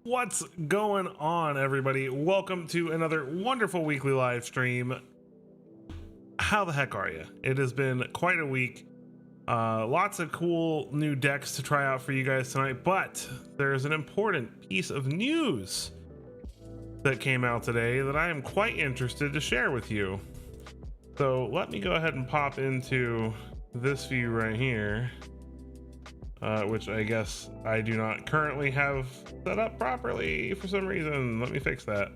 What's going on, everybody? Welcome to another wonderful weekly live stream. How the heck are you? It has been quite a week. Lots of cool new decks to try out for you guys tonight, but there's an important piece of news that came out today that I am quite interested to share with you. So let me go ahead and pop into this view right here. Which I guess I do not currently have set up properly for some reason. Let me fix that.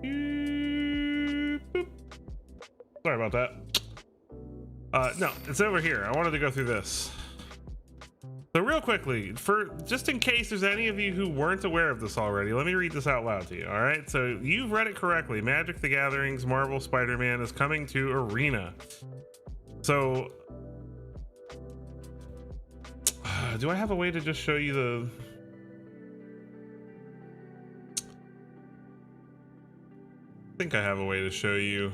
Boop. Sorry about that. No, it's over here. I wanted to go through this. So real quickly, just in case there's any of you who weren't aware of this already, let me read this out loud to you. All right, so you've read it correctly. Magic the Gathering's Marvel Spider-Man is coming to Arena. So do I have a way to just show you the... I think I have a way to show you.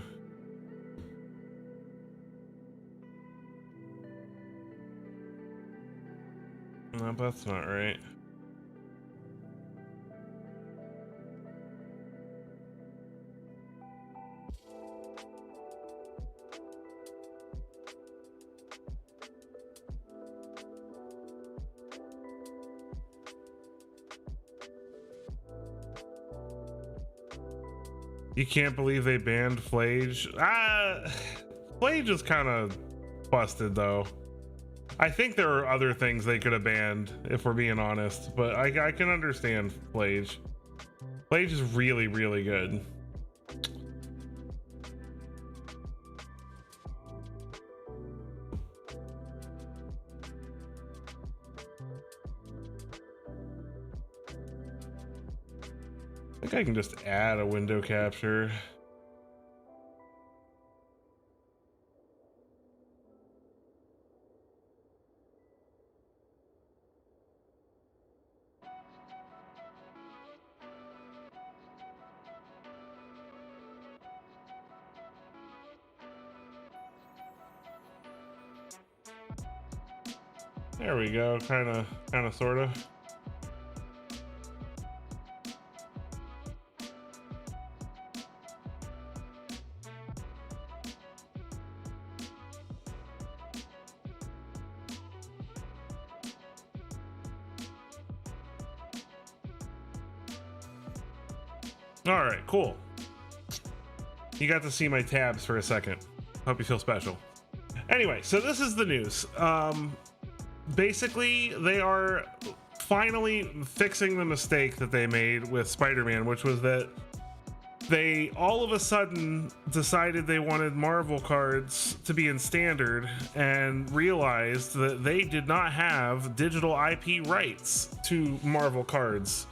No, that's not right. You can't believe they banned Flage. Flage is kind of busted though. I think there are other things they could have banned if we're being honest, but I can understand Flage. Flage is really, really good. I think I can just add a window capture. There we go, kind of, sort of. All right, cool. You got to see my tabs for a second. Hope you feel special. Anyway, so this is the news. Basically, they are finally fixing the mistake that they made with Spider-Man, which was that they all of a sudden decided they wanted Marvel cards to be in standard and realized that they did not have digital IP rights to Marvel cards,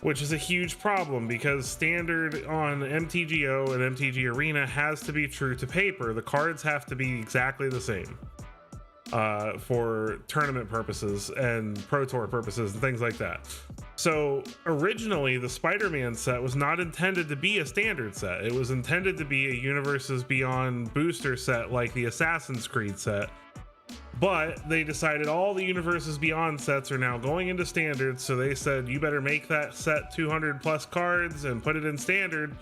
which is a huge problem because standard on MTGO and MTG Arena has to be true to paper. The cards have to be exactly the same for tournament purposes and Pro Tour purposes and things like that. So originally the Spider-Man set was not intended to be a standard set. It was intended to be a Universes Beyond booster set like the Assassin's Creed set. But they decided all the Universes Beyond sets are now going into standard, so they said you better make that set 200 plus cards and put it in standard.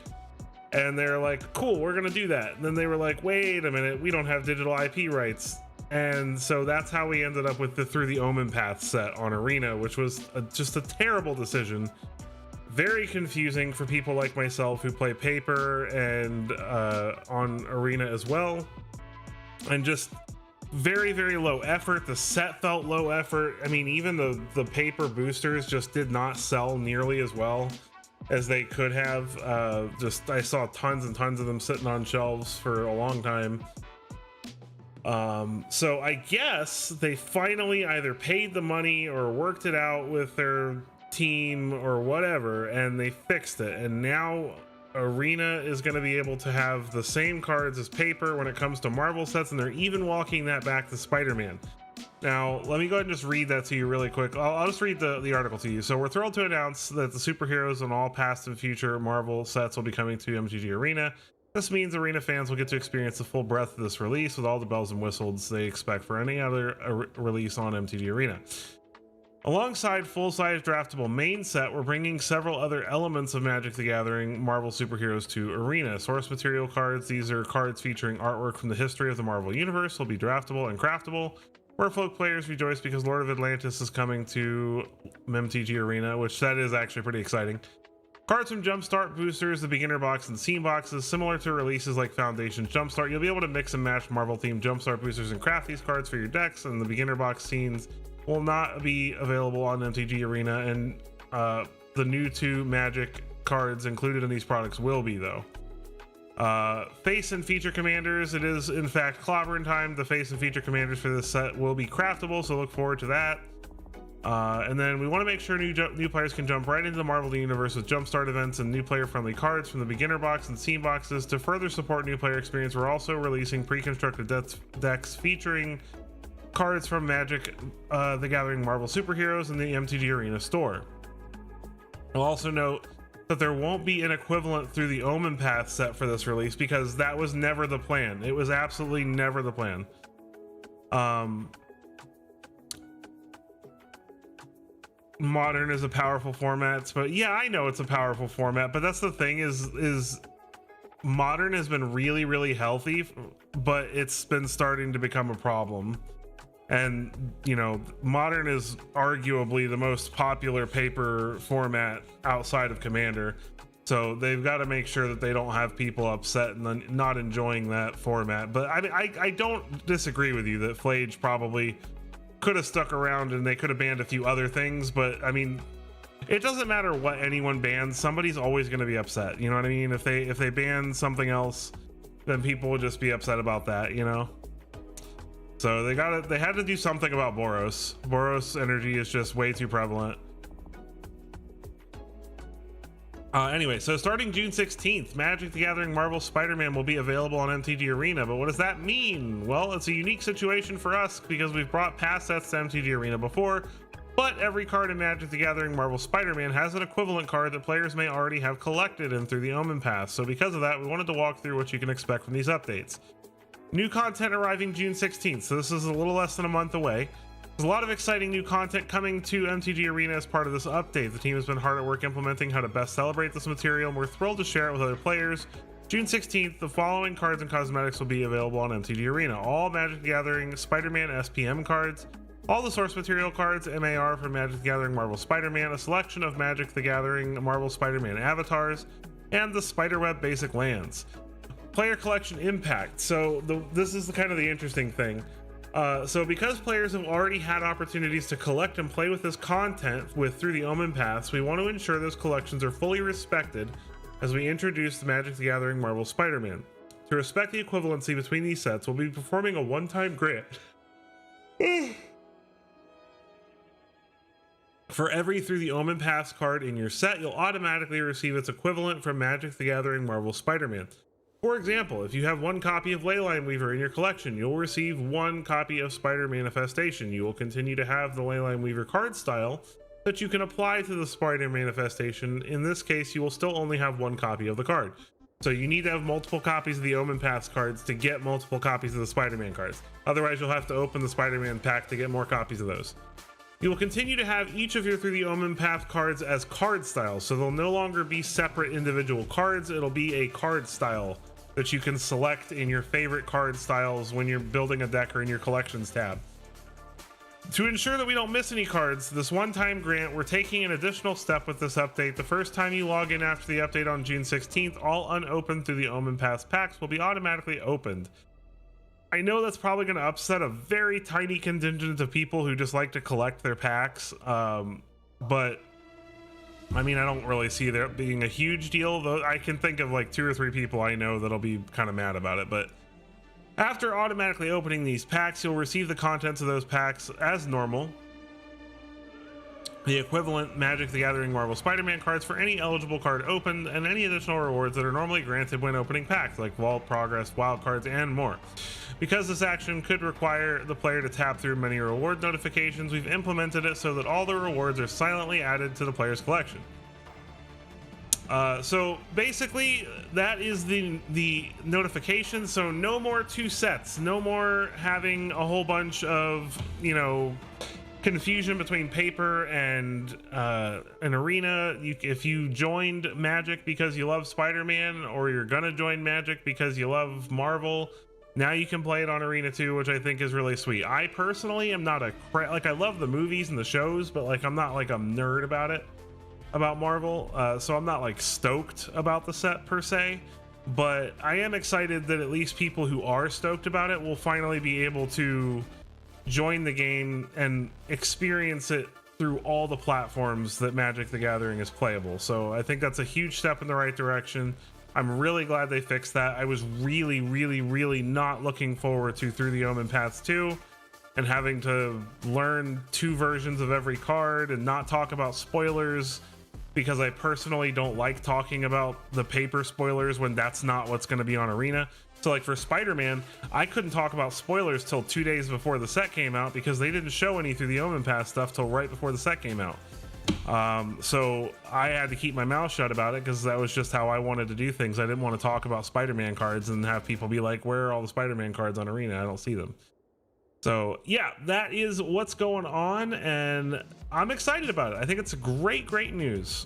And they're like, cool, we're gonna do that. And then they were like, wait a minute, we don't have digital IP rights. And so that's how we ended up with the Through the Omen Path set on Arena, which was just a terrible decision. Very confusing for people like myself who play paper and on Arena as well. And just very, very low effort. The set felt low effort. I mean, even the paper boosters just did not sell nearly as well as they could have. I saw tons and tons of them sitting on shelves for a long time. So I guess they finally either paid the money or worked it out with their team or whatever, and they fixed it. And now Arena is going to be able to have the same cards as paper when it comes to Marvel sets, and they're even walking that back to Spider-Man. Now, let me go ahead and just read that to you really quick. I'll just read the article to you. So we're thrilled to announce that the superheroes on all past and future Marvel sets will be coming to MTG Arena. This means Arena fans will get to experience the full breadth of this release with all the bells and whistles they expect for any other release on MTG Arena. Alongside full-size draftable main set, we're bringing several other elements of Magic the Gathering Marvel superheroes to Arena. Source material cards, these are cards featuring artwork from the history of the Marvel Universe, will be draftable and craftable. Merfolk players rejoice because Lord of Atlantis is coming to MTG Arena, which that is actually pretty exciting. Cards from Jumpstart boosters, the beginner box and scene boxes, similar to releases like Foundation Jumpstart. You'll be able to mix and match Marvel themed Jumpstart boosters and craft these cards for your decks, and the beginner box scenes will not be available on MTG Arena, and the new 2 Magic cards included in these products will be, though. Face and feature commanders, it is in fact clobbering time. The face and feature commanders for this set will be craftable, so look forward to that. And then we want to make sure new players can jump right into the Marvel universe with Jumpstart events and new player-friendly cards from the beginner box and scene boxes. To further support new player experience, we're also releasing pre-constructed decks featuring cards from Magic the Gathering Marvel superheroes in the MTG Arena store. I'll also note that there won't be an equivalent Through the Omen Path set for this release because that was never the plan. It was absolutely never the plan. Modern is a powerful format, but yeah, I know it's a powerful format, but that's the thing is Modern has been really, really healthy, but it's been starting to become a problem. And you know, Modern is arguably the most popular paper format outside of Commander, so they've got to make sure that they don't have people upset and not enjoying that format. But I mean, I don't disagree with you that Flage probably could have stuck around and they could have banned a few other things, but I mean, it doesn't matter what anyone bans, somebody's always going to be upset, you know what I mean? If they ban something else, then people will just be upset about that, you know? So they had to do something about Boros. Boros energy is just way too prevalent. Anyway, so starting June 16th, Magic the Gathering Marvel Spider-Man will be available on MTG Arena, but what does that mean? Well, it's a unique situation for us because we've brought past sets to MTG Arena before, but every card in Magic the Gathering Marvel Spider-Man has an equivalent card that players may already have collected in Through the Omen Path, so because of that, we wanted to walk through what you can expect from these updates. New content arriving June 16th, so this is a little less than a month away. There's a lot of exciting new content coming to MTG Arena as part of this update. The team has been hard at work implementing how to best celebrate this material, and we're thrilled to share it with other players. June 16th, the following cards and cosmetics will be available on MTG Arena. All Magic the Gathering Spider-Man SPM cards, all the source material cards, MAR for Magic the Gathering Marvel Spider-Man, a selection of Magic the Gathering Marvel Spider-Man avatars, and the Spiderweb basic lands. Player collection impact. So this is kind of the interesting thing. So because players have already had opportunities to collect and play with this content Through the Omen Paths, we want to ensure those collections are fully respected as we introduce the Magic the Gathering Marvel Spider-Man. To respect the equivalency between these sets, we'll be performing a one-time grant. For every Through the Omen Paths card in your set, you'll automatically receive its equivalent from Magic the Gathering Marvel Spider-Man. For example, if you have one copy of Leyline Weaver in your collection, you'll receive one copy of Spider Manifestation. You will continue to have the Leyline Weaver card style that you can apply to the Spider Manifestation. In this case, you will still only have one copy of the card. So you need to have multiple copies of the Omen Paths cards to get multiple copies of the Spider-Man cards. Otherwise, you'll have to open the Spider-Man pack to get more copies of those. You will continue to have each of your Through the Omen Path cards as card styles, so they'll no longer be separate individual cards. It'll be a card style that you can select in your favorite card styles when you're building a deck or in your collections tab. To ensure that we don't miss any cards, this one-time grant, we're taking an additional step with this update. The first time you log in after the update on June 16th, all unopened Through the Omen Paths packs will be automatically opened. I know that's probably going to upset a very tiny contingent of people who just like to collect their packs, but I mean, I don't really see there being a huge deal, though. I can think of like 2 or 3 people I know that'll be kind of mad about it. But after automatically opening these packs, you'll receive the contents of those packs as normal, the equivalent Magic the Gathering Marvel Spider-Man cards for any eligible card opened, and any additional rewards that are normally granted when opening packs, like Vault, Progress, Wild Cards, and more. Because this action could require the player to tap through many reward notifications, we've implemented it so that all the rewards are silently added to the player's collection. So basically, that is the notification. So no more 2 sets, no more having a whole bunch of, you know, confusion between paper and an arena. If you joined Magic because you love Spider-Man, or you're gonna join Magic because you love Marvel, now you can play it on Arena 2, which I think is really sweet. I personally am not I love the movies and the shows, but like I'm not like a nerd about Marvel, so I'm not like stoked about the set per se, but I am excited that at least people who are stoked about it will finally be able to join the game and experience it through all the platforms that Magic the Gathering is playable. So I think that's a huge step in the right direction. I'm really glad they fixed that. I was really not looking forward to Through the Omen Paths 2 and having to learn 2 versions of every card and not talk about spoilers, because I personally don't like talking about the paper spoilers when that's not what's going to be on Arena. So like for Spider-Man, I couldn't talk about spoilers till 2 days before the set came out, because they didn't show any Through the Omen Path stuff till right before the set came out. So I had to keep my mouth shut about it, because that was just how I wanted to do things. I didn't want to talk about Spider-Man cards and have people be like, where are all the Spider-Man cards on Arena? I don't see them. So yeah, that is what's going on, and I'm excited about it. I think it's great news.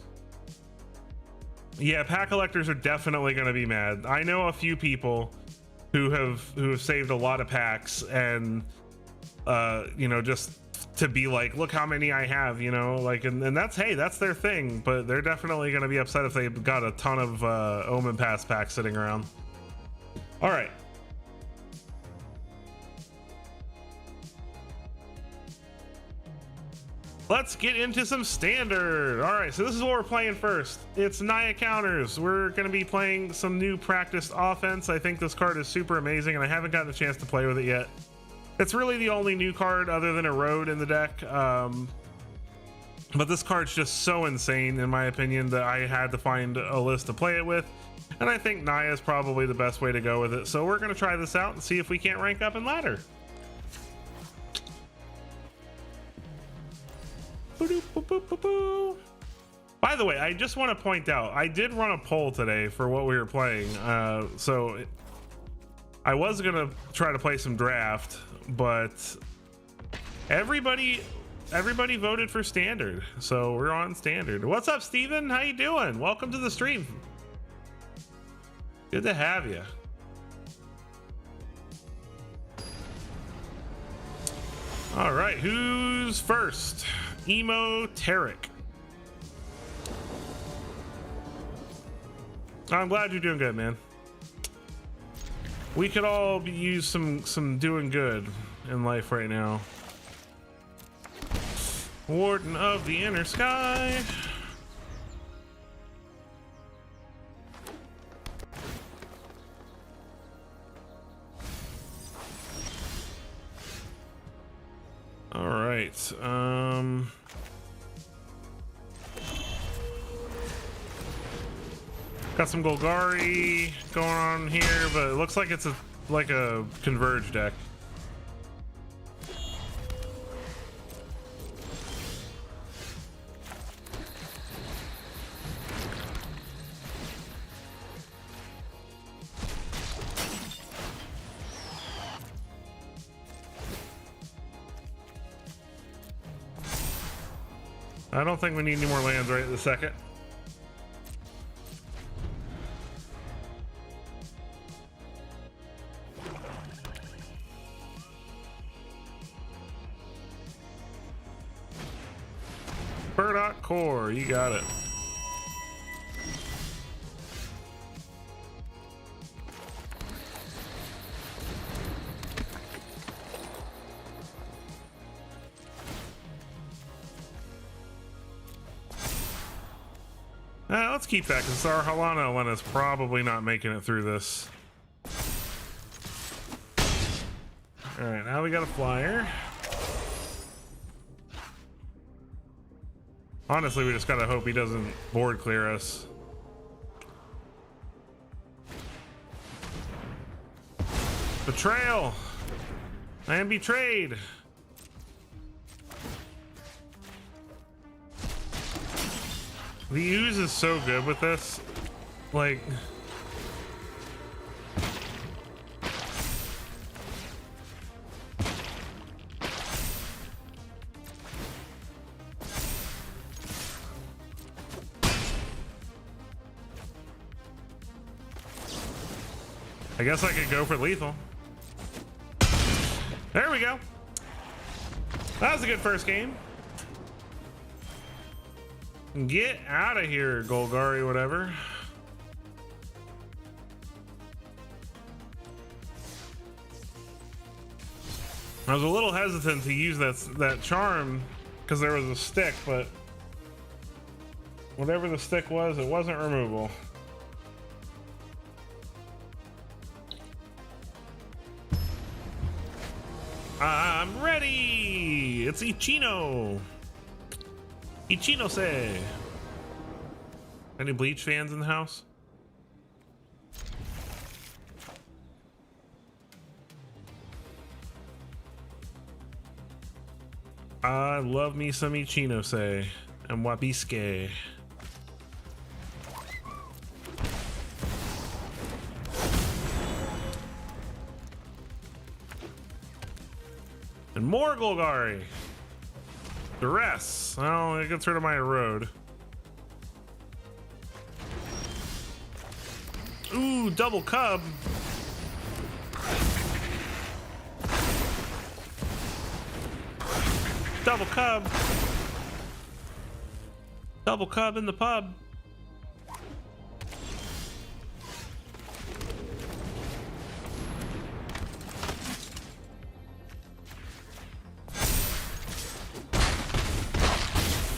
Yeah, pack collectors are definitely going to be mad. I know a few people who have saved a lot of packs, and you know, just to be like, look how many I have, you know, like, and that's, hey, that's their thing, but they're definitely going to be upset if they've got a ton of Omen Pass packs sitting around. All right. Let's get into some standard. All right, so this is what we're playing first. It's Naya Counters. We're going to be playing some new practiced offense. I think this card is super amazing, and I haven't gotten a chance to play with it yet. It's really the only new card other than Erode in the deck. But this card's just so insane, in my opinion, that I had to find a list to play it with. And I think Naya is probably the best way to go with it. So we're going to try this out and see if we can't rank up in ladder. By the way, I just want to point out, I did run a poll today for what we were playing. So I was going to try to play some draft, but everybody voted for standard. So we're on standard. What's up, Steven? How you doing? Welcome to the stream. Good to have you. All right, who's first? Emo Tarek. I'm glad you're doing good, man. We could all use some doing good in life right now. Warden of the Inner Sky. Got some Golgari going on here, but it looks like it's like a converge deck. I don't think we need any more lands right this second. Burdock Core, you got it. Let's keep that because our Halana is probably not making it through this. All right, now we got a flyer. Honestly, we just gotta hope he doesn't board clear us. Betrayal! I am betrayed! The ooze is so good with this. Like... I guess I could go for lethal. There we go. That was a good first game. Get out of here, Golgari, whatever. I was a little hesitant to use that charm because there was a stick, but whatever the stick was, it wasn't removable. I'm ready. It's Ichino. Ichino-se. Any Bleach fans in the house? I love me some Ichino-se and Wabiske. And more Golgari. Duress. Oh, it gets rid of my erode. Ooh, double cub. Double cub. Double cub in the pub.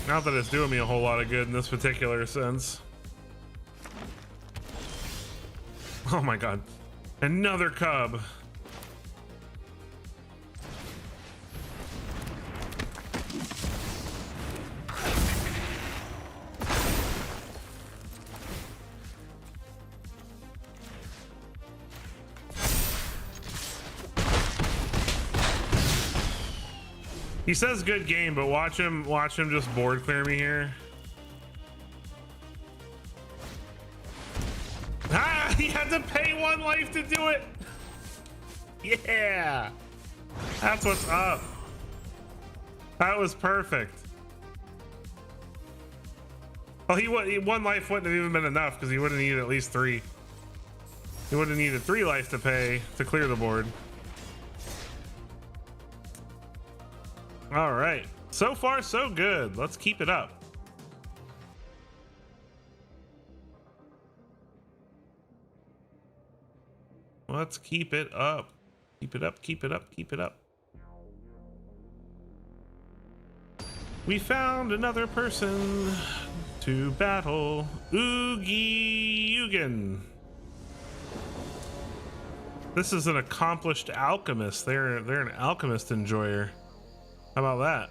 Not that it's doing me a whole lot of good in this particular sense. Oh my god. Another cub. He says good game, but watch him just board clear me here. Ah, he had to pay 1 life to do it. Yeah, that's what's up. That was perfect. Well, 1 life wouldn't have even been enough because he would have needed at least 3. He would have needed 3 life to pay to clear the board. All right, so far so good. Let's keep it up. Let's keep it up. Keep it up, keep it up, keep it up. We found another person to battle. Oogie Yugen. This is an accomplished alchemist. They're an alchemist enjoyer. How about that?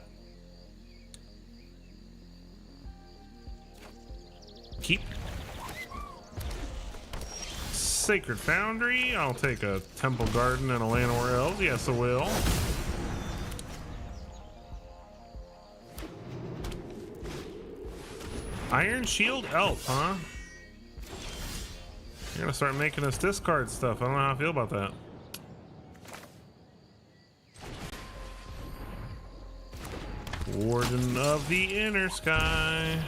Keep. Sacred Foundry. I'll take a Temple Garden and a Llanowar Elves. Yes, I will. Iron Shield Elf, huh? You're gonna start making us discard stuff. I don't know how I feel about that. Warden of the Inner Sky.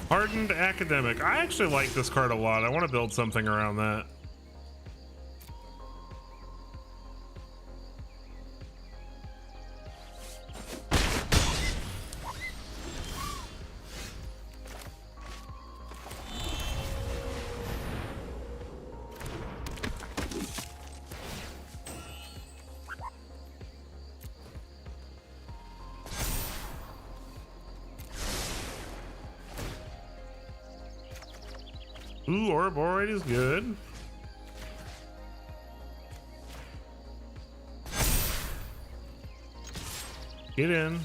Hardened Academic. I actually like this card a lot. I want to build something around that. Ooh, Ouroboros is good. Get in.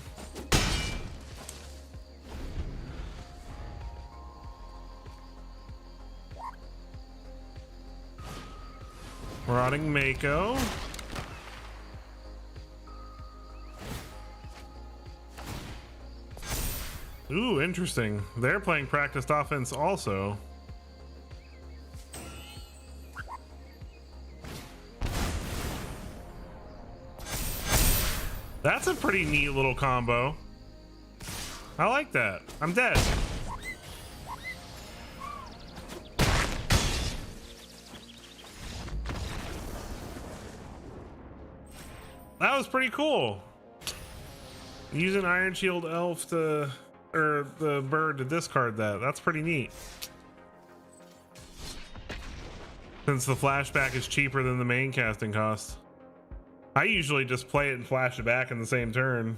Rotting Mako. Ooh, interesting. They're playing practiced offense also. That's a pretty neat little combo. I like that. I'm dead. That was pretty cool. Using Iron Shield Elf to, or the bird to discard that. That's pretty neat. Since the flashback is cheaper than the main casting cost. I usually just play it and flash it back in the same turn.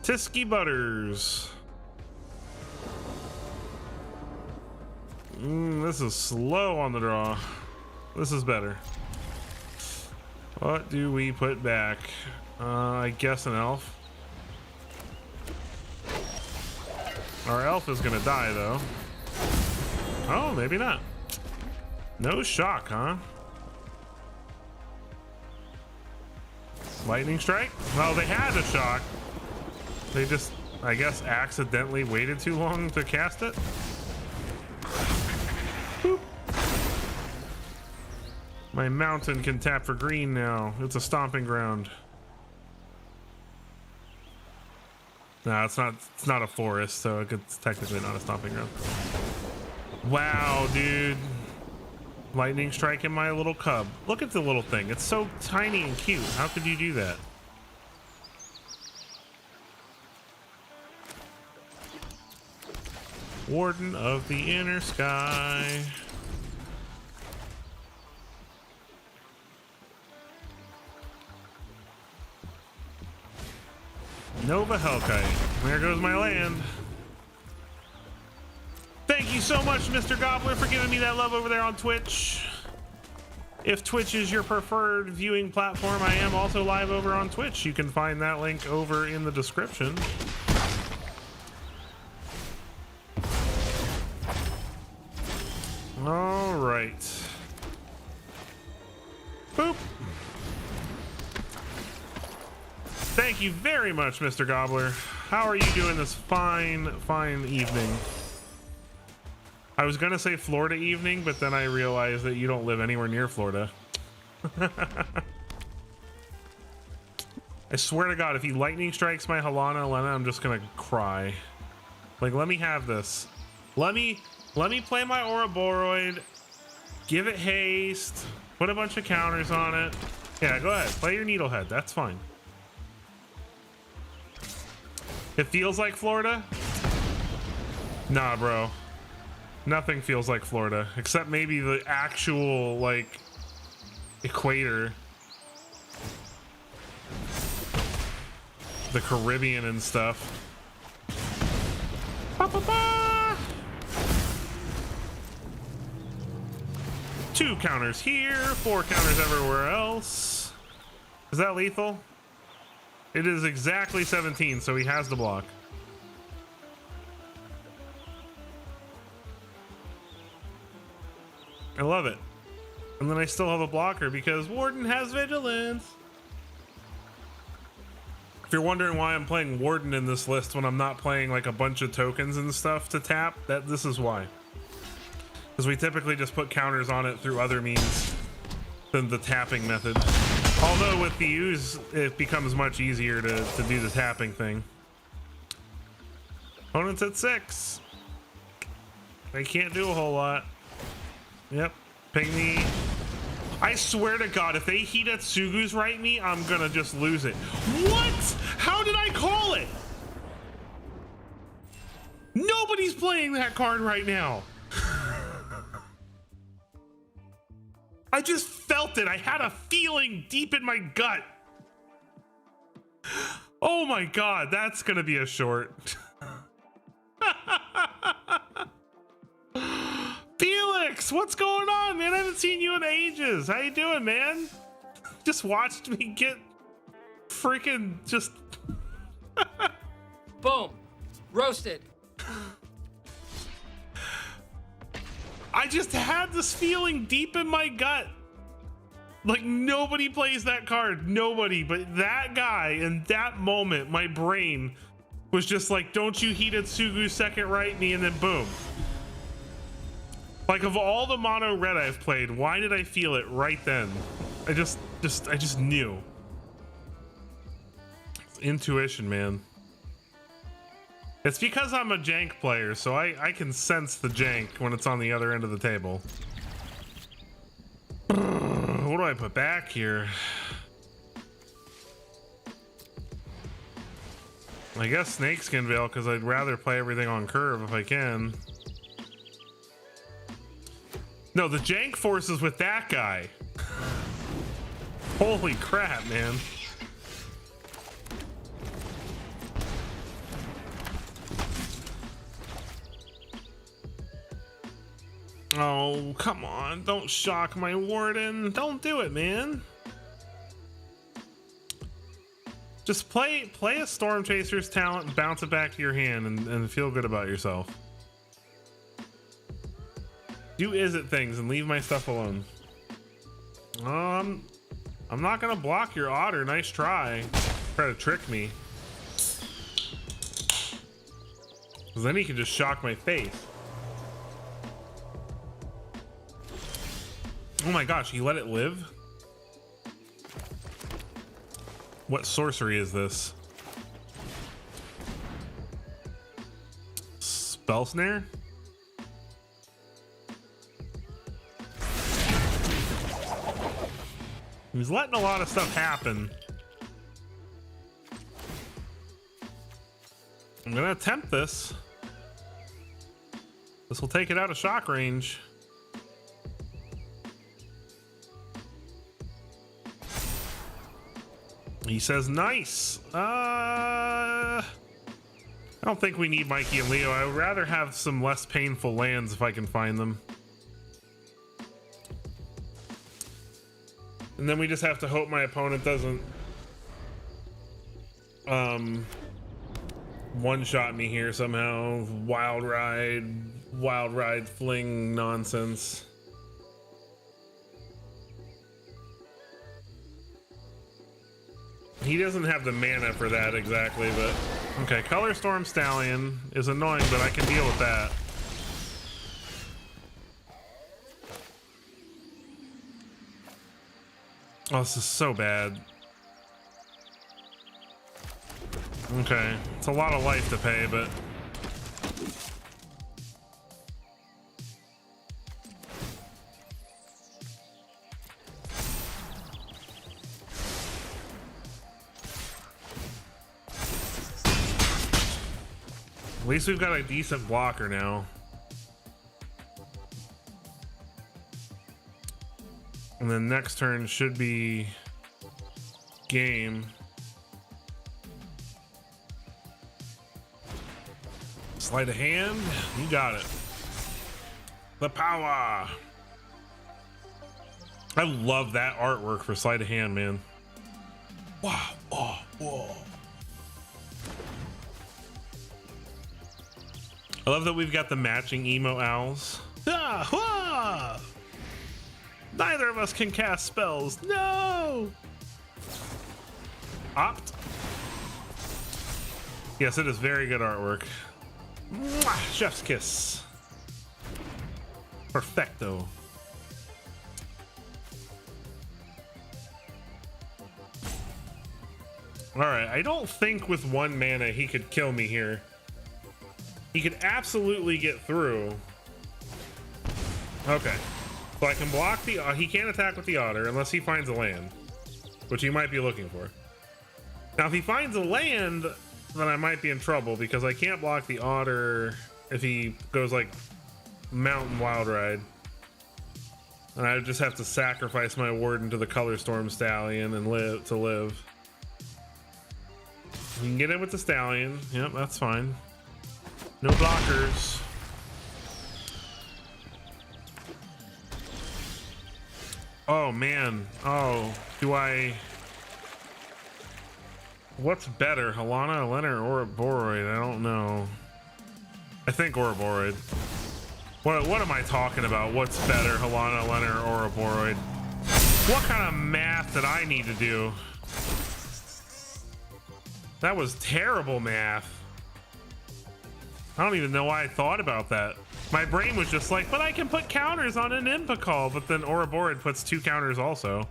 Tisky Butters. This is slow on the draw. This is better. What do we put back? I guess an elf. Our elf is gonna die though. Oh, maybe not. No shock, huh? Lightning Strike? Well, they had a shock. They just, I guess, accidentally waited too long to cast it. Boop. My mountain can tap for green now. It's a stomping ground. No, it's not a forest, so it's technically not a stomping ground. Wow, dude. Lightning striking my little cub. Look at the little thing. It's so tiny and cute. How could you do that? Warden of the Inner Sky. Nova Hellkite. There goes my land. Thank you so much, Mr. Gobbler, for giving me that love over there on Twitch. If Twitch is your preferred viewing platform, I am also live over on Twitch. You can find that link over in the description. All right. Boop. Thank you very much, Mr. Gobbler. How are you doing this fine evening? I was gonna say Florida evening, but then I realized that you don't live anywhere near Florida. I swear to God, if he lightning strikes my Helena Elena, I'm just gonna cry. Like, let me have this. Let me play my Ouroboros, give it haste, put a bunch of counters on it. Yeah, go ahead, play your Needlehead. That's fine. It feels like Florida? Nah, bro. Nothing feels like Florida, except maybe the actual, like, equator. The Caribbean and stuff. Ba, ba, ba. 2 counters here, 4 counters everywhere else. Is that lethal? It is exactly 17, so he has the block. I love it. And then I still have a blocker because Warden has vigilance. If you're wondering why I'm playing Warden in this list when I'm not playing like a bunch of tokens and stuff to tap, this is why. Because we typically just put counters on it through other means than the tapping method. Although with the use, it becomes much easier to do the tapping thing. Opponent's at 6. They can't do a whole lot. Yep, ping me. I swear to God, if they Hidatsugu's right me, I'm gonna just lose it. What? How did I call it? Nobody's playing that card right now. I just felt it. I had a feeling deep in my gut. Oh my God, that's gonna be a short. Felix, what's going on, man? I haven't seen you in ages. How you doing, man? Just watched me get freaking just... Boom. Roasted. I just had this feeling deep in my gut. Like nobody plays that card. Nobody. But that guy in that moment, my brain was just like, don't you Hidatsugu second right me, and then boom. Like of all the mono red I've played, why did I feel it right then? I just knew. It's intuition, man. It's because I'm a jank player, so I can sense the jank when it's on the other end of the table. What do I put back here? I guess Snakeskin Veil, because I'd rather play everything on curve if I can. No, the jank force is with that guy. Holy crap, man. Oh, come on. Don't shock my Warden. Don't do it, man. Just play a Storm Chaser's talent and bounce it back to your hand and feel good about yourself. Do is-it things and leave my stuff alone. I'm not gonna block your otter. Nice try. Try to trick me. Because then he can just shock my face. Oh my gosh, he let it live? What sorcery is this? Spell Snare? He's letting a lot of stuff happen. I'm gonna attempt this. This will take it out of shock range. He says nice. I don't think we need Mikey and Leo. I would rather have some less painful lands if I can find them. And then we just have to hope my opponent doesn't one-shot me here somehow. Wild ride fling nonsense. He doesn't have the mana for that exactly, but okay. Color Storm Stallion is annoying, but I can deal with that. Oh, this is so bad. Okay, it's a lot of life to pay, but at least we've got a decent blocker now. And then next turn should be game. Sleight of hand, you got it. The power. I love that artwork for sleight of hand, man. Wow. Oh, whoa. I love that we've got the matching emo owls. Ah, wah! Neither of us can cast spells. No! Opt. Yes, it is very good artwork. Mwah! Chef's kiss. Perfecto. All right, I don't think with 1 mana he could kill me here. He could absolutely get through. Okay, so I can block the. He can't attack with the otter unless he finds a land, which he might be looking for. Now, if he finds a land, then I might be in trouble because I can't block the otter if he goes like Mountain Wild Ride, and I just have to sacrifice my warden to the Color Storm Stallion and live. You can get in with the Stallion. Yep, that's fine. No blockers. Oh man. Oh, do I? What's better, Halana, Elena, or Ouroboros? I don't know. I think Ouroboros. What am I talking about? What's better, Halana, Elena, or Ouroboros? What kind of math did I need to do? That was terrible math. I don't even know why I thought about that. My brain was just like, but I can put counters on an Impa call, but then Ouroboros puts 2 counters also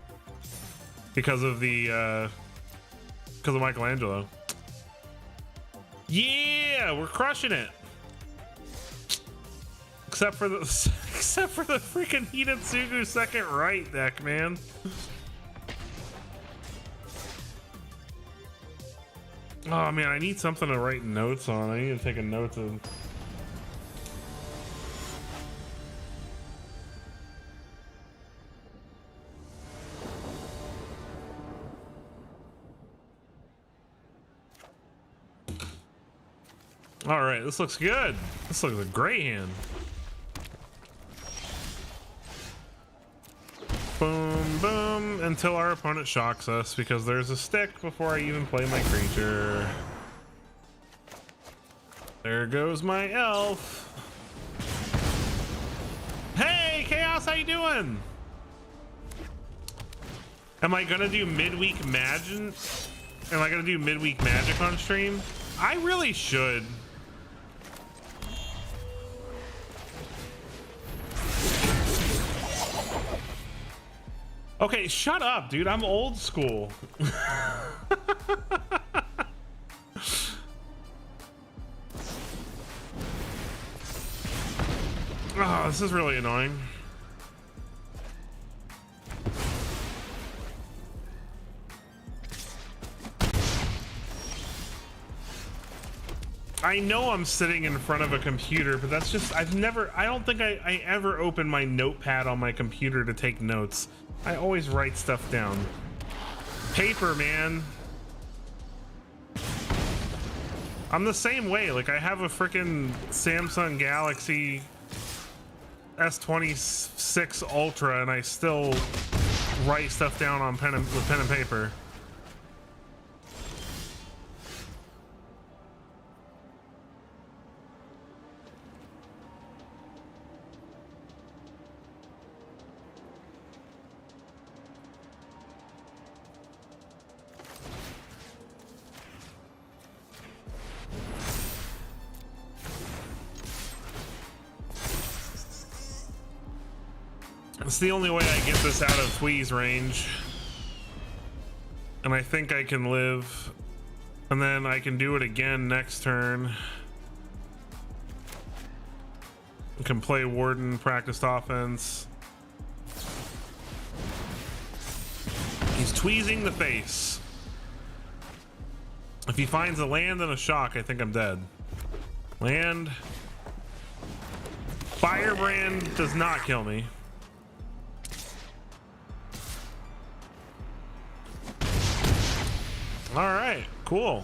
because of the because of Michelangelo. Yeah, we're crushing it. Except for the freaking Hinatsugu second right deck, man. Oh man, I need something to write notes on. I need to take a note of. All right, this looks good. This looks a great hand. Boom, boom, until our opponent shocks us because there's a stick before I even play my creature. There goes my elf. Hey, Chaos, how you doing? Am I gonna do midweek magic? Am I gonna do midweek magic on stream? I really should. Okay, shut up, dude. I'm old school. Oh, this is really annoying. I know I'm sitting in front of a computer, but that's just, I don't think I ever open my notepad on my computer to take notes. I always write stuff down. Paper, man. I'm the same way. Like, I have a freaking Samsung Galaxy S26 Ultra, and I still write stuff down on with pen and paper. It's the only way I get this out of Twee's range. And I think I can live. And then I can do it again next turn. I can play Warden, practiced offense. He's tweezing the face. If he finds a land and a shock, I think I'm dead. Land. Firebrand does not kill me. All right, cool.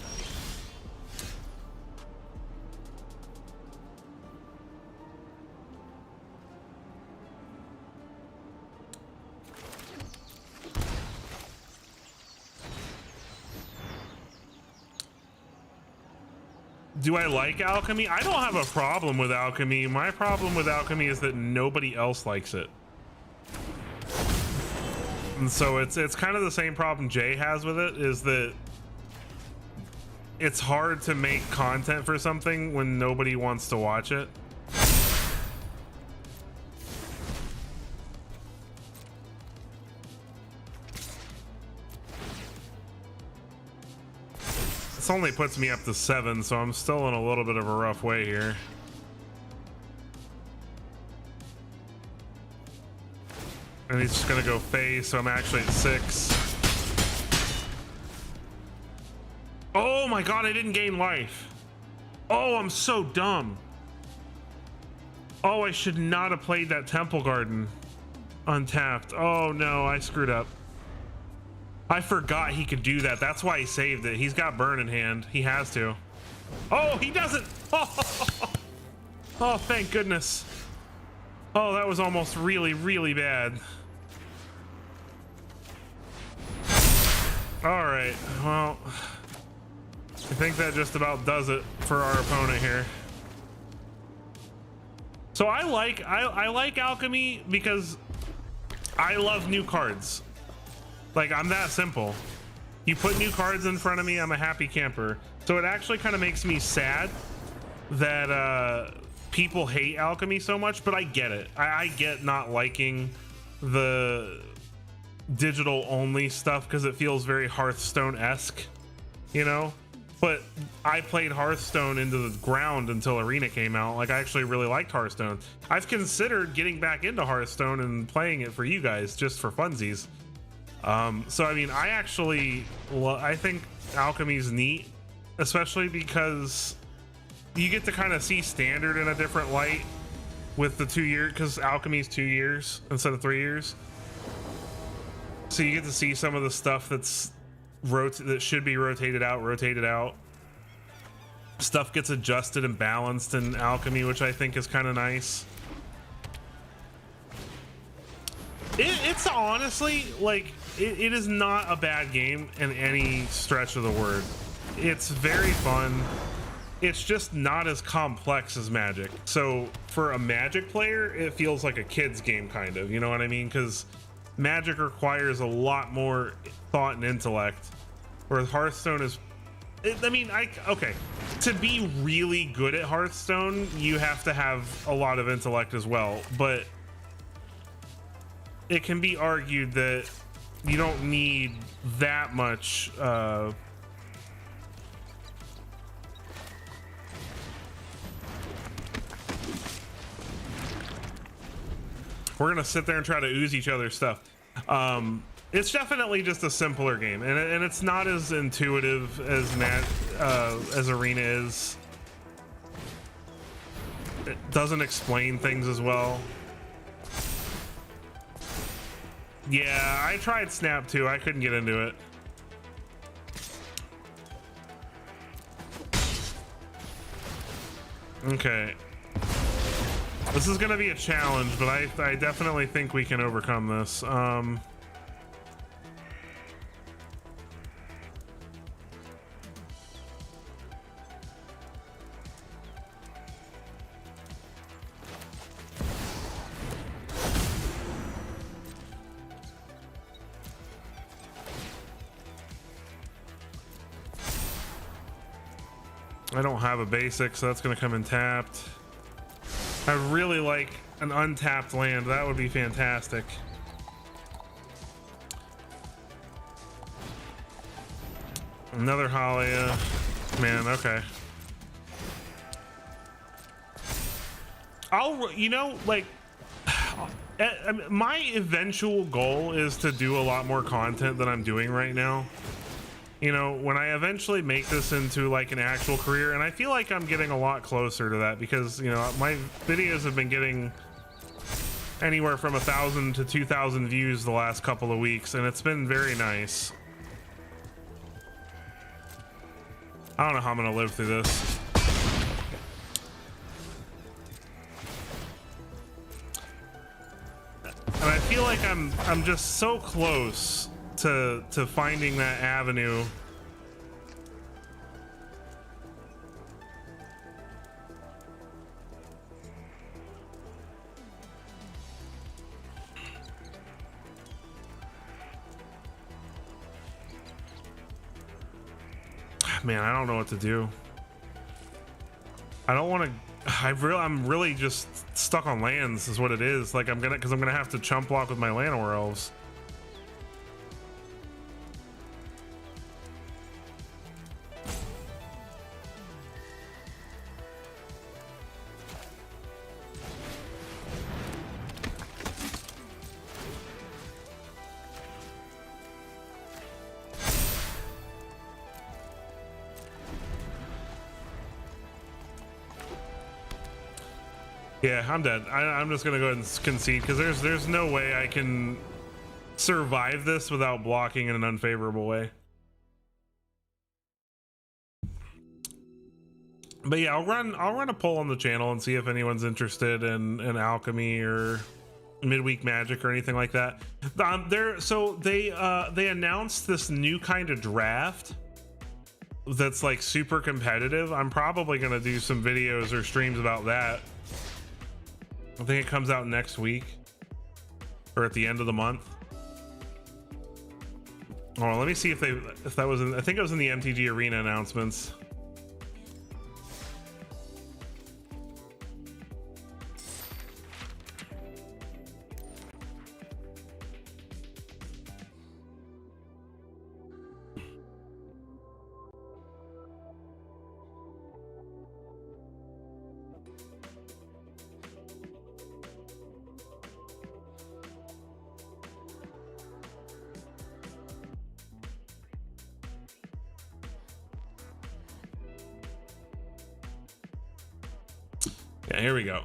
Do I like alchemy? I don't have a problem with alchemy. My problem with alchemy is that nobody else likes it. And so it's kind of the same problem Jay has with it, is that it's hard to make content for something when nobody wants to watch it. This only puts me up to 7, so I'm still in a little bit of a rough way here. And he's just gonna go face, so I'm actually at 6. Oh my god, I didn't gain life. Oh, I'm so dumb. Oh, I should not have played that Temple Garden untapped. Oh no, I screwed up. I forgot he could do that. That's why he saved it. He's got burn in hand. He has to. Oh, he doesn't. Oh, thank goodness. Oh, that was almost really, really bad. All right, well, I think that just about does it for our opponent here. So I like alchemy because I love new cards. Like, I'm that simple. You put new cards in front of me, I'm a happy camper. So it actually kind of makes me sad that people hate alchemy so much, but I get it. I get not liking the digital only stuff because it feels very Hearthstone-esque, you know? But I played Hearthstone into the ground until Arena came out. Like, I actually really liked Hearthstone. I've considered getting back into Hearthstone and playing it for you guys just for funsies. So I mean, I think alchemy's neat, especially because you get to kind of see standard in a different light with the 2 year, because alchemy's 2 years instead of 3 years. So you get to see some of the stuff that should be rotated out. Stuff gets adjusted and balanced in alchemy, which I think is kind of nice. It's honestly like it is not a bad game in any stretch of the word. It's very fun. It's just not as complex as Magic. So for a Magic player, it feels like a kid's game, kind of, you know what I mean? Because Magic requires a lot more thought and intellect, whereas Hearthstone is, okay, to be really good at Hearthstone, you have to have a lot of intellect as well, but it can be argued that you don't need that much we're gonna sit there and try to ooze each other's stuff. It's definitely just a simpler game, and it's not as intuitive as Arena is. It doesn't explain things as well. Yeah, I tried Snap too. I couldn't get into it. Okay. This is gonna be a challenge, but I definitely think we can overcome this. I don't have a basic, so that's gonna come in tapped. I really like an untapped land. That would be fantastic. Another Halia. Man, okay. My eventual goal is to do a lot more content than I'm doing right now. You know, when I eventually make this into like an actual career, and I feel like I'm getting a lot closer to that because, you know, my videos have been getting anywhere from 1,000 to 2,000 views the last couple of weeks, and it's been very nice. I don't know how I'm gonna live through this. And I feel like I'm just so close to finding that avenue. Man, I don't know what to do. I don't want to. I'm really just stuck on lands is what it is. Like I'm gonna have to chump block with my Llanowar elves. Yeah, I'm dead. I'm just gonna go ahead and concede because there's no way I can survive this without blocking in an unfavorable way. But yeah, I'll run a poll on the channel and see if anyone's interested in alchemy or midweek magic or anything like that. They announced this new kind of draft that's like super competitive. I'm probably gonna do some videos or streams about that. I think it comes out next week or at the end of the month. Hold on, let me see if that was in, I think it was in the MTG Arena announcements. Yeah, here we go.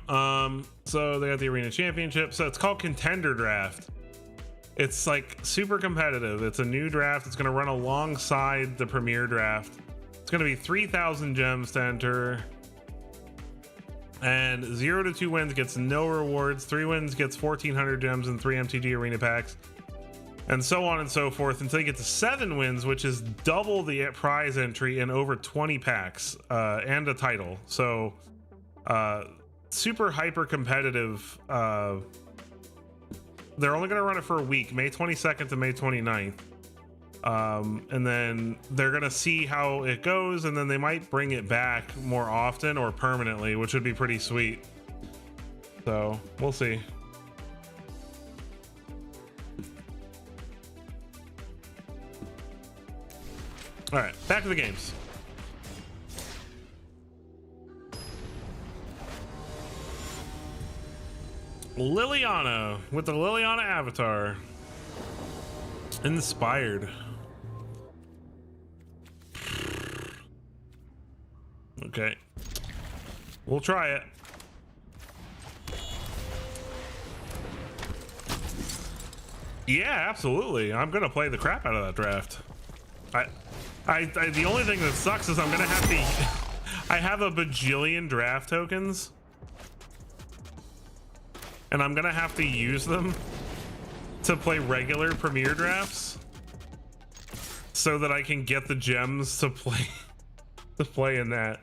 So they got the Arena Championship. So it's called Contender Draft. It's like super competitive. It's a new draft. It's going to run alongside the Premier Draft. It's going to be 3,000 gems to enter. And 0 to 2 wins gets no rewards. 3 wins gets 1,400 gems and 3 MTG Arena packs. And so on and so forth until you get to 7 wins, which is double the prize entry and over 20 packs and a title. So super hyper competitive. They're only going to run it for a week, May 22nd to May 29th. And then they're going to see how it goes, and then they might bring it back more often or permanently, which would be pretty sweet. So we'll see. All right, back to the games. Liliana with the Liliana avatar. Inspired. Okay. We'll try it. Yeah, absolutely. I'm gonna play the crap out of that draft. The only thing that sucks is I'm gonna have to I have a bajillion draft tokens. And I'm gonna have to use them to play regular Premier drafts so that I can get the gems to play in that.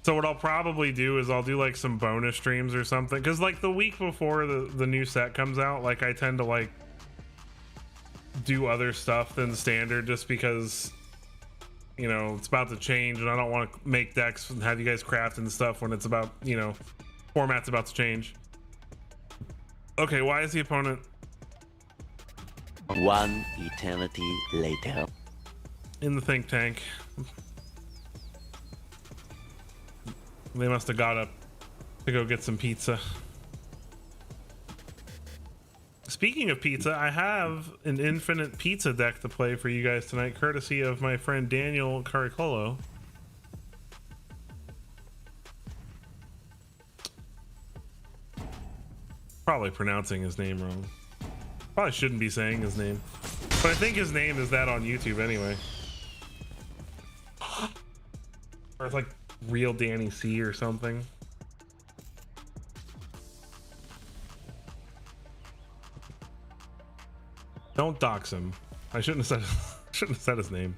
So what I'll probably do is I'll do like some bonus streams or something, because like the week before the new set comes out, like I tend to like do other stuff than standard just because, you know, it's about to change and I don't want to make decks and have you guys craft and stuff when it's about, you know, format's about to change. Okay, why is the opponent? One eternity later. In the think tank. They must have got up to go get some pizza. Speaking of pizza, I have an infinite pizza deck to play for you guys tonight, courtesy of my friend Daniel Caricolo. Probably pronouncing his name wrong. Probably shouldn't be saying his name, but I think his name is that on YouTube anyway. Or it's like Real Danny C or something. Don't dox him. I shouldn't have said his name.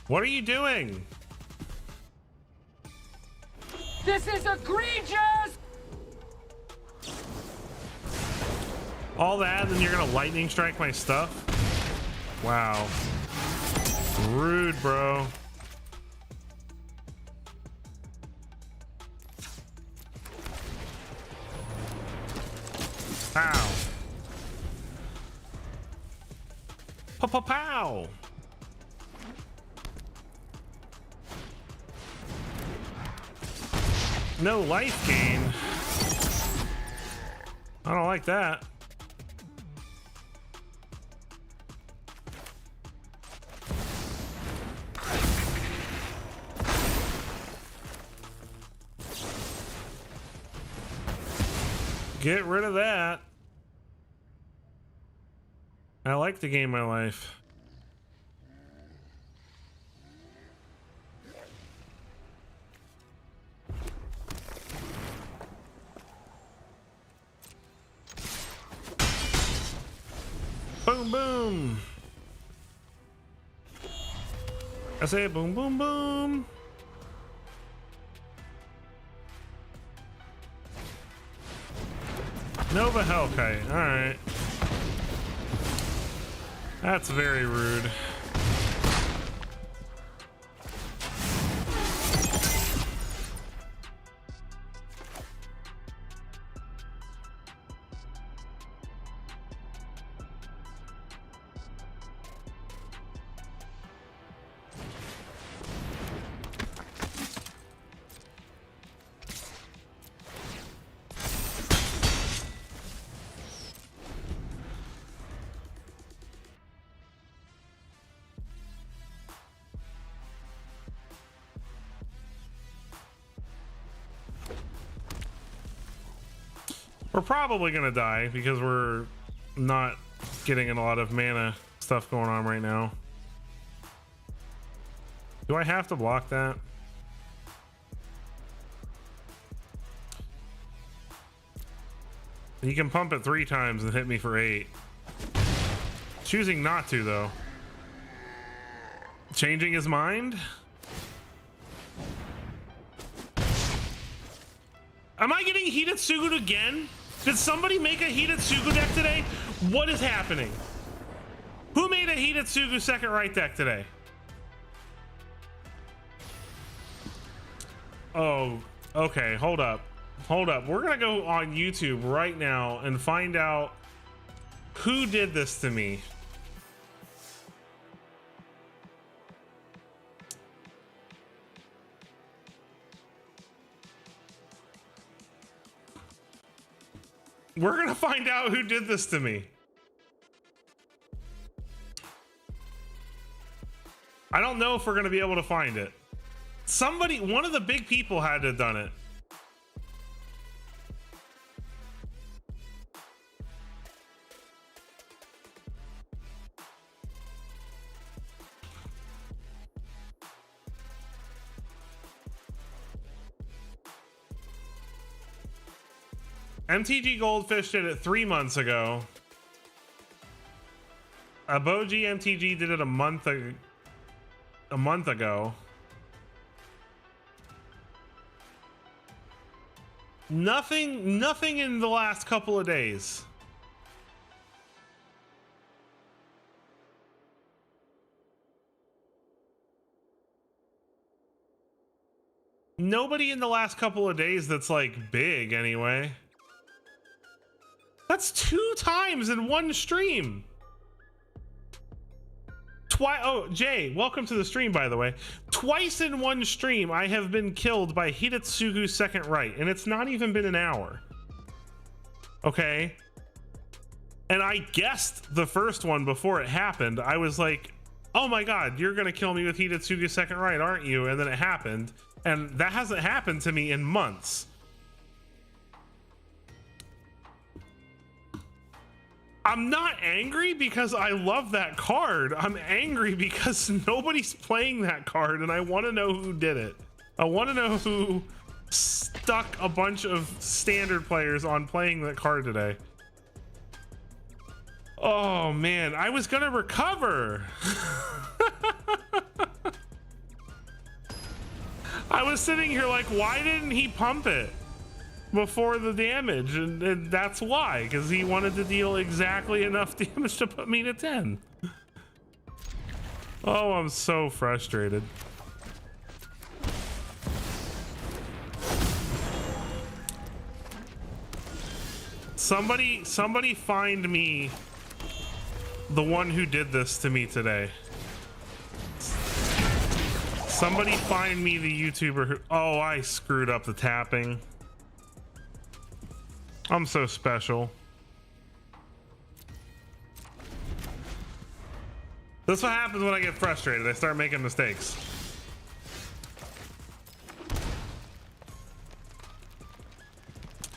What are you doing? This is egregious! All that, and you're gonna lightning strike my stuff? Wow. Rude, bro. Pow. Pow, pow, pow. No life gain. I don't like that. Get rid of that. I like to gain my life. Boom, boom. I say boom, boom, boom. Nova Hellkite. All right. That's very rude. We're probably gonna die because we're not getting a lot of mana stuff going on right now. Do I have to block that? You can pump it 3 times and hit me for 8. Choosing not to, though. Changing his mind? Am I getting Hitotsugu again? Did somebody make a Hitotsugu deck today? What is happening? Who made a Hitotsugu second right deck today? Oh, okay, hold up. Hold up. We're gonna go on YouTube right now and find out who did this to me. We're gonna find out who did this to me. I don't know if we're gonna be able to find it. Somebody, one of the big people had to have done it. MTG Goldfish did it 3 months ago. Aboji MTG did it a month ago. Nothing in the last couple of days. Nobody in the last couple of days that's like big anyway. That's 2 times in one stream. Oh, Jay, welcome to the stream, by the way. Twice in one stream, I have been killed by Hitotsugu second right, and it's not even been an hour. Okay? And I guessed the first one before it happened. I was like, oh my god, you're gonna kill me with Hitotsugu second right, aren't you? And then it happened, and that hasn't happened to me in months. I'm not angry because I love that card. I'm angry because nobody's playing that card and I want to know who did it. I want to know who stuck a bunch of standard players on playing that card today. Oh man, I was gonna recover. I was sitting here like, why didn't he pump it before the damage? And that's why, because he wanted to deal exactly enough damage to put me to 10. Oh, I'm so frustrated. Somebody find me the one who did this to me today. Somebody find me the YouTuber who... Oh, I screwed up the tapping. I'm so special. That's what happens when I get frustrated. I start making mistakes.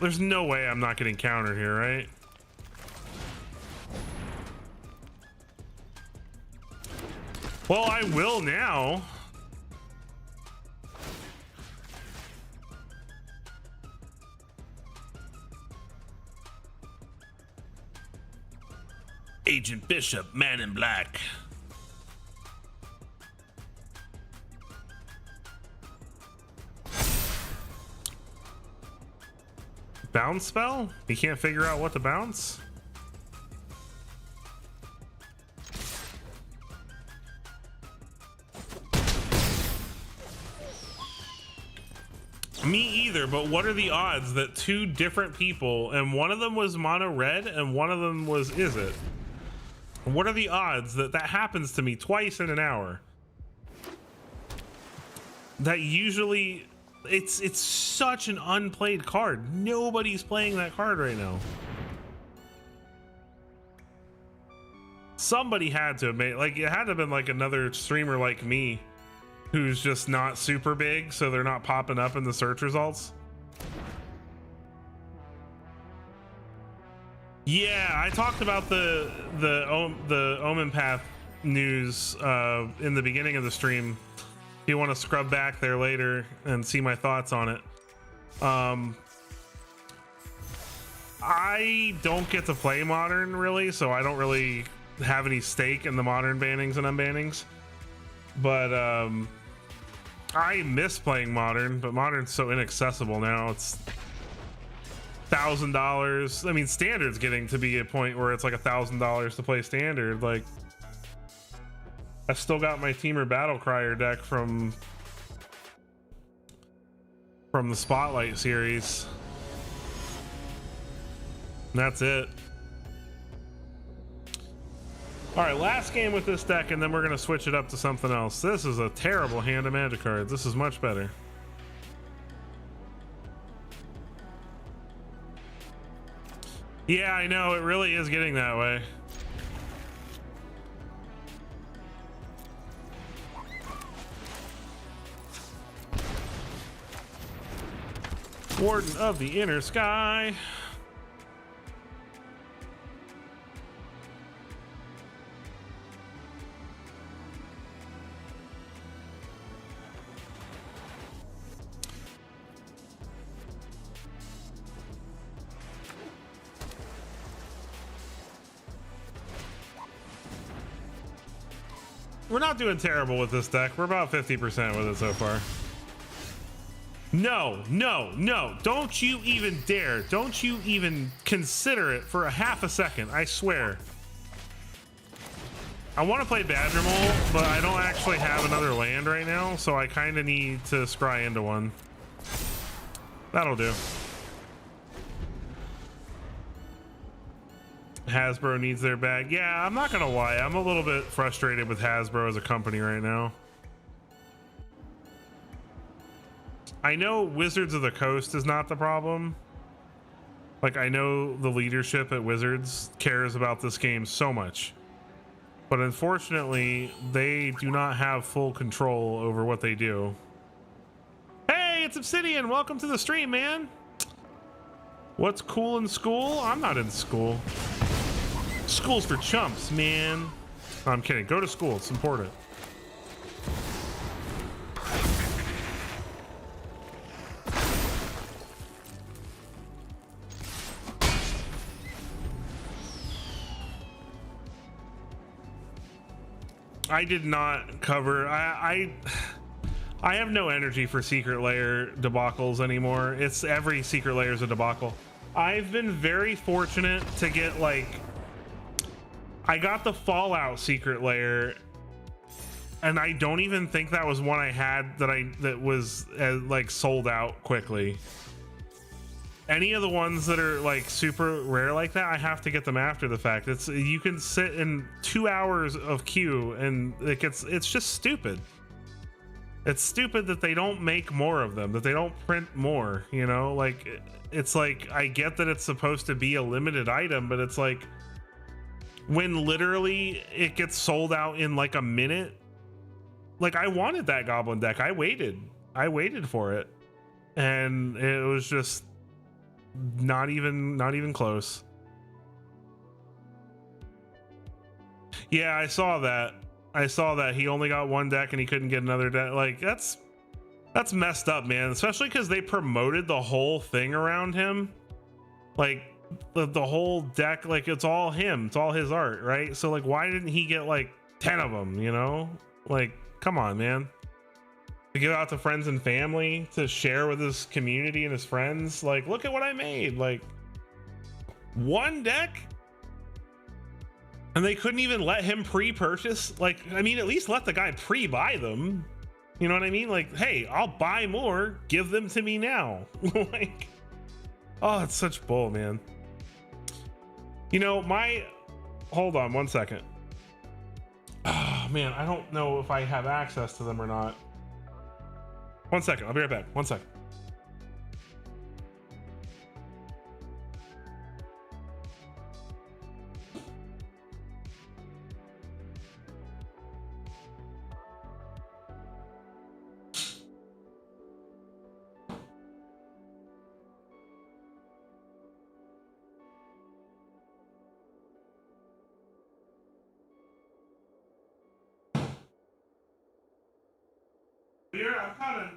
There's no way I'm not getting countered here, right? Well, I will now. Agent Bishop, Man in Black. Bounce spell? You can't figure out what to bounce? Me either, but what are the odds that two different people, and one of them was mono red and one of them was Izzet? What are the odds that that happens to me twice in an hour? That usually, it's such an unplayed card. Nobody's playing that card right now. Somebody had to have made, like, it had to have been like another streamer like me who's just not super big, so they're not popping up in the search results. Yeah, I talked about the Omen Path news in the beginning of the stream. If you want to scrub back there later and see my thoughts on it. I don't get to play Modern really, so I don't really have any stake in the Modern bannings and unbannings. But I miss playing Modern, but Modern's so inaccessible now. It's $1,000. I mean, Standard's getting to be a point where it's like $1,000 to play Standard. Like, I still got my Teamer Battle Crier deck from the Spotlight series. And that's it. All right, last game with this deck, and then we're gonna switch it up to something else. This is a terrible hand of Magic cards. This is much better. Yeah, I know, it really is getting that way. Warden of the Inner Sky. We're not doing terrible with this deck. We're about 50% with it so far. No, no, no. Don't you even dare. Don't you even consider it for a half a second. I swear. I want to play Badger Mole, but I don't actually have another land right now, so I kind of need to scry into one. That'll do. Hasbro needs their bag. Yeah, I'm not gonna lie. I'm a little bit frustrated with Hasbro as a company right now. I know Wizards of the Coast is not the problem. Like, I know the leadership at Wizards cares about this game so much. But unfortunately, they do not have full control over what they do. Hey, it's Obsidian. Welcome to the stream, man. What's cool in school? I'm not in school. School's for chumps, man. No, I'm kidding. Go to school. It's important. I did not cover. I have no energy for Secret Lair debacles anymore. It's every Secret Lair is a debacle. I've been very fortunate to get, like, I got the Fallout Secret Lair and I don't even think that was one I had that was like sold out quickly. Any of the ones that are like super rare like that, I have to get them after the fact. You can sit in 2 hours of queue and it's just stupid. It's stupid that they don't make more of them, that they don't print more, you know? Like, it's like, I get that it's supposed to be a limited item, but it's like, when literally it gets sold out in like a minute, like, I wanted that goblin deck. I waited for it, and it was just not even close. Yeah, I saw that he only got one deck and he couldn't get another deck. Like, that's messed up, man, especially because they promoted the whole thing around him. Like, the whole deck, like, it's all him, it's all his art, right? So like, why didn't he get like 10 of them, you know? Like, come on, man. To give out to friends and family, to share with his community and his friends, like, look at what I made. Like, one deck, and they couldn't even let him pre-purchase. Like, I mean, at least let the guy pre-buy them, you know what I mean? Like, hey, I'll buy more, give them to me now. Like, oh, it's such bull, man. You know, hold on one second. Oh man, I don't know if I have access to them or not. One second, I'll be right back. One second. Here, I'm coming.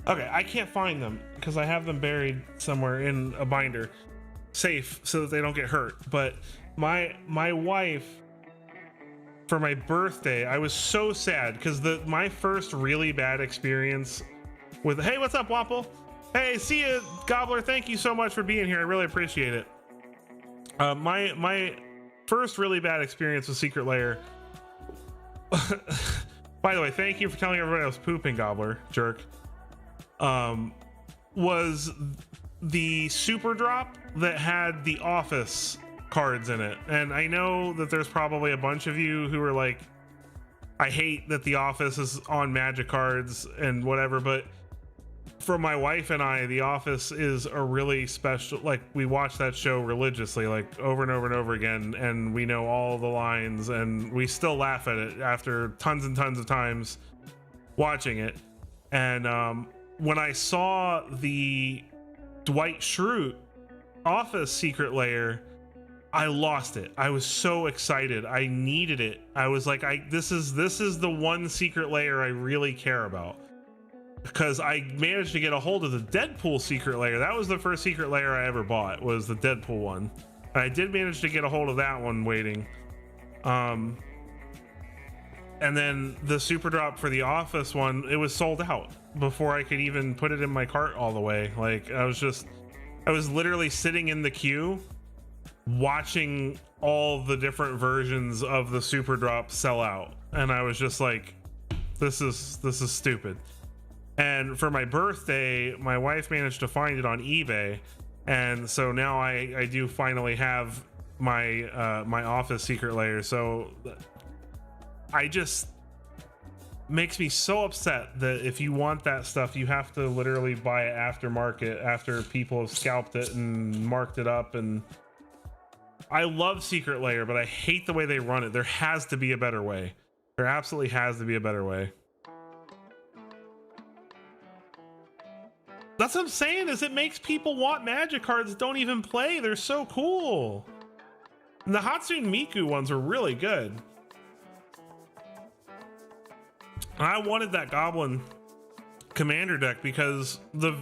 Okay, I can't find them because I have them buried somewhere in a binder, safe so that they don't get hurt. But my wife, for my birthday, I was so sad because my first really bad experience with, hey, what's up, Wapple? Hey, see you, Gobbler. Thank you so much for being here. I really appreciate it. My first really bad experience with Secret Lair. By the way, thank you for telling everybody I was pooping, Gobbler, jerk. Was the super drop that had the office cards in it. And I know that there's probably a bunch of you who are like, I hate that the office is on Magic cards and whatever, but for my wife and I, the office is a really special, like, we watch that show religiously, like over and over and over again, and we know all the lines and we still laugh at it after tons and tons of times watching it. And when I saw the Dwight Schrute office Secret Lair, I lost it. I was so excited. I needed it. I was like, this is the one Secret Lair I really care about, because I managed to get a hold of the Deadpool Secret Lair. That was the first Secret Lair I ever bought, was the Deadpool one. And I did manage to get a hold of that one waiting. And then the super drop for the office one, it was sold out before I could even put it in my cart all the way. Like, I was literally sitting in the queue watching all the different versions of the super drop sell out, and I was just like, this is stupid. And for my birthday, my wife managed to find it on eBay, and so now I do finally have my my office Secret Lair. So I just, makes me so upset that if you want that stuff, you have to literally buy it aftermarket after people have scalped it and marked it up. And I love Secret Lair, but I hate the way they run it. There has to be a better way. There absolutely has to be a better way. That's what I'm saying, is it makes people want Magic cards that don't even play. They're so cool. And the Hatsune Miku ones were really good. I wanted that Goblin Commander deck because the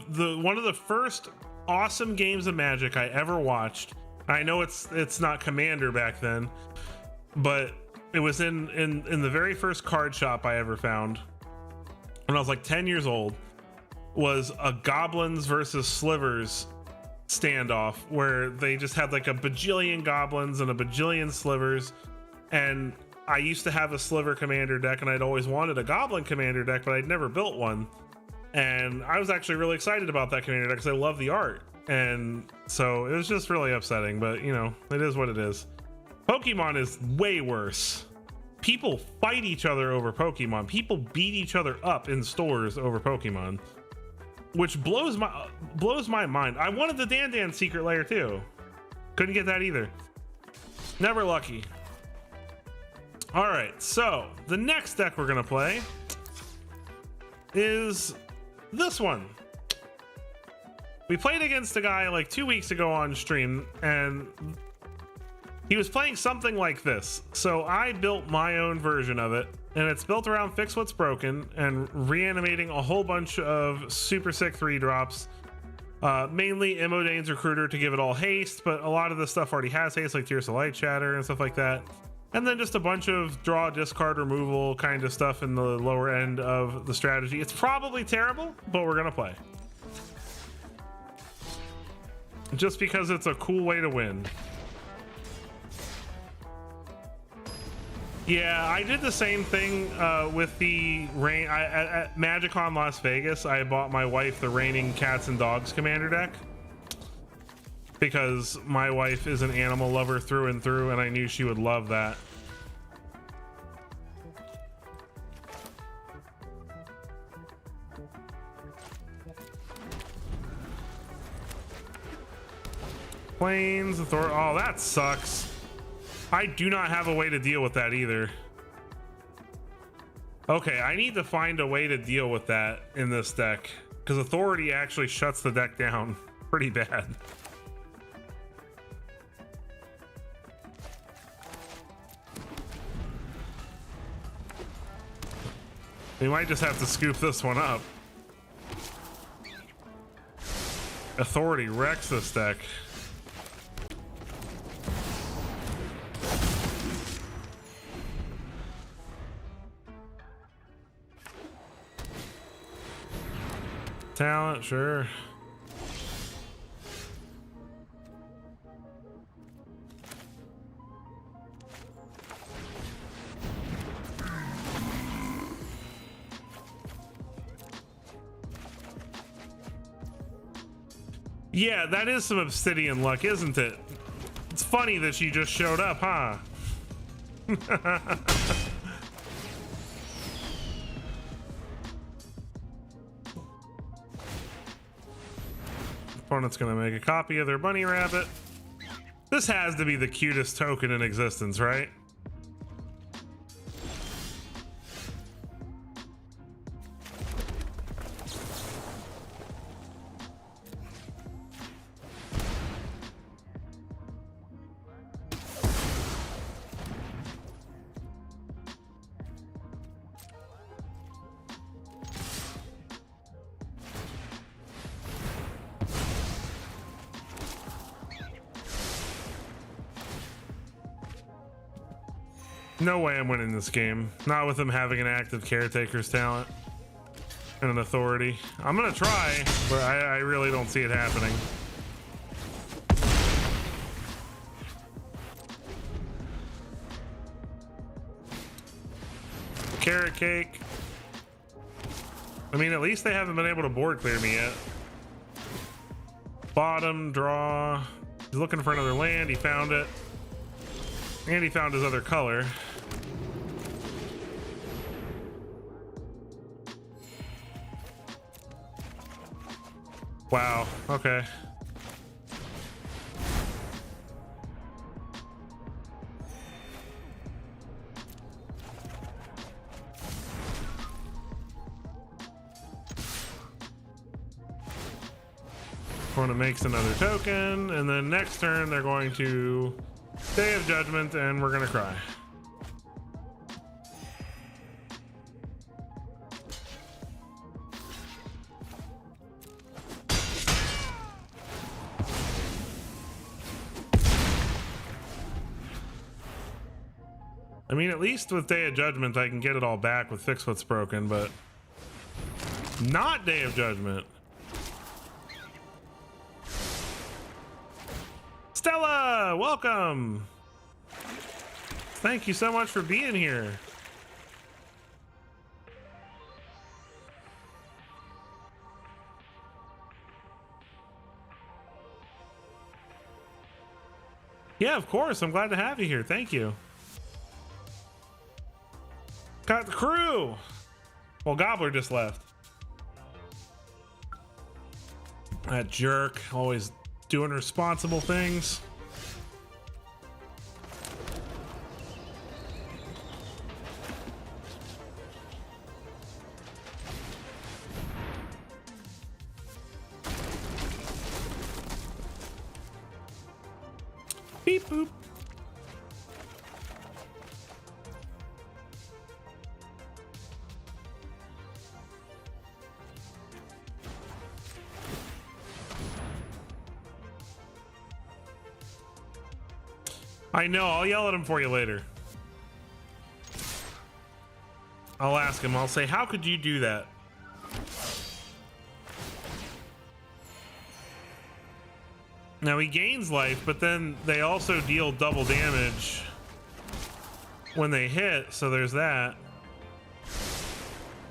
one of the first awesome games of Magic I ever watched. I know it's not Commander back then, but it was in the very first card shop I ever found when I was like 10 years old. Was a Goblins versus Slivers standoff where they just had like a bajillion goblins and a bajillion slivers, and I used to have a Sliver Commander deck, and I'd always wanted a Goblin Commander deck, but I'd never built one. And I was actually really excited about that Commander deck because I love the art, and so it was just really upsetting, but you know, it is what it is. Pokemon is way worse. People fight each other over Pokemon. People beat each other up in stores over Pokemon, which blows my mind. I wanted the Dan secret layer too. Couldn't get that either. Never lucky. All right, so the next deck we're gonna play is this one. We played against a guy like 2 weeks ago on stream, and he was playing something like this. So I built my own version of it, and it's built around Fix What's Broken and reanimating a whole bunch of super sick 3-drops. Mainly Emodane's Recruiter to give it all haste, but a lot of the stuff already has haste, like Tears of Light Shatter and stuff like that. And then just a bunch of draw, discard, removal kind of stuff in the lower end of the strategy. It's probably terrible, but we're gonna play. Just because it's a cool way to win. Yeah, I did the same thing with the rain at MagicCon Las Vegas. I bought my wife the Raining Cats and Dogs Commander deck because my wife is an animal lover through and through, and I knew she would love that. Plains, Authority. Oh, that sucks. I do not have a way to deal with that either. Okay, I need to find a way to deal with that in this deck, because Authority actually shuts the deck down pretty bad. We might just have to scoop this one up. Authority wrecks this deck. Talent, sure. Yeah, that is some Obsidian luck, isn't it? It's funny that she just showed up, huh? Opponent's gonna make a copy of their bunny rabbit. This has to be the cutest token in existence, right? No way I'm winning this game. Not with him having an active Caretaker's talent and an Authority. I'm gonna try, but I really don't see it happening. Carrot Cake. I mean, at least they haven't been able to board clear me yet. Bottom, draw. He's looking for another land. He found it. And he found his other color. Wow, okay. opponent makes another token, and then next turn they're going to Day of Judgment, and we're gonna cry. I mean, at least with Day of Judgment, I can get it all back with Fix What's Broken, but not Day of Judgment. Stella, welcome. Thank you so much for being here. Yeah, of course. I'm glad to have you here. Thank you. Got the crew. Well, Gobbler just left. That jerk, always doing responsible things. Beep boop. I know, I'll yell at him for you later. I'll ask him, I'll say, how could you do that? Now he gains life, but then they also deal double damage when they hit, so there's that.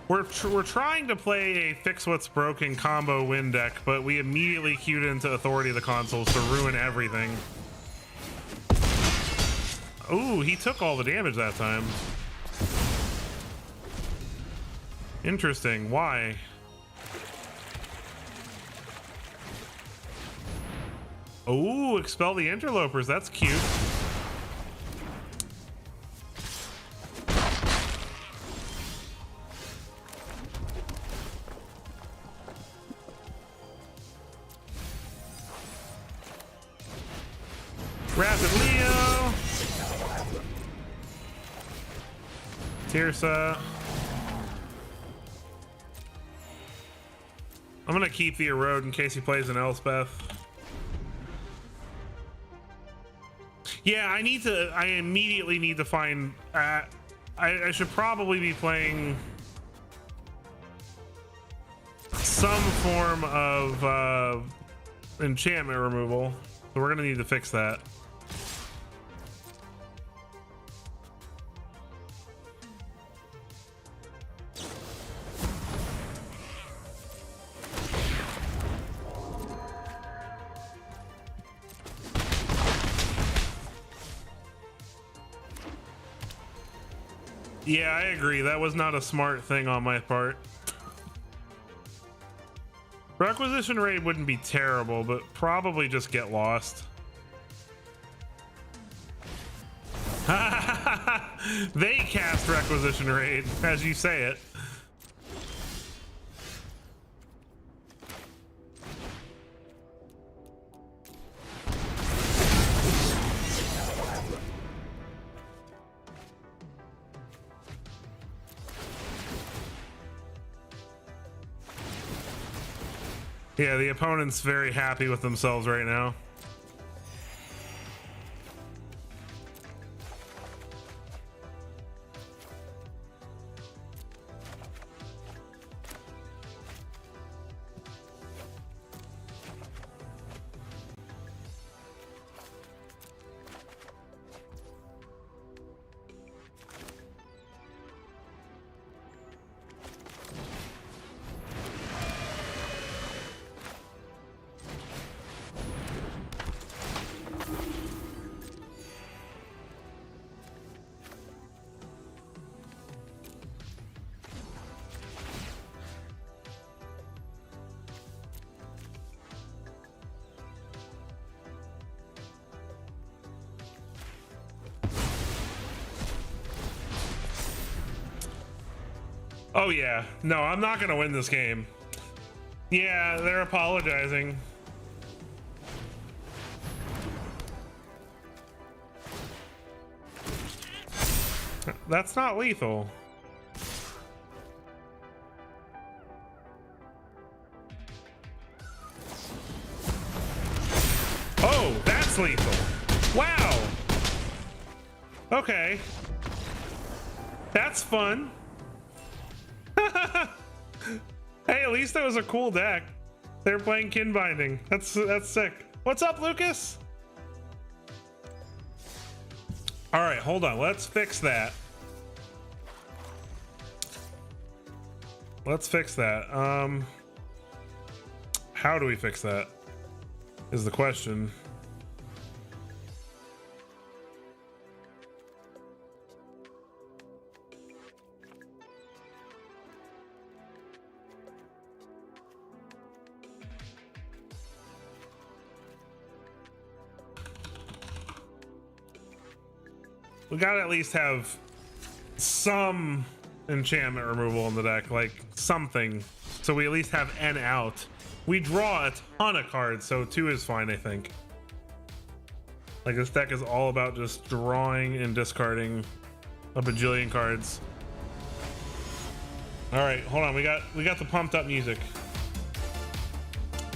We're trying to play a Fix What's Broken combo win deck, but we immediately queued into Authority of the Consoles to ruin everything. Ooh, he took all the damage that time. Interesting. Why? Ooh, expel the interlopers. That's cute. Rapid Leo. Tirsa. I'm gonna keep the Erode in case he plays an Elspeth. Yeah, I immediately need to find, I should probably be playing some form of enchantment removal. So we're gonna need to fix that. Yeah, I agree. That was not a smart thing on my part. Requisition Raid wouldn't be terrible, but probably just get lost. They cast Requisition Raid, as you say it. Yeah, the opponent's very happy with themselves right now. Oh yeah, no, I'm not gonna win this game. Yeah, they're apologizing. That's not lethal. Oh, that's lethal. Wow. Okay. That's fun. Hey, at least that was a cool deck. They're playing kin binding. That's sick. What's up, Lucas? All right, hold on. Let's fix that. Let's fix that. How do we fix that? Is the question. We gotta at least have some enchantment removal in the deck, like something, so we at least have an out. We draw a ton of cards, so 2 is fine, I think. Like, this deck is all about just drawing and discarding a bajillion cards. All right, hold on. We got the pumped up music.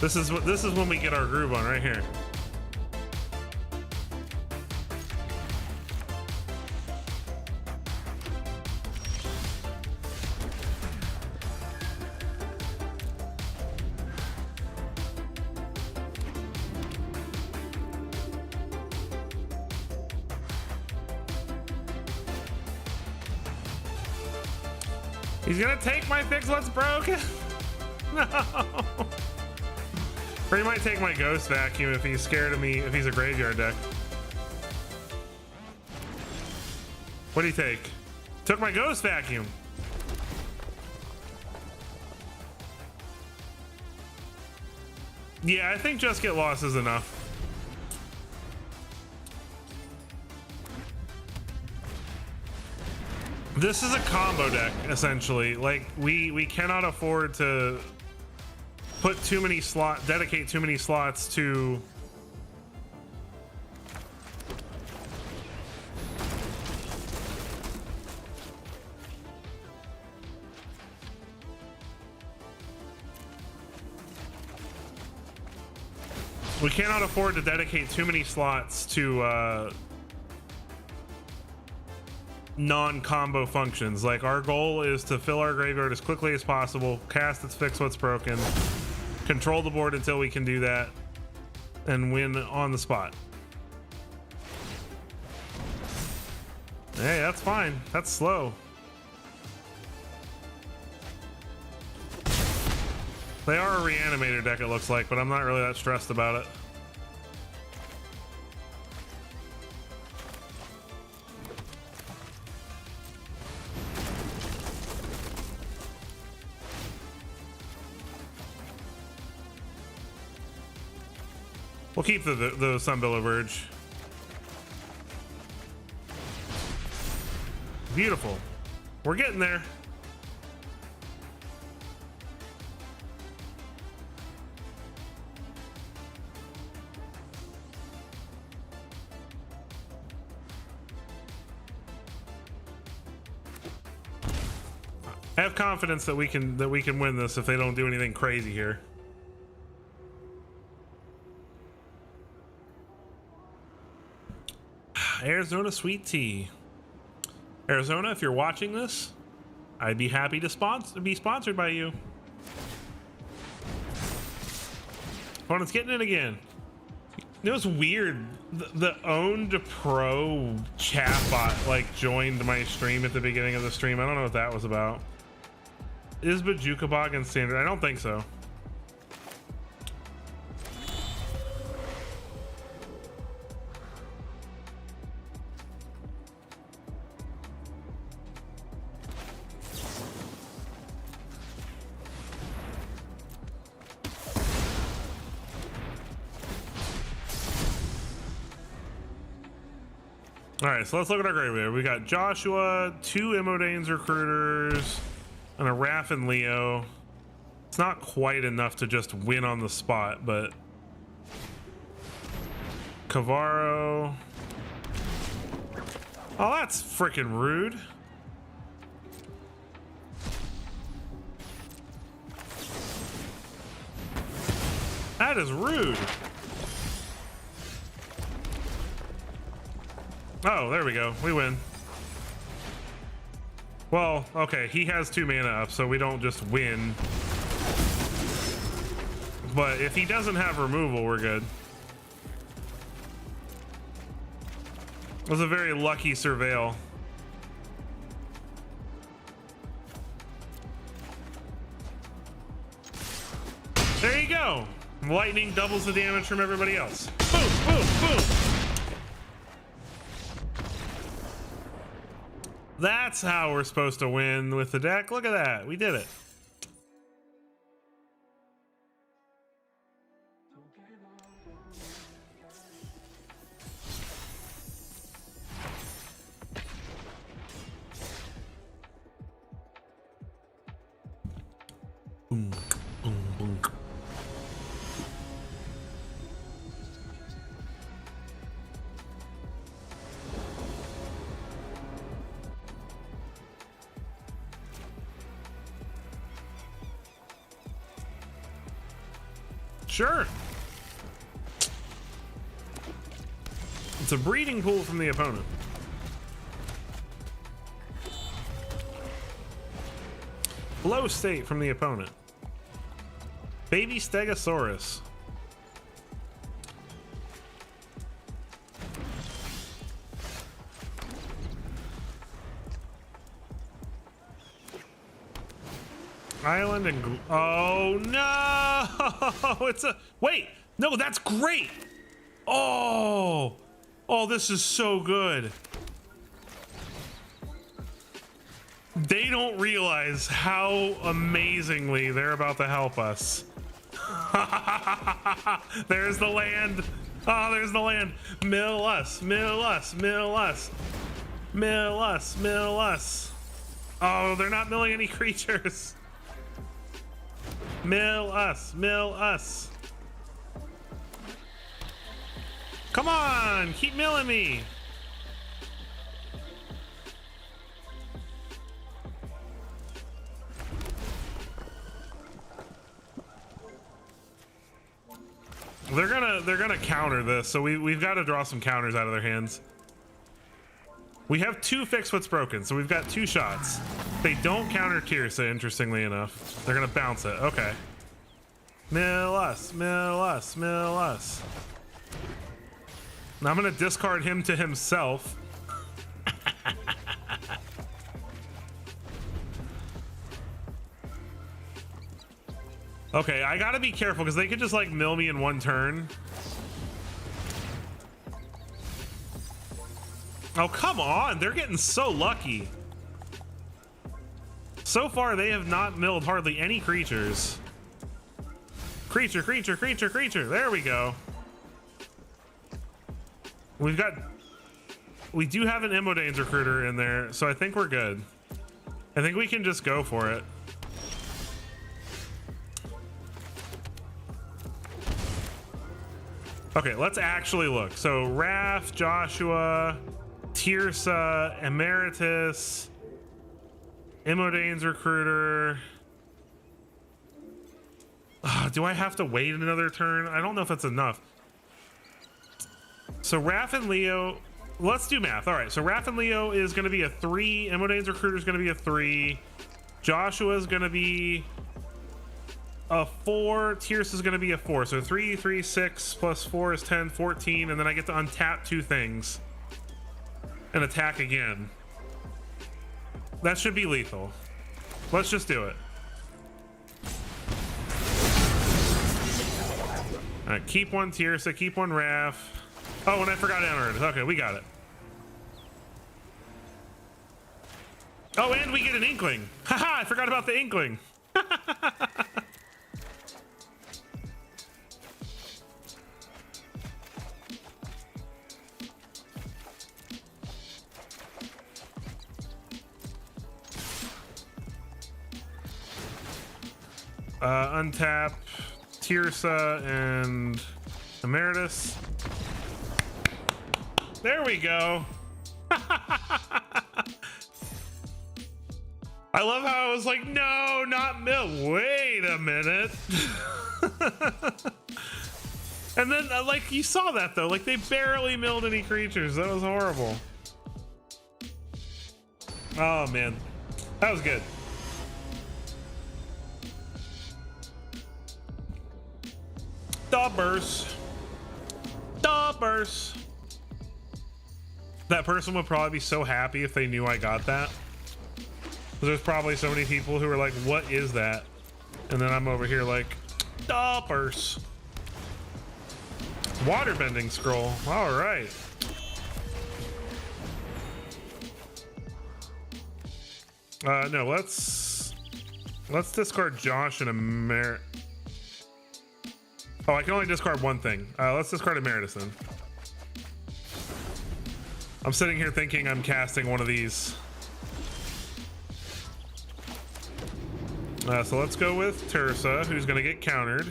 This is when we get our groove on right here. He's gonna take my fix what's broken. No. Or he might take my ghost vacuum if he's scared of me, if he's a graveyard deck. What do you take? Took my ghost vacuum. Yeah, I think just get lost is enough. This is a combo deck, essentially. Like, we cannot afford to put too many dedicate too many slots to non-combo functions. Like, our goal is to fill our graveyard as quickly as possible, cast its fix what's broken, control the board until we can do that, and win on the spot. Hey, that's fine. That's slow. They are a reanimator deck, it looks like, but I'm not really that stressed about it. We'll keep the Sunbillow Verge. Beautiful. We're getting there. I have confidence that we can win this if they don't do anything crazy here. Arizona Sweet Tea. Arizona, if you're watching this, I'd be happy to be sponsored by you. Opponent's getting it again. It was weird. The owned pro chatbot like joined my stream at the beginning of the stream. I don't know what that was about. Is Bajuka Bog in standard? I don't think so. All right, so let's look at our graveyard. We got Joshua, 2 Emodane's Recruiters, and a Raph and Leo. It's not quite enough to just win on the spot, but Cavaro. Oh, that's freaking rude. That is rude. Oh, there we go. We win. Well, okay, he has 2 mana up, so we don't just win. But if he doesn't have removal, we're good. It was a very lucky surveil. There you go. Lightning doubles the damage from everybody else. Boom, boom, boom. That's how we're supposed to win with the deck. Look at that. We did it. Boom, boom, boom. Sure. It's a breeding pool from the opponent. Flow state from the opponent. Baby Stegosaurus. Island and oh no! It's a wait. No, that's great. Oh, this is so good. They don't realize how amazingly they're about to help us. There's the land. Oh, there's the land. Mill us, mill us, mill us, mill us, mill us. Oh, they're not milling any creatures. Mill us, mill us. Come on, keep milling me. They're gonna counter this, so we've got to draw some counters out of their hands. We have 2 fix what's broken, so we've got 2 shots. They don't counter Tirsa, interestingly enough. They're gonna bounce it. Okay. Mill us, mill us, mill us. Now I'm gonna discard him to himself. Okay, I gotta be careful because they could just like mill me in 1 turn. Oh, come on. They're getting so lucky. So far, they have not milled hardly any creatures. Creature, creature, creature, creature. There we go. We do have an Emodane's Recruiter in there, so I think we're good. I think we can just go for it. Okay, let's actually look. So Raph, Joshua, Tirsa, Emeritus, Emodane's Recruiter. Do I have to wait another turn? I don't know if that's enough. So Raph and Leo, let's do math. All right, so Raph and Leo is going to be a 3. Emodane's Recruiter is going to be a 3. Joshua is going to be a 4. Tirsa is going to be a 4. So 3, 3, 6 plus 4 is 10, 14. And then I get to untap 2 things and attack again. That should be lethal. Let's just do it. All right, keep 1 Tirsa, keep 1 Raph. Oh, and I forgot Emeritus. Okay, we got it. Oh, and we get an Inkling. Haha, I forgot about the Inkling. Untap Tirsa and Emeritus. There we go. I love how I was like, no, not mill. Wait a minute. And then, like, you saw that though. Like, they barely milled any creatures. That was horrible. Oh man, that was good. Dubbers. That person would probably be so happy if they knew I got that. There's probably so many people who are like, what is that? And then I'm over here like, dubbers. Waterbending scroll. All right. No, let's discard Josh and Oh, I can only discard one thing. Let's discard Emeritus then. I'm sitting here thinking I'm casting one of these. So let's go with Tersa, who's gonna get countered.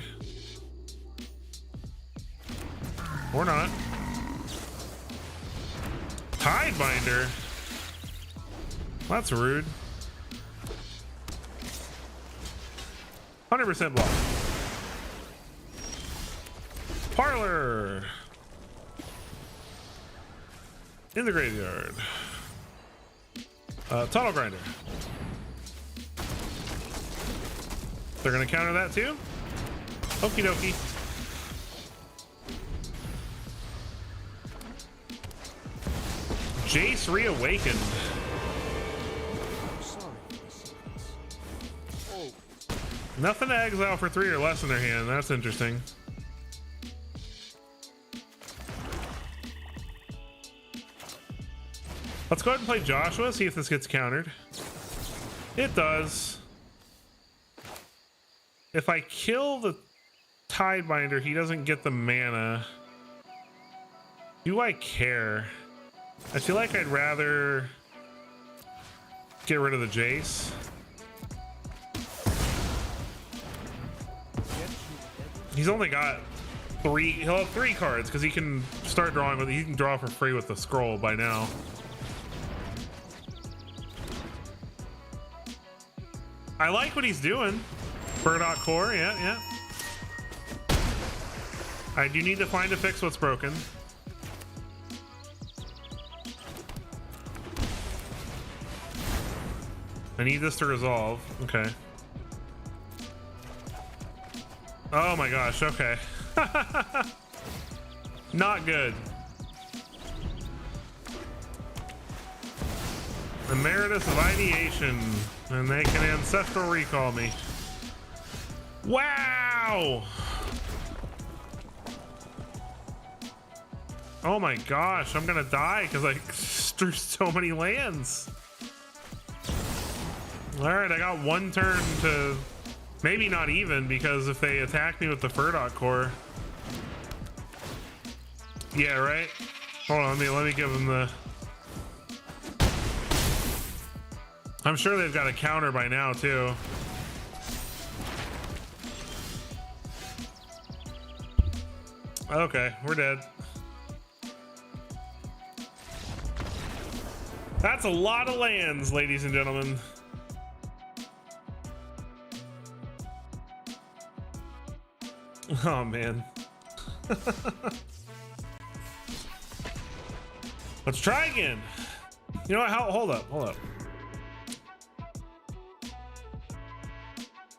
Or not. Tidebinder. That's rude. 100% block. Parlor. In the graveyard. Tunnel Grinder. They're gonna counter that too? Okie dokie. Jace reawakened. Nothing to exile for 3 or less in their hand. That's interesting. Let's go ahead and play Joshua, see if this gets countered. It does. If I kill the Tidebinder, he doesn't get the mana. Do I care? I feel like I'd rather get rid of the Jace. He's only got 3. He'll have 3 cards because he can start drawing with. He can draw for free with the scroll by now. I like what he's doing. Burdock Core, yeah. I do need to find a fix what's broken. I need this to resolve. Okay. Oh my gosh, okay. Not good. Emeritus of Ideation, and they can Ancestral Recall me. Wow! Oh my gosh, I'm gonna die because I drew so many lands. Alright, I got 1 turn to... Maybe not even, because if they attack me with the Burdock Core... Yeah, right? Hold on, let me give them the... I'm sure they've got a counter by now, too. Okay, we're dead. That's a lot of lands, ladies and gentlemen. Oh, man. Let's try again. You know what? Hold up.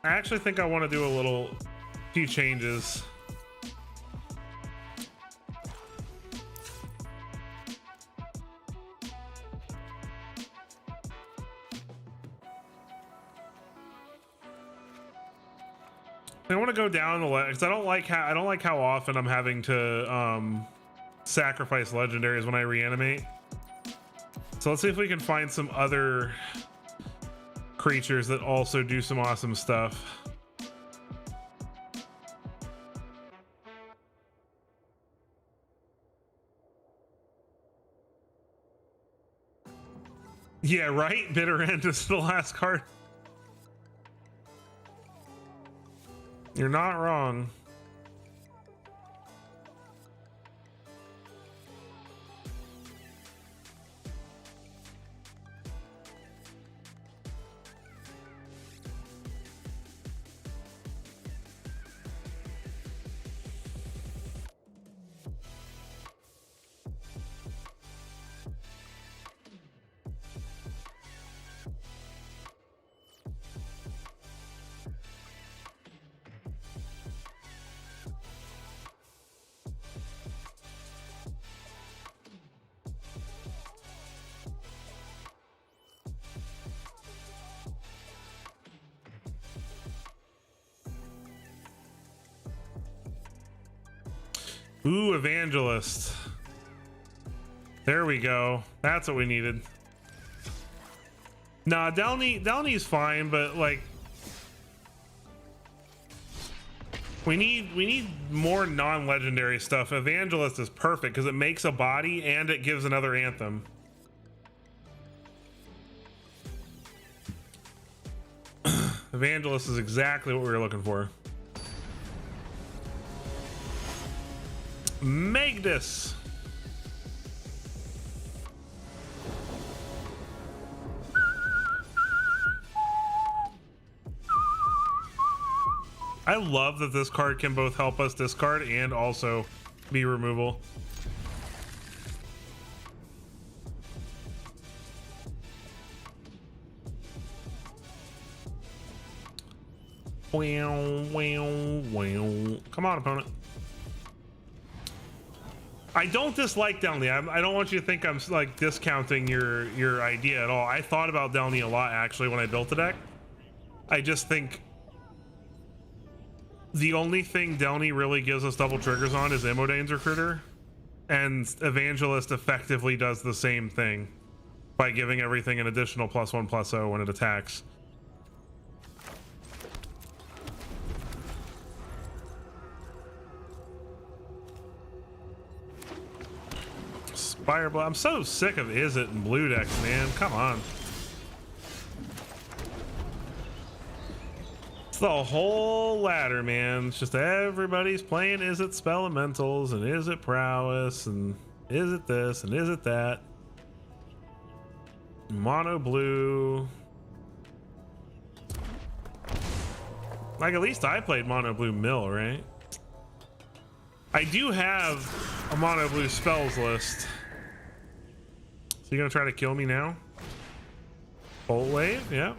I actually think I want to do a few changes. I want to go down the list because I don't like how often I'm having to sacrifice legendaries when I reanimate. So let's see if we can find some other creatures that also do some awesome stuff. Yeah, right? Bitter End is the last card. You're not wrong. Ooh, Evangelist. There we go. That's what we needed. Nah, Delny's fine, but like we need more non-legendary stuff. Evangelist is perfect because it makes a body and it gives another anthem. Evangelist is exactly what we were looking for. Magnus. I love that this card can both help us discard and also be removal. Come on, opponent. I don't dislike Delny. I don't want you to think I'm like discounting your idea at all. I thought about Delny a lot actually when I built the deck. I just think the only thing Delny really gives us double triggers on is Immodane's Recruiter, and Evangelist effectively does the same thing by giving everything an additional +1/+0 when it attacks. Fire Blow. I'm so sick of Is It and blue decks, man. Come on. It's the whole ladder, man. It's just everybody's playing Is It Spelementals and Is It Prowess and Is It this and Is It that. Mono blue. Like, at least I played mono blue mill, right? I do have a mono blue spells list. So you gonna try to kill me now? Bolt wave, yeah.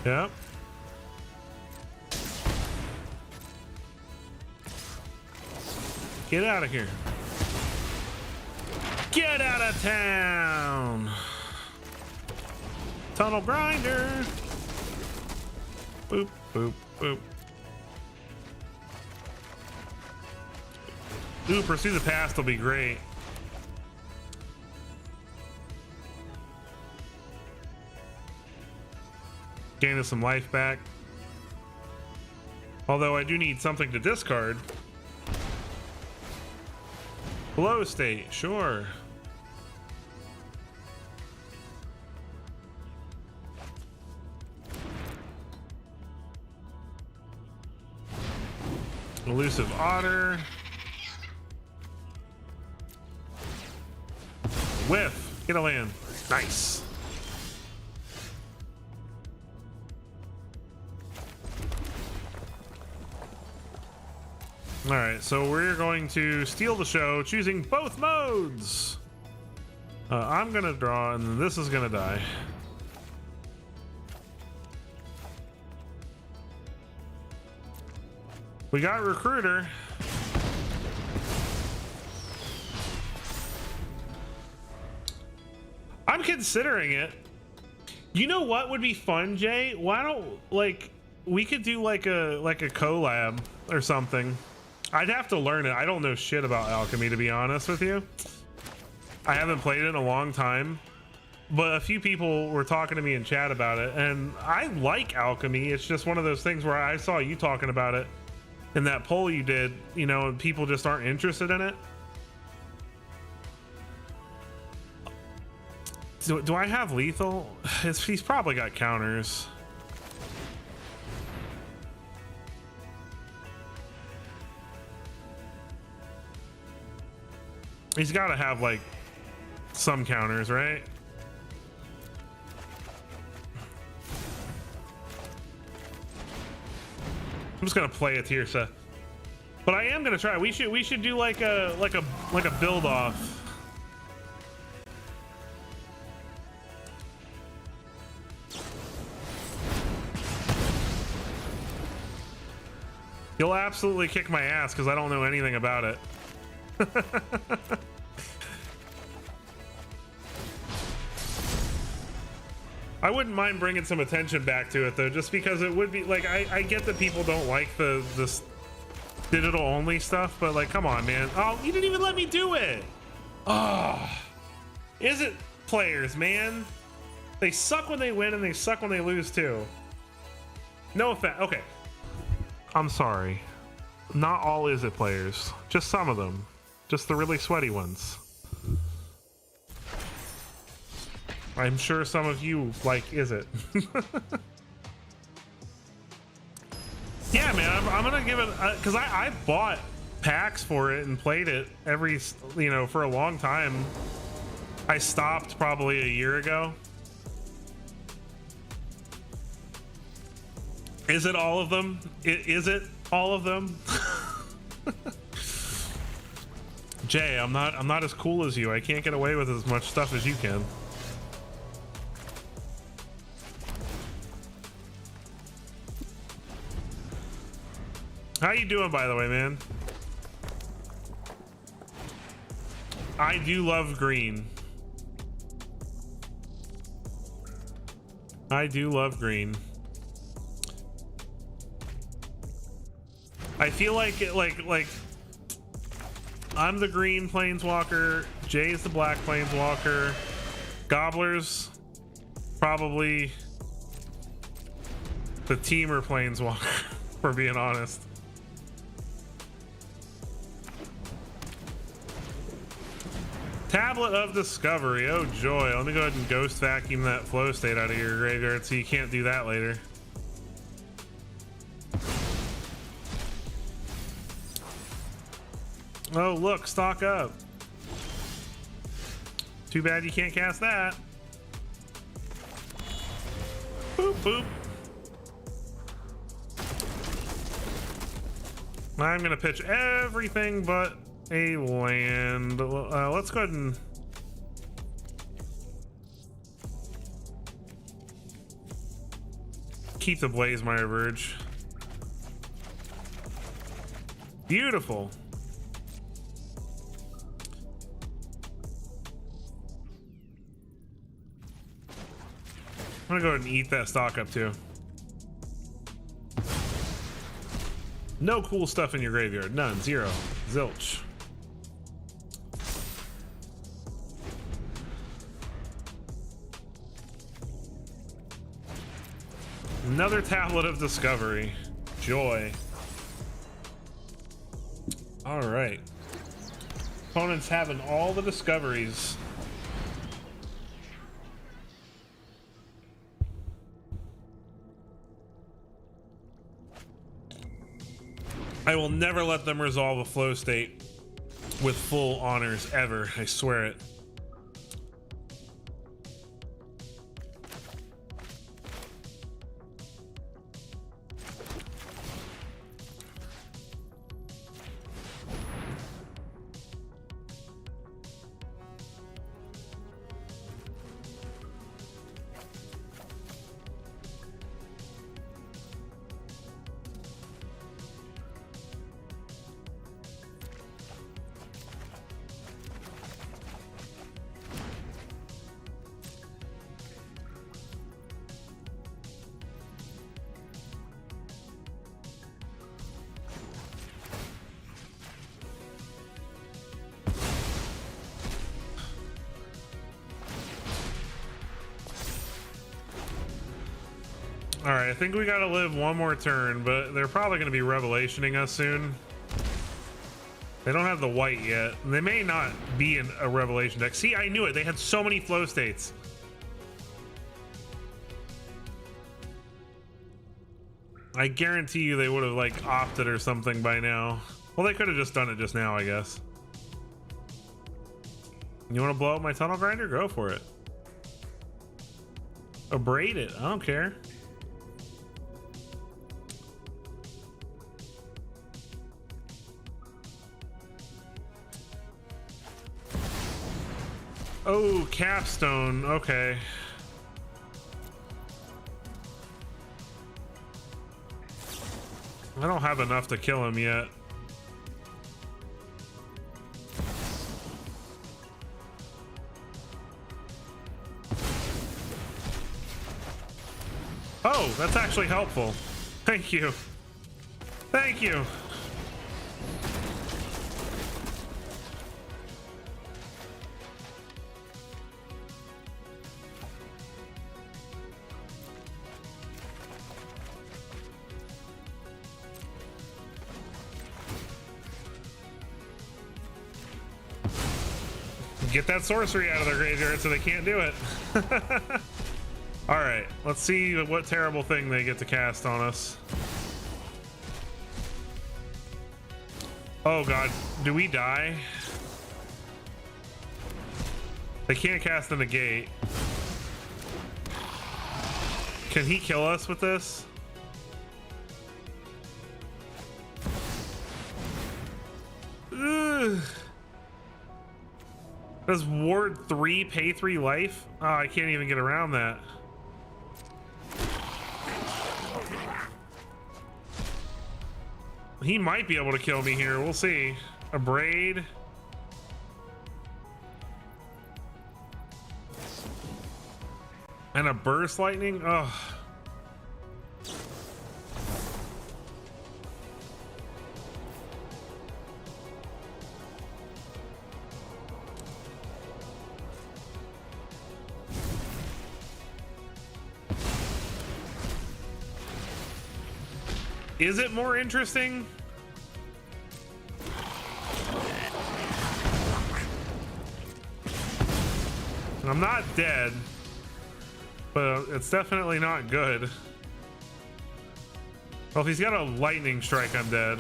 Yep. Get out of here. Get out of town. Tunnel grinder. Boop, boop, boop. Ooh, pursue the past will be great. Gain us some life back. Although I do need something to discard. Flow state, sure. Elusive Otter. Whiff. Get a land. Nice. All right, so we're going to steal the show, choosing both modes. I'm gonna draw, and then this is gonna die. We got Recruiter. I'm considering it. You know what would be fun, Jay? Why don't, like, we could do like a collab or something. I'd have to learn it. I don't know shit about alchemy, to be honest with you. I haven't played it in a long time, but a few people were talking to me in chat about it, and I like alchemy. It's just one of those things where I saw you talking about it in that poll you did, you know, and people just aren't interested in it. Do I have lethal? He's probably got counters. He's got to have like some counters, right? I'm just gonna play a tier set, but I am gonna try. We should do like a build off. You'll absolutely kick my ass because I don't know anything about it. I wouldn't mind bringing some attention back to it though, just because it would be like, I get that people don't like this digital only stuff, but like, come on, man. Oh, you didn't even let me do it. Oh, is it players, man? They suck when they win and they suck when they lose too. No offense. Okay. I'm sorry. Not all is it players. Just some of them. Just the really sweaty ones. I'm sure some of you like is it. Yeah, man, I'm gonna give it because I bought packs for it and played it every, you know, for a long time. I stopped probably a year ago. Is it all of them? Is it all of them? Jay, I'm not as cool as you. I can't get away with as much stuff as you can. How you doing, by the way, man? I do love green. I do love green. I feel like I'm the green planeswalker, Jay's the black planeswalker, Gobbler's probably the teamer planeswalker, for being honest. Tablet of Discovery, oh joy. Let me go ahead and ghost vacuum that flow state out of your graveyard so you can't do that later. Oh look, stock up. Too bad you can't cast that. Boop boop. I'm gonna pitch everything but a land. Let's go ahead and keep the Blazemire Verge. Beautiful. I'm gonna go ahead and eat that stock up too. No cool stuff in your graveyard. None. Zero. Zilch. Another Tablet of Discovery. Joy. All right. Opponent's having all the discoveries. I will never let them resolve a flow state with full honors ever. I swear it. All right, I think we gotta live one more turn, but they're probably gonna be revelationing us soon. They don't have the white yet, and they may not be in a revelation deck. See, I knew it. They had so many flow states. I guarantee you they would have like opted or something by now. Well, they could have just done it just now, I guess. You want to blow up my tunnel grinder? Go for it. Abrade it. I don't care. Oh, capstone. Okay. I don't have enough to kill him yet. That's actually helpful. Thank you. Thank you. Get that sorcery out of their graveyard so they can't do it. All right, let's see what terrible thing they get to cast on us. Oh God, do we die? They can't cast the negate. Can he kill us with this? Ugh. Does Ward 3 pay 3 life? Oh, I can't even get around that. He might be able to kill me here. We'll see. A braid. And a burst lightning. Ugh. Is it more interesting? I'm not dead, but it's definitely not good. Well, if he's got a lightning strike, I'm dead.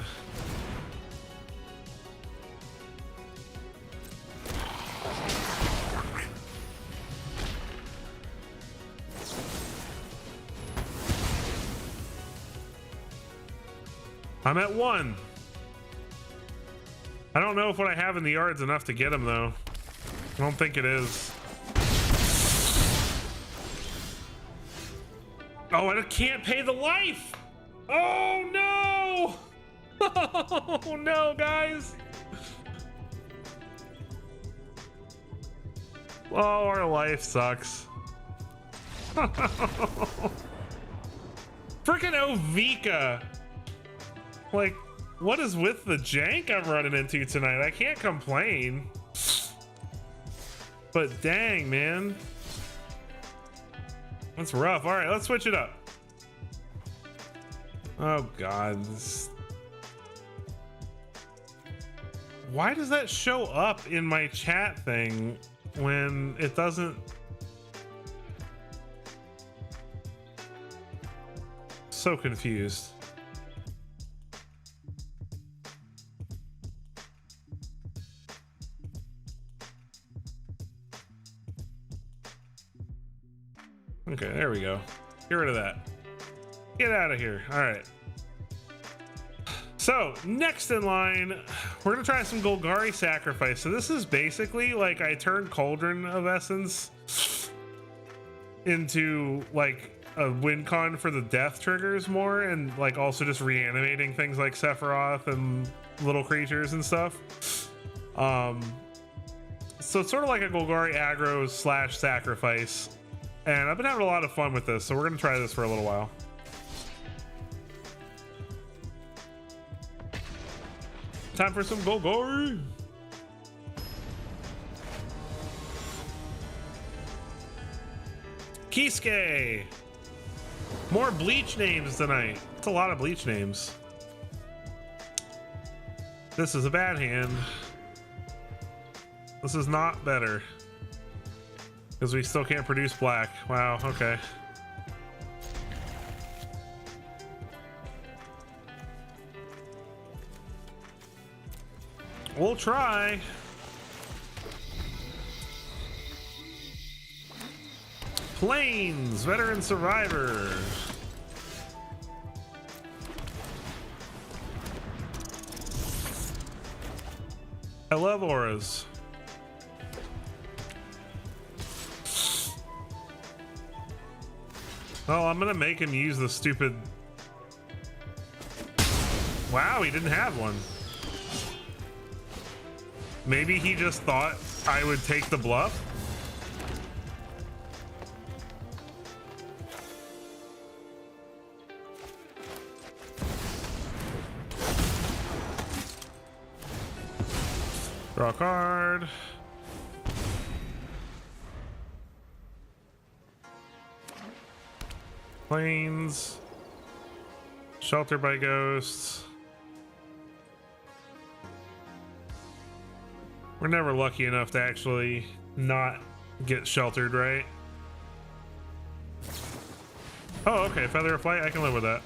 I'm at 1. I don't know if what I have in the yard's enough to get him, though. I don't think it is. Oh, and I can't pay the life! Oh, no! Oh, no, guys! Oh, our life sucks. Freaking Ovika! Like, what is with the jank I'm running into tonight? I can't complain. But dang, man. That's rough. All right, let's switch it up. Oh, God. Why does that show up in my chat thing when it doesn't? So confused. Okay, there we go. Get rid of that. Get out of here. All right. So next in line, we're gonna try some Golgari Sacrifice. So this is basically like I turned Cauldron of Essence into like a win con for the death triggers more, and like also just reanimating things like Sephiroth and little creatures and stuff. So it's sort of like a Golgari aggro / sacrifice. And I've been having a lot of fun with this, so we're going to try this for a little while. Time for some Golgari. Kisuke. More Bleach names tonight. It's a lot of Bleach names. This is a bad hand. This is not better. Because we still can't produce black. Wow, okay. We'll try. Plains, Veteran Survivor. I love auras. Well, I'm gonna make him use the stupid... Wow, he didn't have one. Maybe he just thought I would take the bluff? Draw a card. Plains. Shelter by ghosts. We're never lucky enough to actually not get sheltered, right? Oh, okay. Feather of Flight. I can live with that.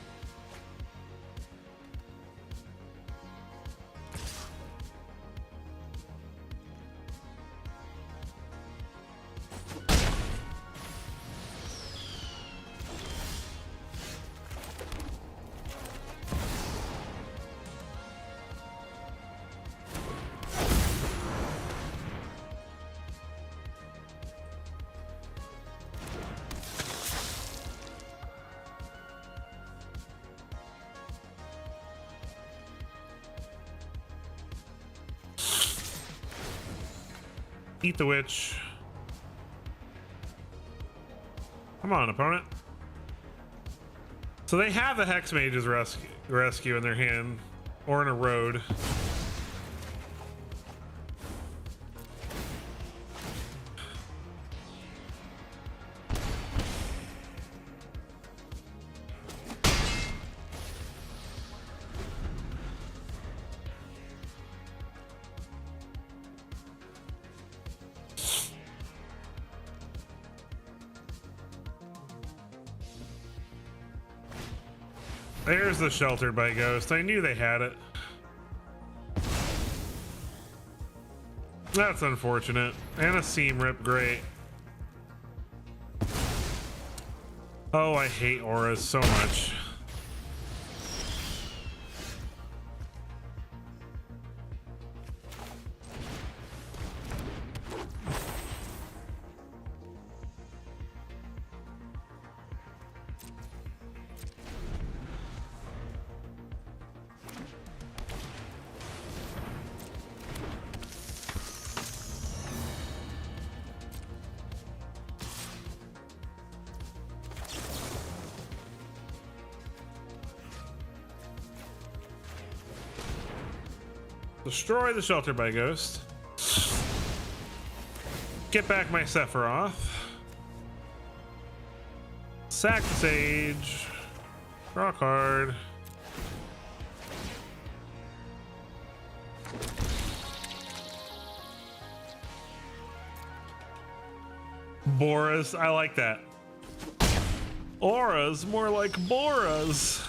Eat the witch. Come on, opponent. So they have the Hex Mage's rescue in their hand, or in a road. There's the Sheltered by Ghost. I knew they had it. That's unfortunate. And a Seam Rip, great. Oh, I hate auras so much. Destroy the Shelter by Ghost. Get back my Sephiroth. Sack the Sage. Draw a card. Boras, I like that. Auras, more like Boras.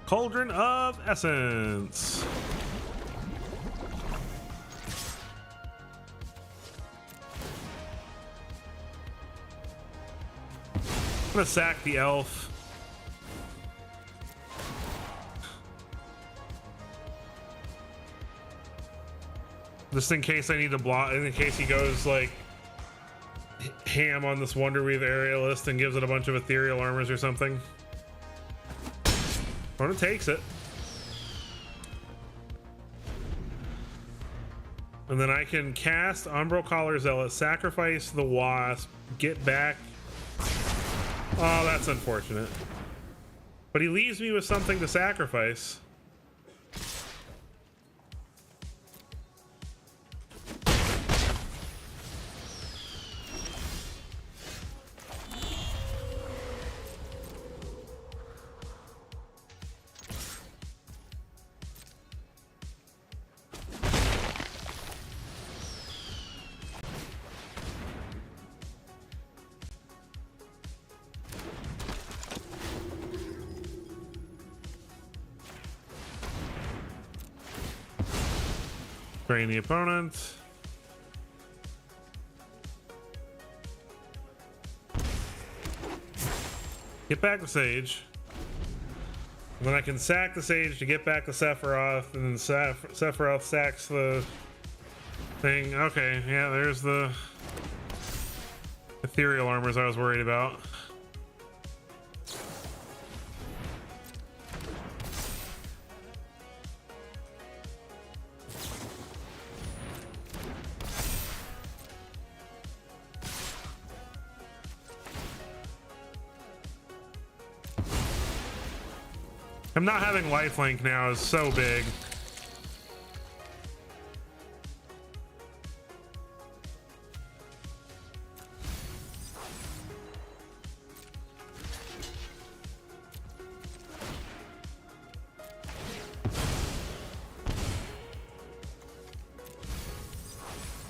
Cauldron of Essence. I'm gonna sack the elf. Just in case I need to block, in case he goes like ham on this Wonderweave Aerialist and gives it a bunch of ethereal armors or something. Opponent takes it. And then I can cast Umbral Collar Zealot, sacrifice the Wasp, get back. Oh, that's unfortunate. But he leaves me with something to sacrifice. Drain the opponent. Get back the Sage. And then I can sack the Sage to get back the Sephiroth, and then Sephiroth sacks the thing. Okay, yeah, there's the ethereal armors I was worried about. I'm not having lifelink now is so big.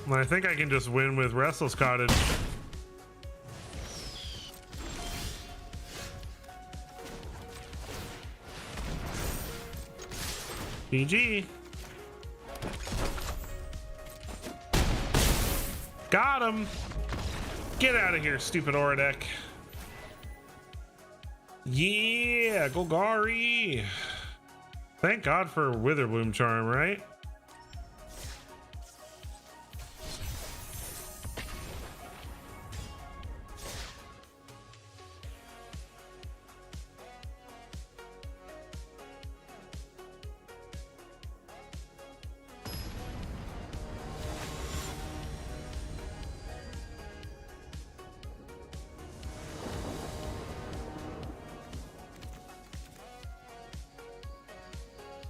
I think I can just win with Restless Cottage. GG. Got him. Get out of here, stupid Aura deck. Yeah, Golgari. Thank God for Witherbloom Charm, right?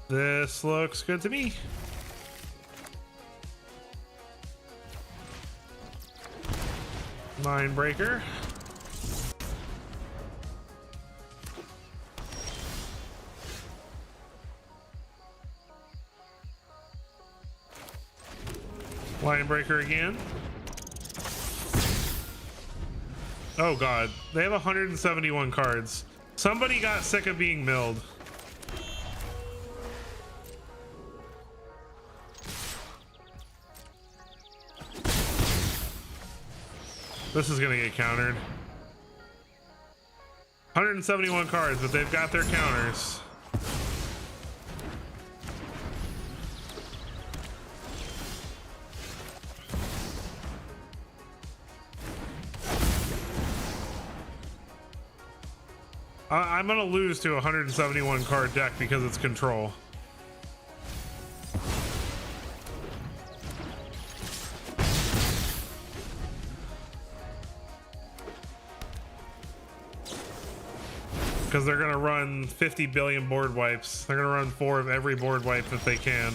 This looks good to me. Mindbreaker. Mindbreaker again. Oh god, they have 171 cards. Somebody got sick of being milled. This is gonna get countered. 171 cards, but they've got their counters. I'm gonna lose to a 171 card deck because it's control. Because they're gonna run 50 billion board wipes. They're gonna run 4 of every board wipe that they can.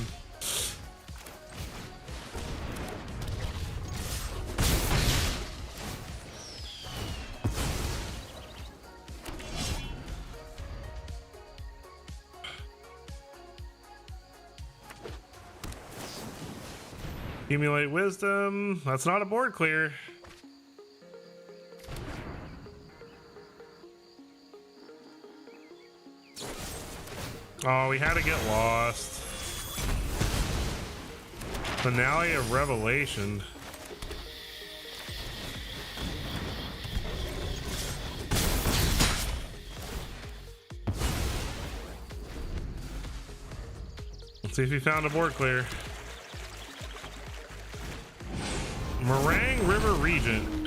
Accumulate wisdom. That's not a board clear. Oh, we had to get lost. Finale of Revelation. Let's see if he found a board clear. Meringue River Regent.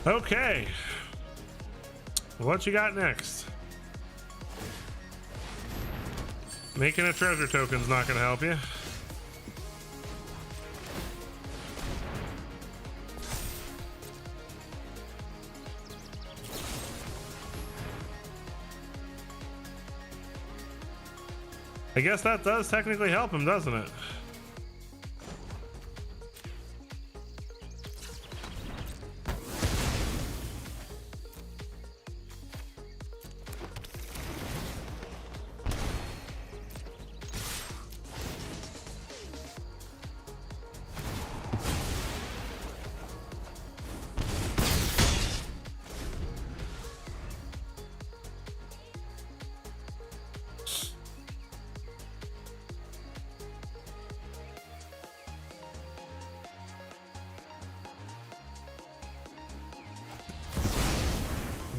Okay, what you got next? Making a treasure token's not gonna help you. I guess that does technically help him, doesn't it?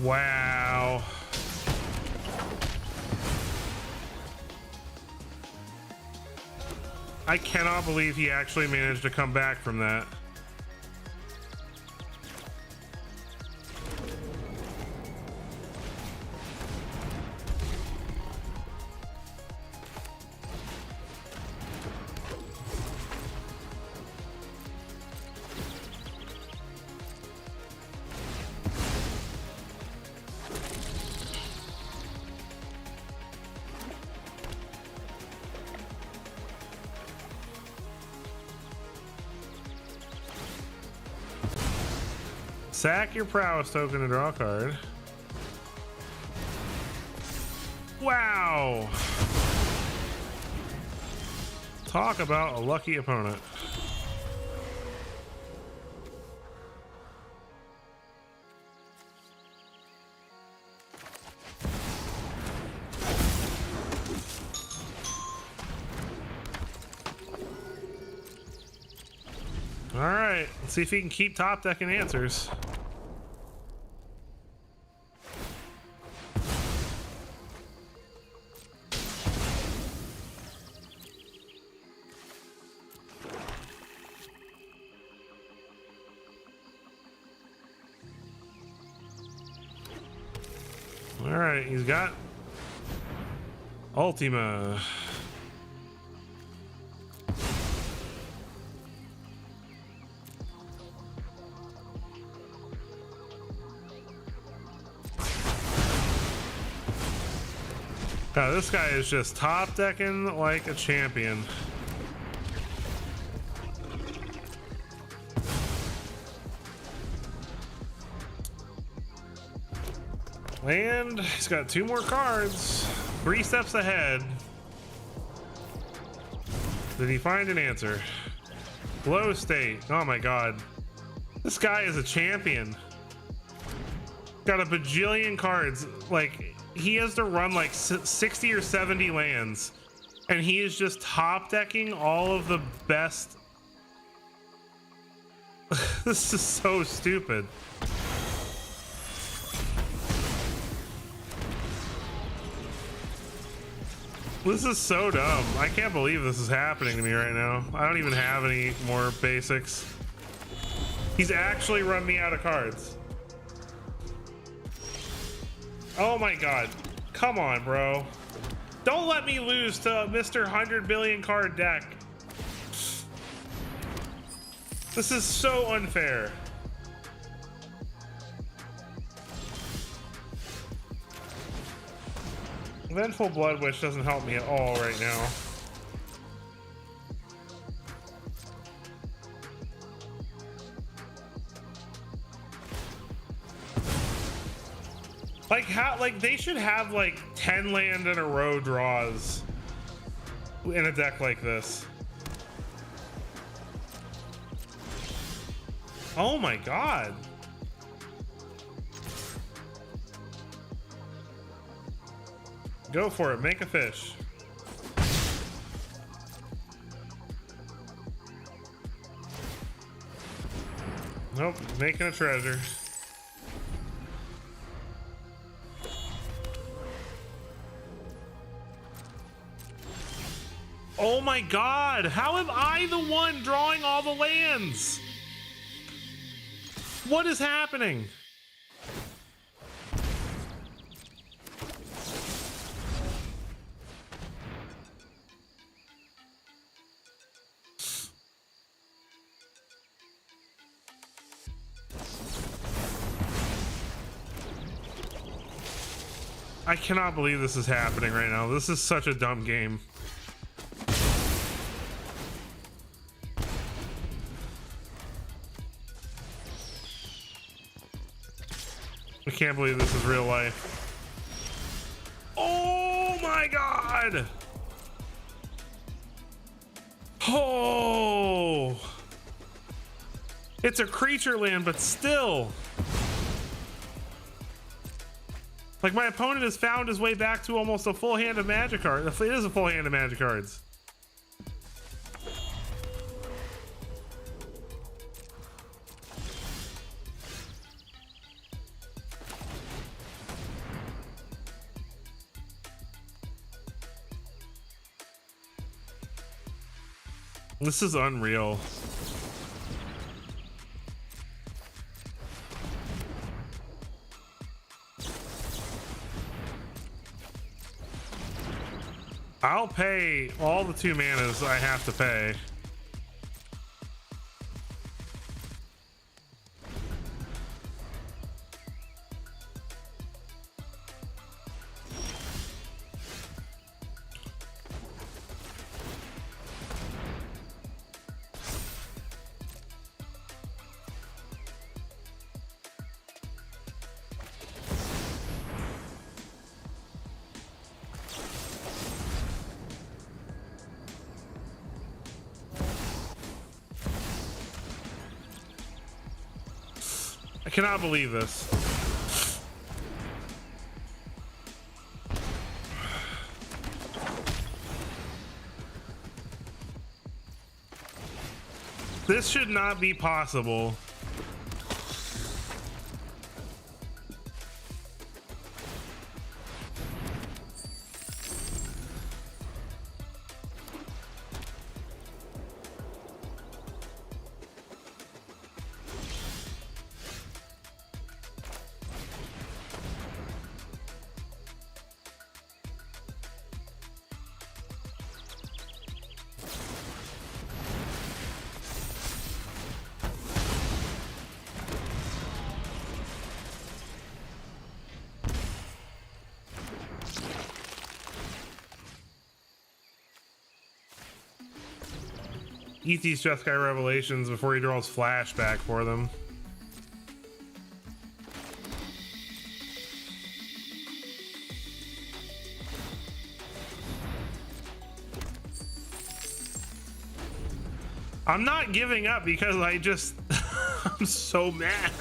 Wow. I cannot believe he actually managed to come back from that. Sack your prowess token to draw a card. Wow. Talk about a lucky opponent. All right, let's see if he can keep top decking answers. All right, he's got Ultima. God, this guy is just top decking like a champion. And he's got 2 more cards, 3 steps ahead. Did he find an answer? Glow state. Oh my god. This guy is a champion. Got a bajillion cards. Like, he has to run like 60 or 70 lands, and he is just top decking all of the best. This is so stupid. This is so dumb. I can't believe this is happening to me right now. I don't even have any more basics. He's actually run me out of cards. Oh my god. Come on, bro. Don't let me lose to Mr. 100 billion card deck. This is so unfair. Vengeful Blood Wish doesn't help me at all right now. Like, how, like, they should have like 10 land in a row draws in a deck like this. Oh my god. Go for it, make a fish. Nope, making a treasure. Oh my god, how am I the one drawing all the lands? What is happening? I cannot believe this is happening right now. This is such a dumb game. I can't believe this is real life. Oh my god! Oh! It's a creature land, but still. Like, my opponent has found his way back to almost a full hand of magic cards. It is a full hand of magic cards. This is unreal. I'll pay all the 2 manas I have to pay. I cannot believe this. This should not be possible. Eat these Jeskai Revelations before he draws flashback for them. I'm not giving up because I just I'm so mad.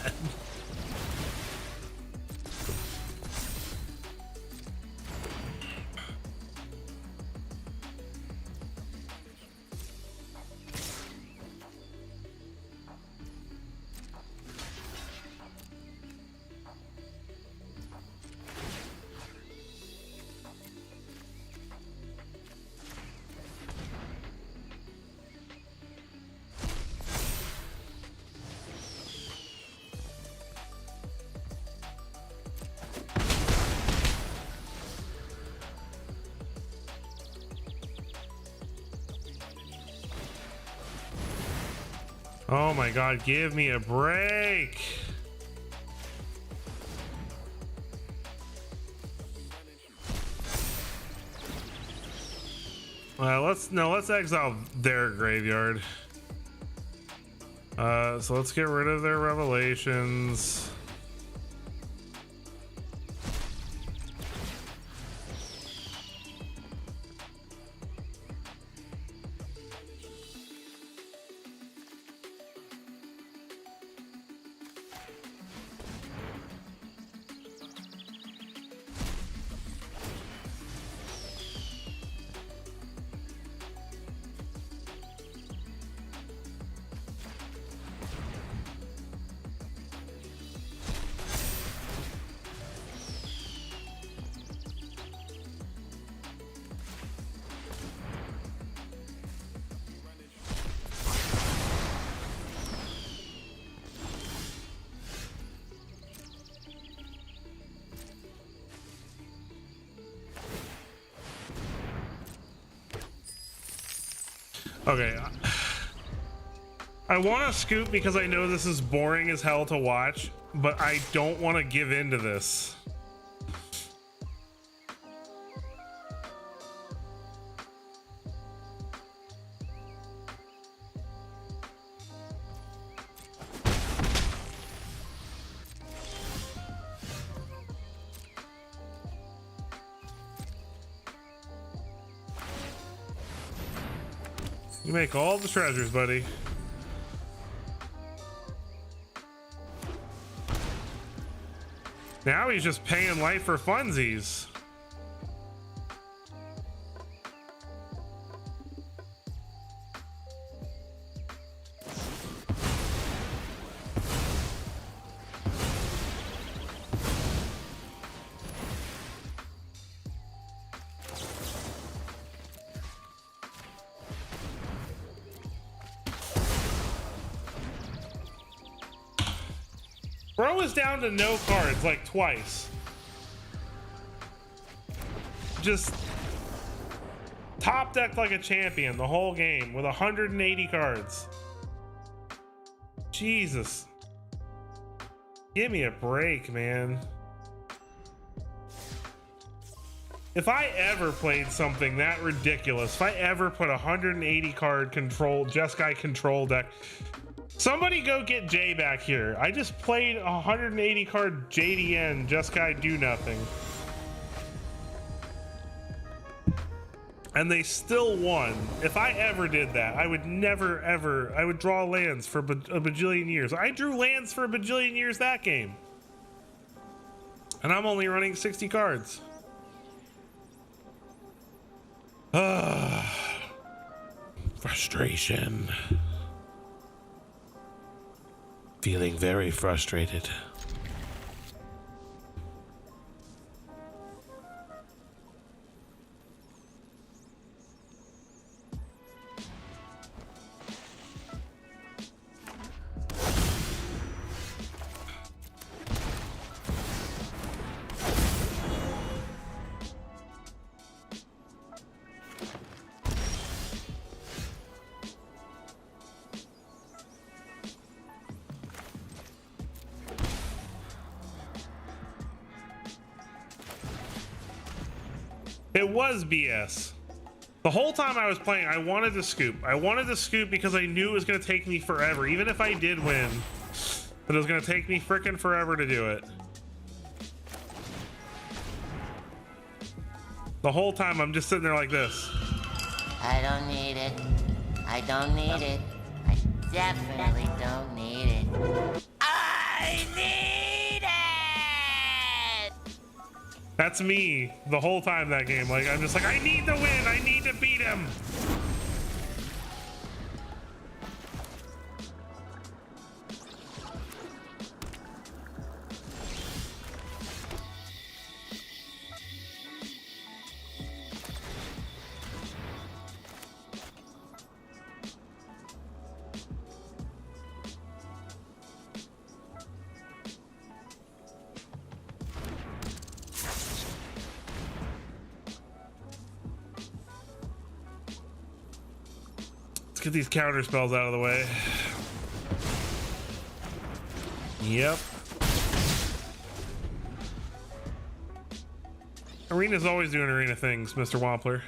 Oh my god, give me a break. Let's exile their graveyard. So let's get rid of their Revelations. Okay, I want to scoop because I know this is boring as hell to watch, but I don't want to give in to this. You make all the treasures, buddy. Now he's just paying life for funsies. Bro is down to no cards like twice. Just top decked like a champion the whole game with 180 cards. Jesus. Give me a break, man. If I ever played something that ridiculous, if I ever put 180 card control, Jeskai control deck, somebody go get Jay back here. I just played 180 card JDN, Jeskai do nothing. And they still won. If I ever did that, I would never ever, I would draw lands for a bajillion years. I drew lands for a bajillion years that game. And I'm only running 60 cards. Frustration. Feeling very frustrated. It was BS. The whole time I was playing, I wanted to scoop. I wanted to scoop because I knew it was going to take me forever. Even if I did win, but it was going to take me frickin' forever to do it. The whole time I'm just sitting there like this. I don't need it. I don't need it. I definitely don't need it. I need it! That's me the whole time that game. Like, I'm just like, I need to win. I need to beat him. Let's get these counter spells out of the way. Yep. Arena's always doing arena things, Mr. Wampler.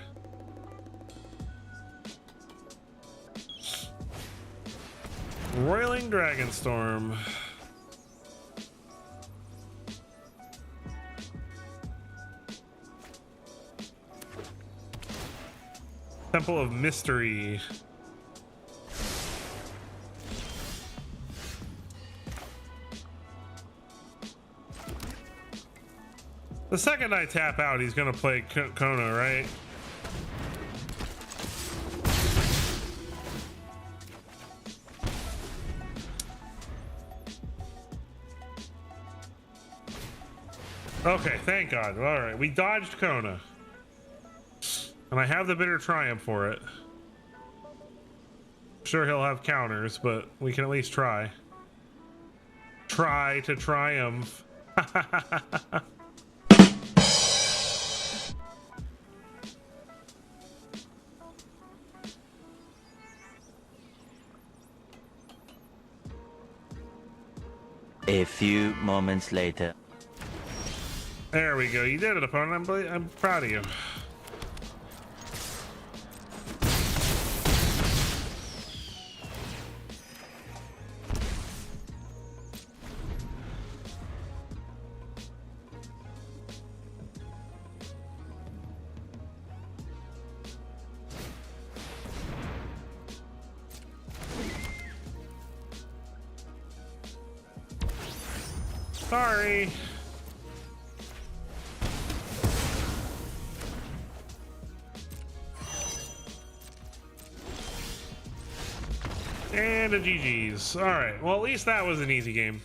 Roiling Dragonstorm. Temple of Mystery. The second I tap out, he's gonna play Kona, right? Okay, thank God. All right, we dodged Kona. And I have the Bitter Triumph for it. Sure, he'll have counters, but we can at least try. Try to triumph. A few moments later. There we go. You did it, opponent. I'm proud of you. Sorry. And a GG's. All right. Well, at least that was an easy game.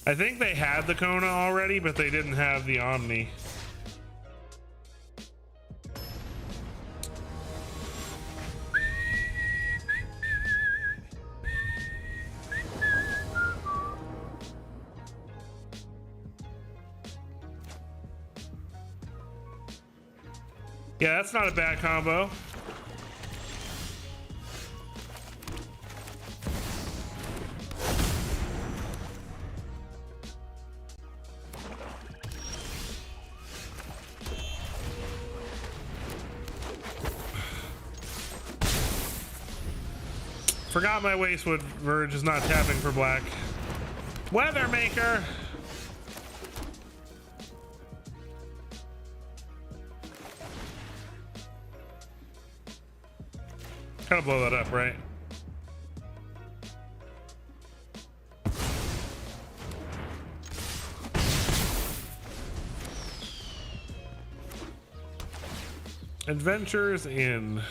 I think they had the Kona already, but they didn't have the Omni. Yeah, that's not a bad combo. Forgot my Wastewood Verge is not tapping for black. Weathermaker! Gotta blow that up, right? Adventures in.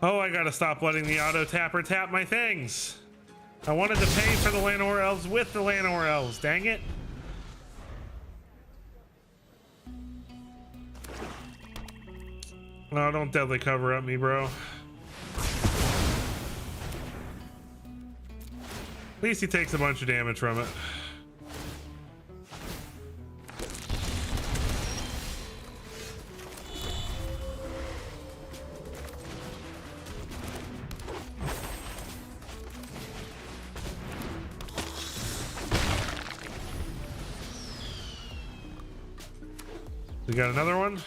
Oh, I gotta stop letting the auto tapper tap my things. I wanted to pay for the Llanowar Elves with the Llanowar Elves, dang it. Oh, don't deadly cover up me, bro. At least he takes a bunch of damage from it. We got another one.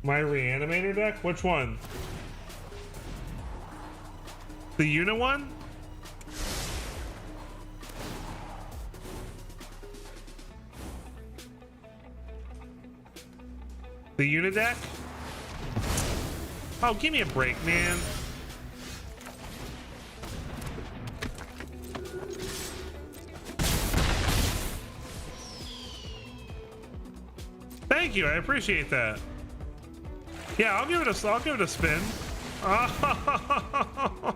My reanimator deck? Which one? The unit one? The unit deck? Oh, give me a break, man. Thank you, I appreciate that. Yeah, I'll give it a spin. Oh.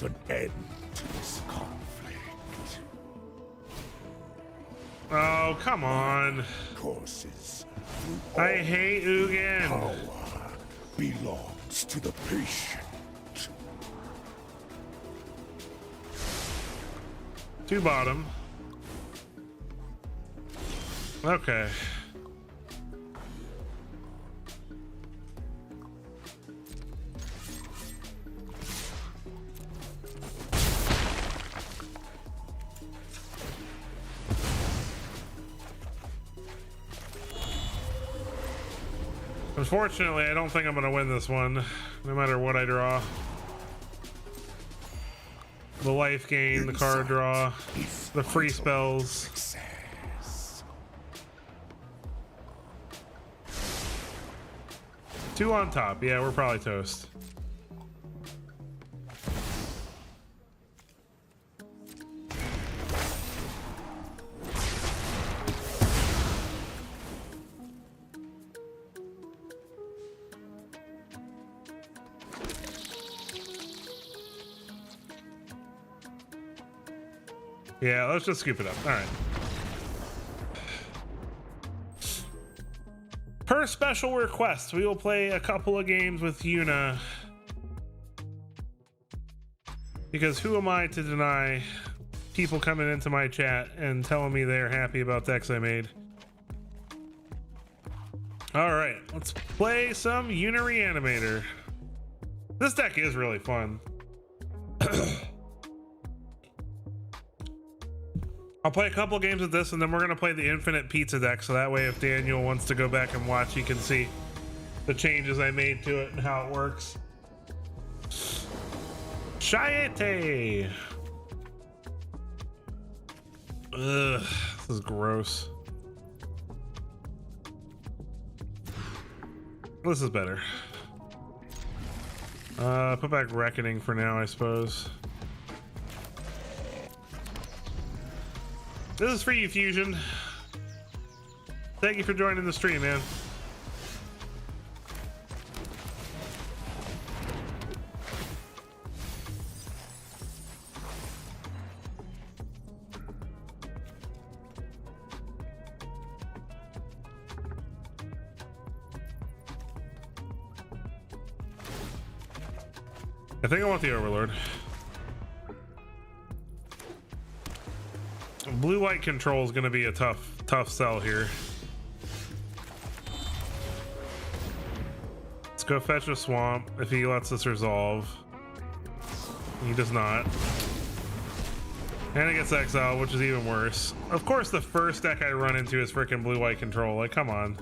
An end to this conflict. Oh, come on. Courses. I hate Ugin. Power belongs to the patient. Two bottom. Okay. Unfortunately, I don't think I'm gonna win this one, no matter what I draw. The life gain, the card draw, the free spells. Success. Two on top. Yeah, we're probably toast. Yeah, let's just scoop it up. All right. Per special request, we will play a couple of games with Yuna. Because who am I to deny people coming into my chat and telling me they're happy about decks I made? All right, let's play some Yuna Reanimator. This deck is really fun. I'll play a couple games with this, and then we're going to play the Infinite Pizza deck, so that way if Daniel wants to go back and watch, he can see the changes I made to it and how it works. Shayete! Ugh, this is gross. This is better. Put back Reckoning for now, I suppose. This is for you, Fusion. Thank you for joining the stream, man. I think I want the Overlord. Blue-white control is going to be a tough sell here. Let's go fetch a swamp if he lets us resolve. He does not. And it gets exiled, which is even worse. Of course, the first deck I run into is freaking blue-white control. Like, come on.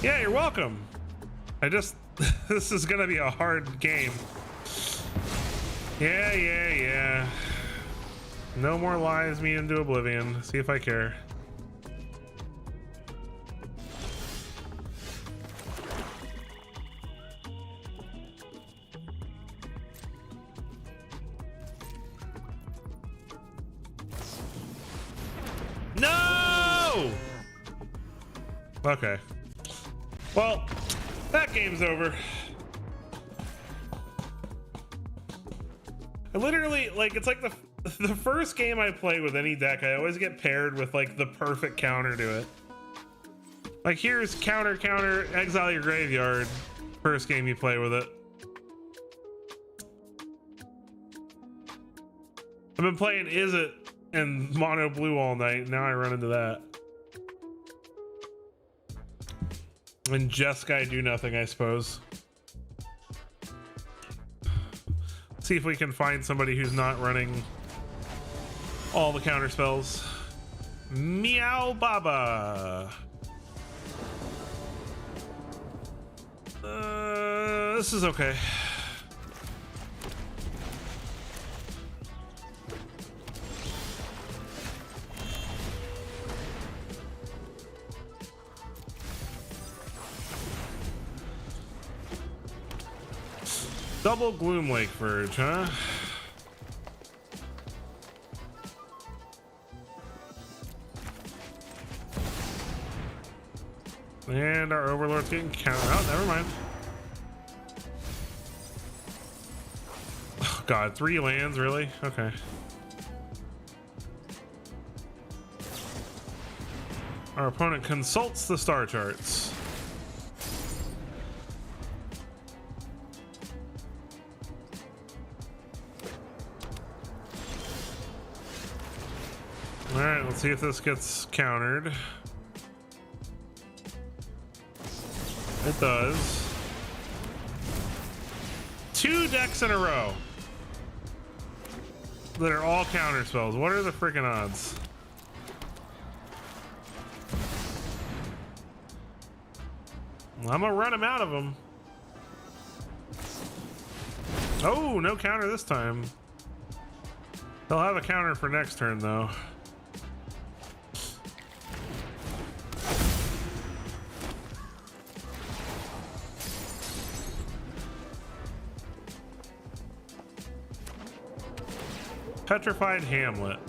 Yeah, you're welcome. This is gonna be a hard game. Yeah. No more lies me into oblivion. See if I care. No! Okay. Well, that game's over. I literally, like, it's like the first game I play with any deck, I always get paired with like the perfect counter to it. Like, here's counter, exile your graveyard. First game you play with it. I've been playing Is It and mono blue all night. Now I run into that. And Jeskai do nothing, I suppose. See if we can find somebody who's not running all the counter spells. Meow Baba. This is okay. Double Gloom Lake Verge, huh? And our Overlord's getting counted out. Never mind. Oh, God, 3 lands, really? Okay. Our opponent consults the star charts. All right, let's see if this gets countered. It does. 2 decks in a row that are all counter spells. What are the freaking odds? Well, I'm gonna run him out of them. Oh, no counter this time. They'll have a counter for next turn, though. Petrified Hamlet.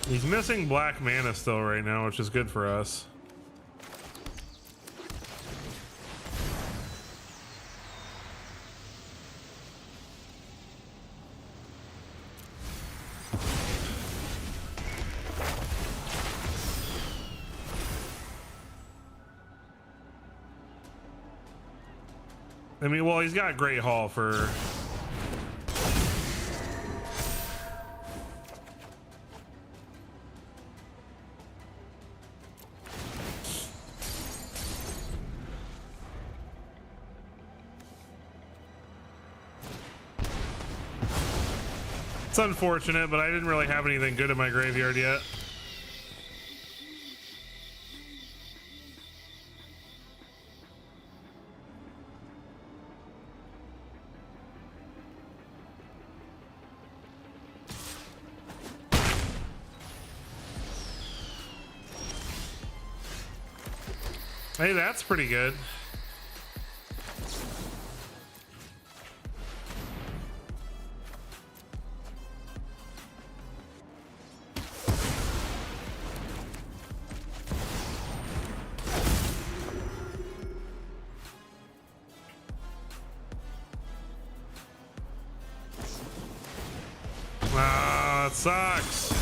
He's missing black mana still right now, which is good for us. I mean, well, he's got Great Hall for... It's unfortunate, but I didn't really have anything good in my graveyard yet. Hey, that's pretty good. Ah, that sucks.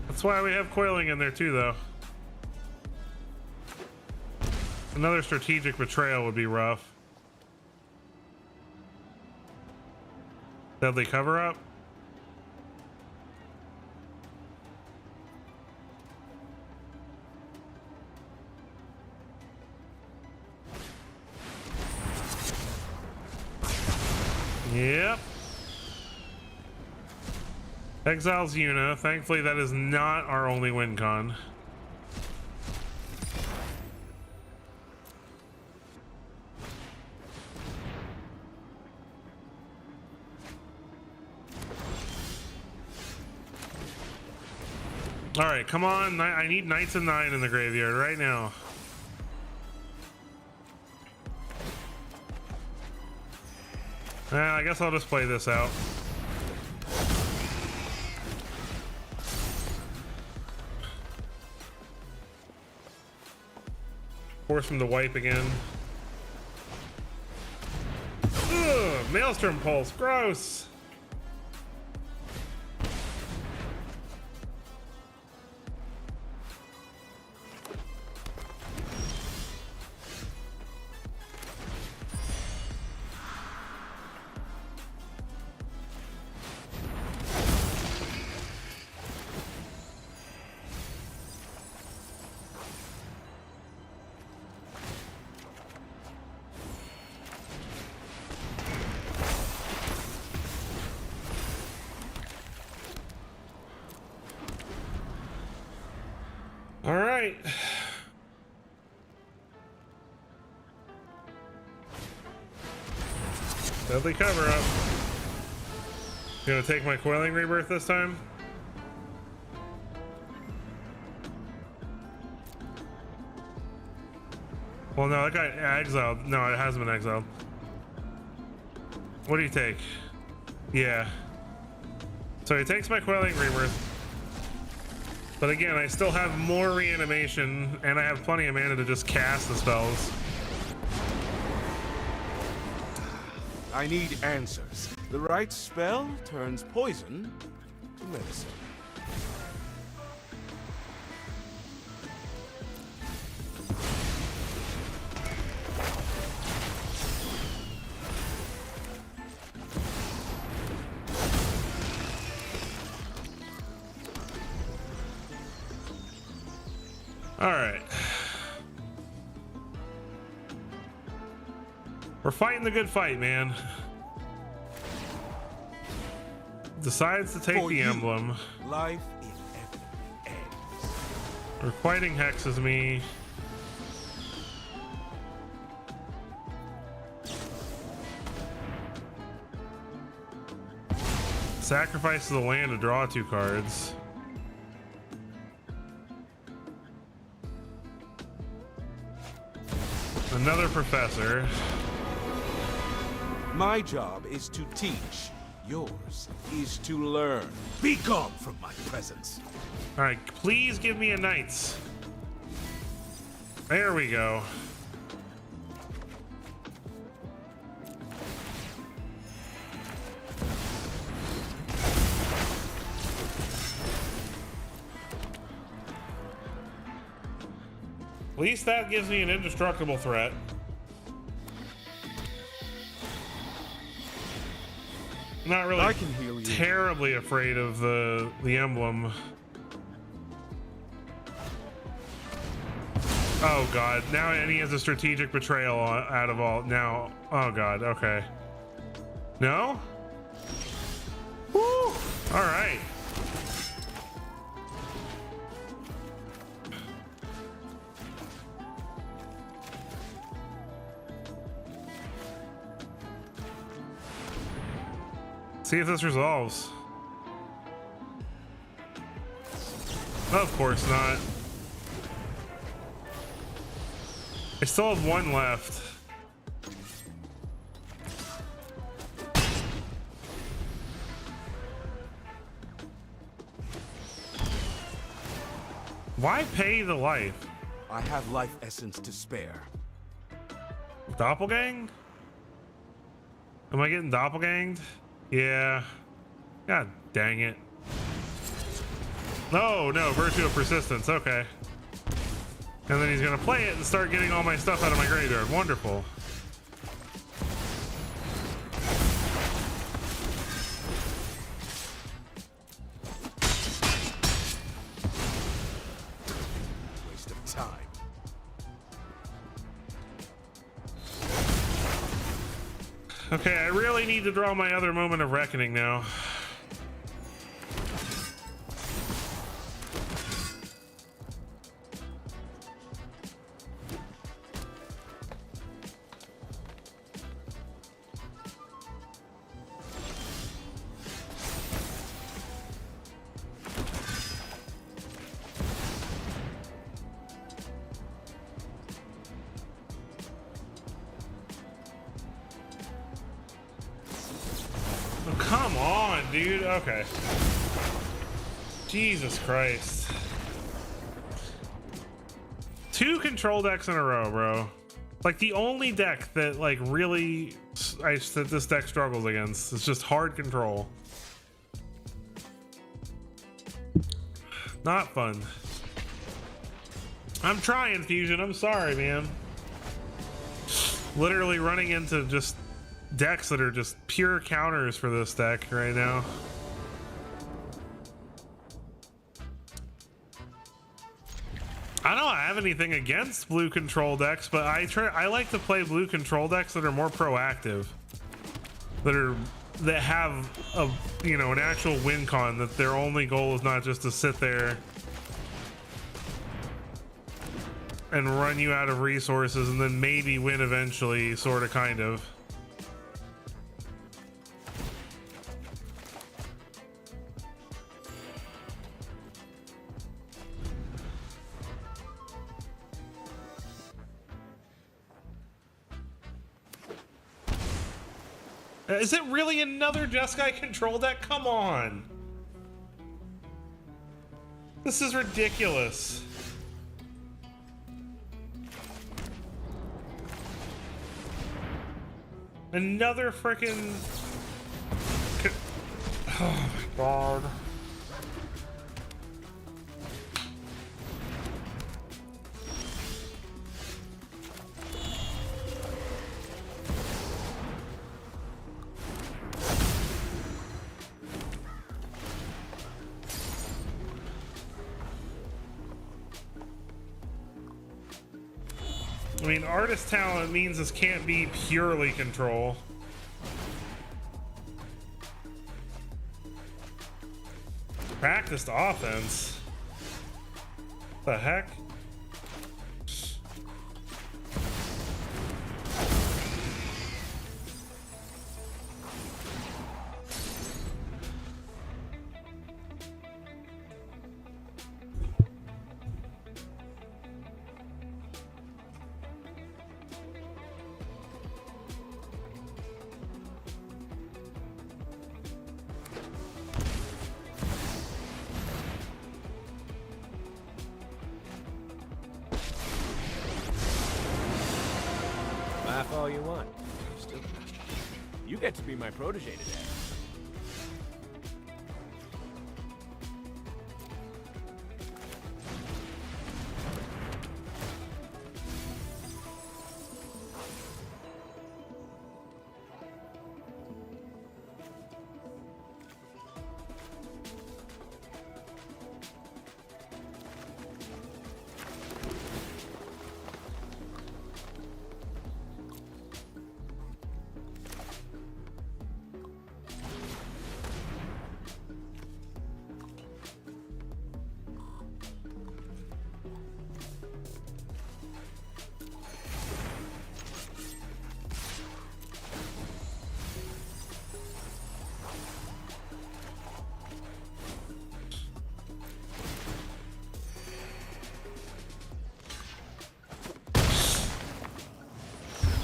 That's why we have coiling in there too, though. Another strategic betrayal would be rough. Deadly cover up. Yep. Exiles Yuna. Thankfully, that is not our only win con. All right, come on. I need Knights of 9 in the graveyard right now. I guess I'll just play this out. Force him to wipe again. Ugh, Maelstrom Pulse, gross. All right. Deadly cover up. Gonna take my Coiling Rebirth this time. Well, no, that guy exiled. No, it hasn't been exiled. What do you take? Yeah. So he takes my Coiling Rebirth. But again, I still have more reanimation, and I have plenty of mana to just cast the spells. I need answers. The right spell turns poison to medicine. All right. We're fighting the good fight, man. Decides to take For the you, emblem. Life inevitably ends. Requiting hexes me. Sacrifices the land to draw 2 cards. Another professor. My job is to teach. Yours is to learn. Be gone from my presence. All right, please give me a Knights. There we go. At least that gives me an indestructible threat. Not really I can heal you. terribly afraid of the emblem. Oh god, now and he has a strategic betrayal out of all now. Oh god, okay. No? Woo! Alright. See if this resolves. Of course not. I still have one left. Why pay the life? I have life essence to spare. Doppelgang? Am I getting doppelganged? Yeah. God dang it. No, Virtue of Persistence. Okay. And then he's gonna play it and start getting all my stuff out of my graveyard. Wonderful. Waste of time. Okay, I really need to draw my other Moment of Reckoning now. Oh, come on, dude. Okay. Jesus Christ. 2 control decks in a row, bro. Like the only deck that like really that this deck struggles against is just hard control. Not fun. I'm trying, Fusion. I'm sorry, man. Literally running into just decks that are just pure counters for this deck right now. I don't have anything against blue control decks, but I like to play blue control decks that are more proactive, that have a, you know, an actual win con, that their only goal is not just to sit there and run you out of resources and then maybe win eventually, sort of, kind of. Is it really another Jeskai control deck? Come on. This is ridiculous. Another freaking... Oh my god. I mean, artist talent means this can't be purely control. Practiced offense? The heck? Laugh all you want. Still, you get to be my protege today.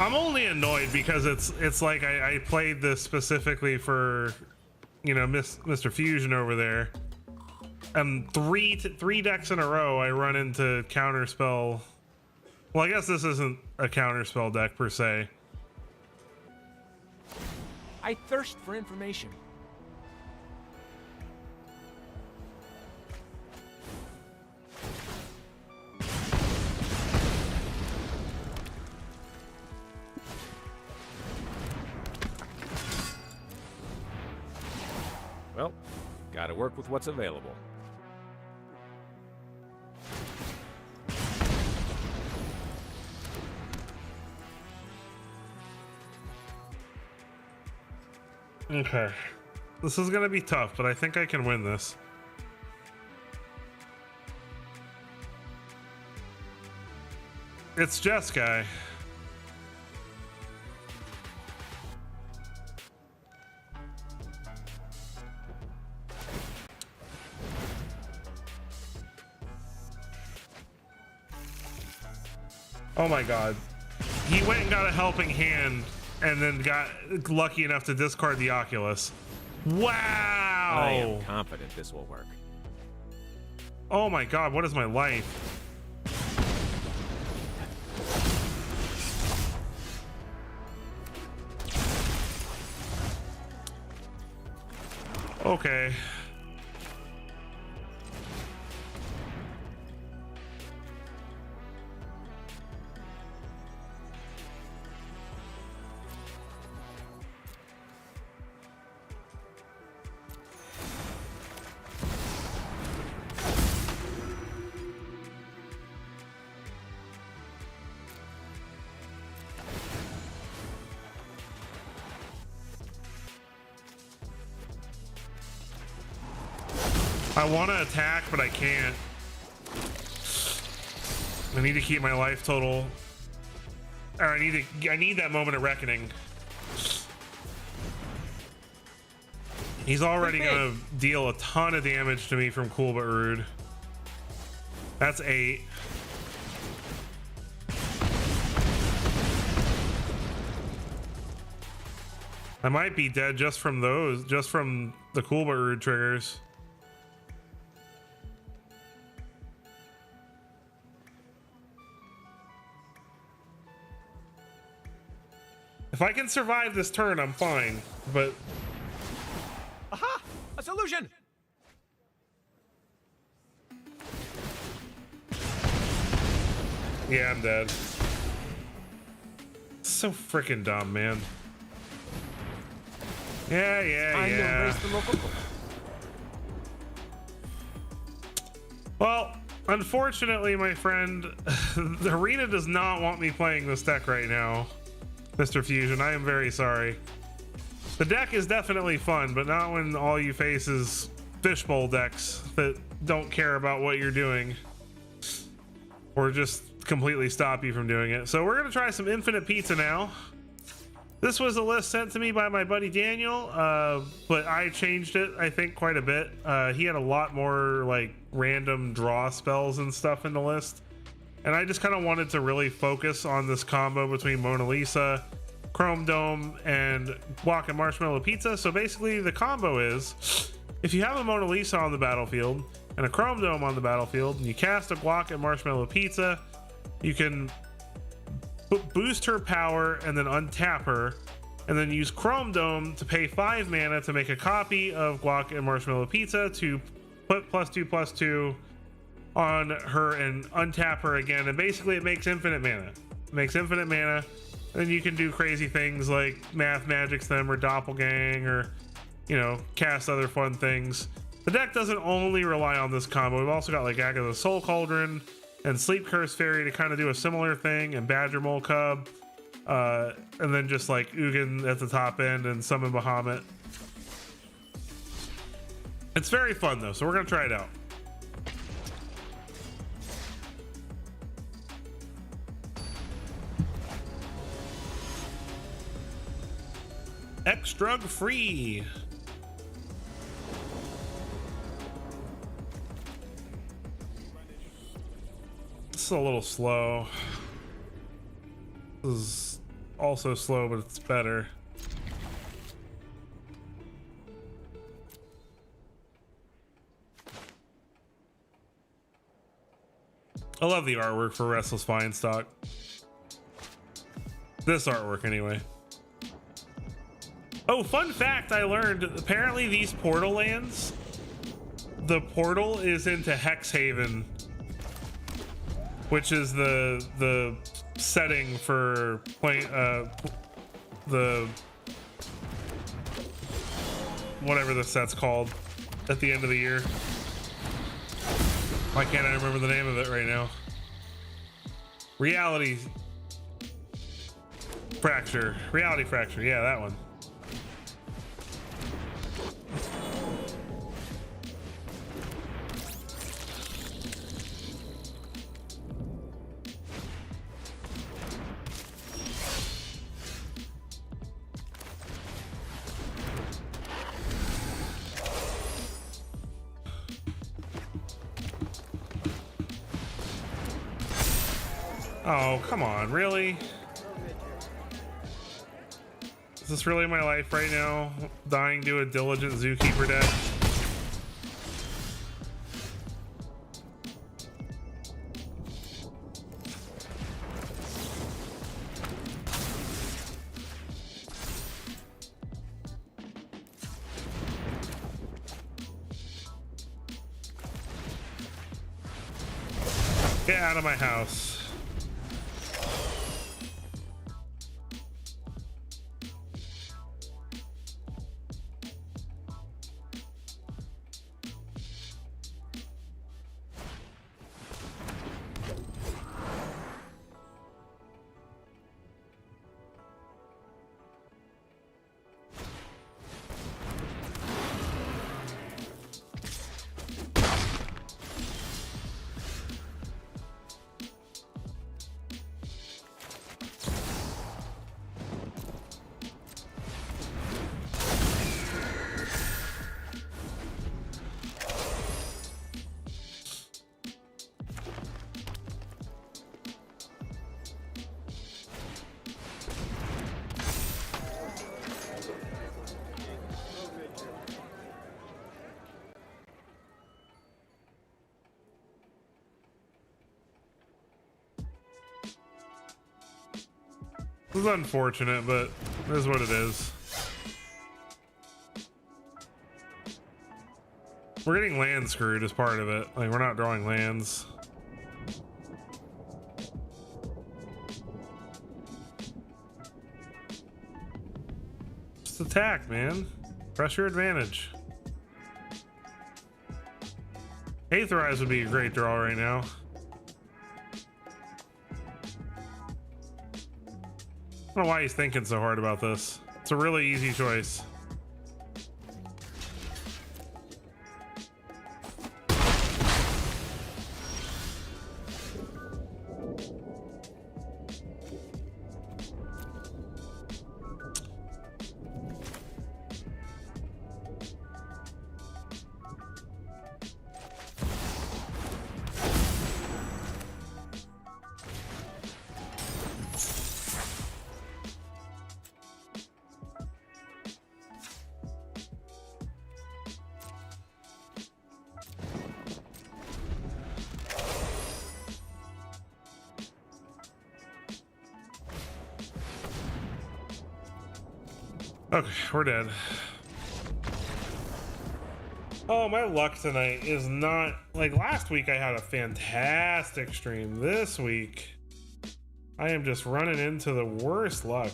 I'm only annoyed because it's like I played this specifically for, you know, Mr. Fusion over there, and three decks in a row I run into counterspell. Well, I guess this isn't a counterspell deck per se. I thirst for information. Well, gotta work with what's available. Okay. This is gonna be tough, but I think I can win this. It's Jess Guy. Oh my god. He went and got a helping hand and then got lucky enough to discard the Oculus. Wow! I am confident this will work. Oh my god, what is my life? Okay. I want to attack, but I can't. I need to keep my life total. Or I need that moment of reckoning. He's already gonna deal a ton of damage to me from Cool But Rude. That's 8. I might be dead just from those, just from the Cool But Rude triggers. If I can survive this turn, I'm fine, but... Aha! A solution! Yeah, I'm dead. So freaking dumb, man. Yeah. Well, unfortunately, my friend, the arena does not want me playing this deck right now. Mr. Fusion, I am very sorry. The deck is definitely fun, but not when all you face is fishbowl decks that don't care about what you're doing or just completely stop you from doing it. So we're gonna try some infinite pizza now. This was a list sent to me by my buddy Daniel, but I changed it, I think, quite a bit. He had a lot more like random draw spells and stuff in the list. And I just kind of wanted to really focus on this combo between Mona Lisa, Chrome Dome, and Guac and Marshmallow Pizza. So basically the combo is, if you have a Mona Lisa on the battlefield and a Chrome Dome on the battlefield, and you cast a Guac and Marshmallow Pizza, you can boost her power and then untap her, and then use Chrome Dome to pay 5 mana to make a copy of Guac and Marshmallow Pizza to put +2/+2 on her and untap her again, and basically it makes infinite mana. And then you can do crazy things like math magics them or doppelgang, or, you know, cast other fun things. The deck doesn't only rely on this combo. We've also got like Agatha's Soul Cauldron and Sleep Curse Fairy to kind of do a similar thing, and Badger Mole Cub, and then just like Ugin at the top end and Summon Bahamut. It's very fun though, so we're gonna try it out. X-Drug free. This is a little slow. This is also slow, but it's better. I love the artwork for Restless Feinstock. This artwork, anyway. Oh, fun fact I learned, apparently these portal lands, the portal is into Hexhaven, which is the setting for playing the whatever the set's called at the end of the year. Why can't I remember the name of it right now? Reality Fracture. Reality Fracture. Yeah, that one. Oh, come on, really? Is this really my life right now? Dying to a diligent zookeeper deck? Get out of my house. This is unfortunate, but it is what it is. We're getting land screwed as part of it. Like, we're not drawing lands. Just attack, man. Press your advantage. Aetherize would be a great draw right now. I don't know why he's thinking so hard about this. It's a really easy choice. Okay, we're dead. Oh, my luck tonight is not like last week. I had a fantastic stream. This week, I am just running into the worst luck.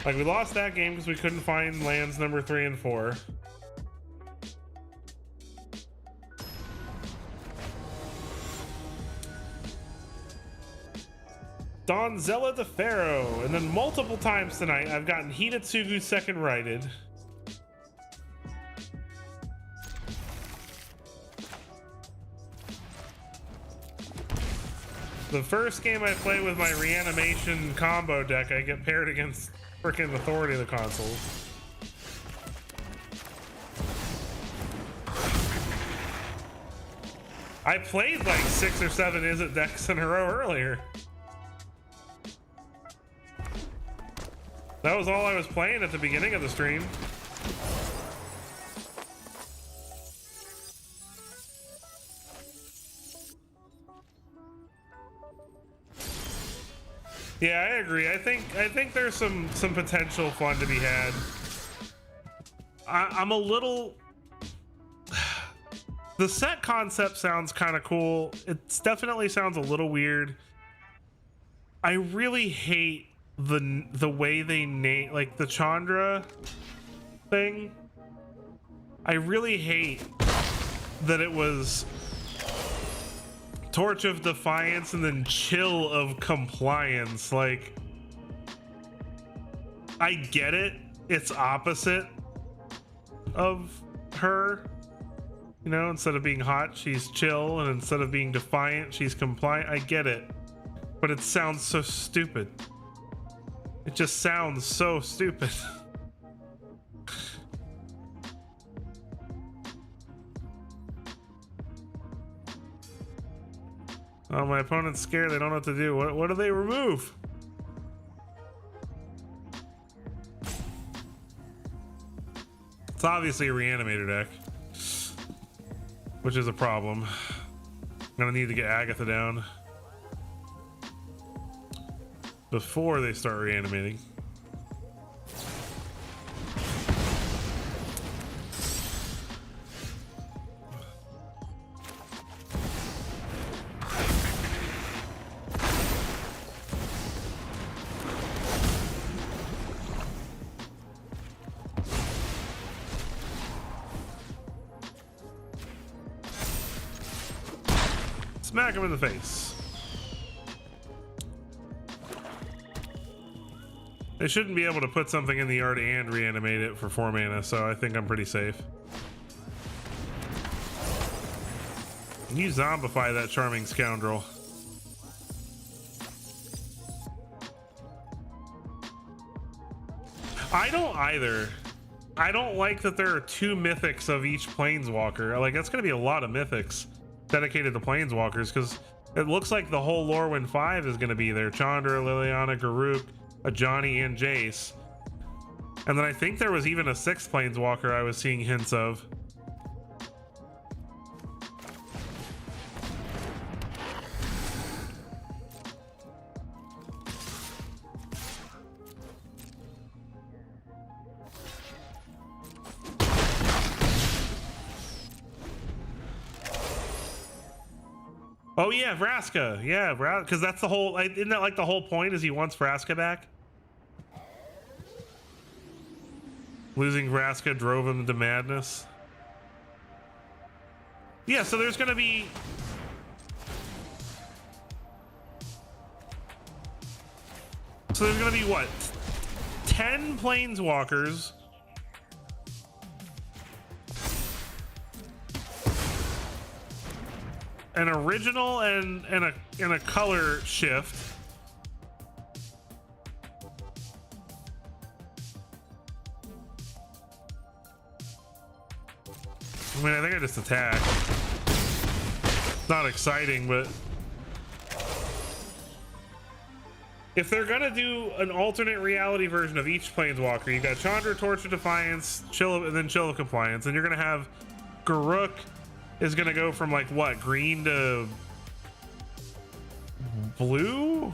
Like, we lost that game because we couldn't find lands number 3 and 4. Donzella de Pharaoh, and then multiple times tonight I've gotten Hinatsugu second righted. The first game I play with my reanimation combo deck, I get paired against freaking Authority of the Console. I played like 6 or 7 Izzet decks in a row earlier. That was all I was playing at the beginning of the stream. Yeah, I agree. I think there's some potential fun to be had. I'm a little. The set concept sounds kind of cool. It definitely sounds a little weird. I really hate the way they name, like, the Chandra thing. I really hate that it was Torch of Defiance and then Chill of Compliance. Like, I get it. It's opposite of her. You know, instead of being hot, she's chill, and instead of being defiant, she's compliant. I get it. But it sounds so stupid. It just sounds so stupid. Oh, my opponent's scared. They don't know what to do. What do they remove? It's obviously a reanimator deck, which is a problem. I'm gonna need to get Agatha down before they start reanimating. Smack him in the face. They shouldn't be able to put something in the yard and reanimate it for 4 mana, so I think I'm pretty safe. Can you zombify that charming scoundrel? I don't either. I don't like that there are 2 mythics of each planeswalker. Like, that's gonna be a lot of mythics dedicated to planeswalkers, because it looks like the whole Lorwyn 5 is going to be there. Chandra, Liliana, Garruk, Ajani, and Jace. And then I think there was even a 6th planeswalker I was seeing hints of. Oh yeah, Vraska. Yeah, because that's the whole. Isn't that like the whole point? Is he wants Vraska back? Losing Vraska drove him to madness. Yeah, so there's gonna be. So there's gonna be what? 10 planeswalkers. An original and a color shift. I mean, I think I just attack. It's not exciting, but if they're gonna do an alternate reality version of each planeswalker, you got Chandra, Torch of Defiance, Chill, and then Chill of Compliance, and you're gonna have Garruk is gonna go from like what, green to blue?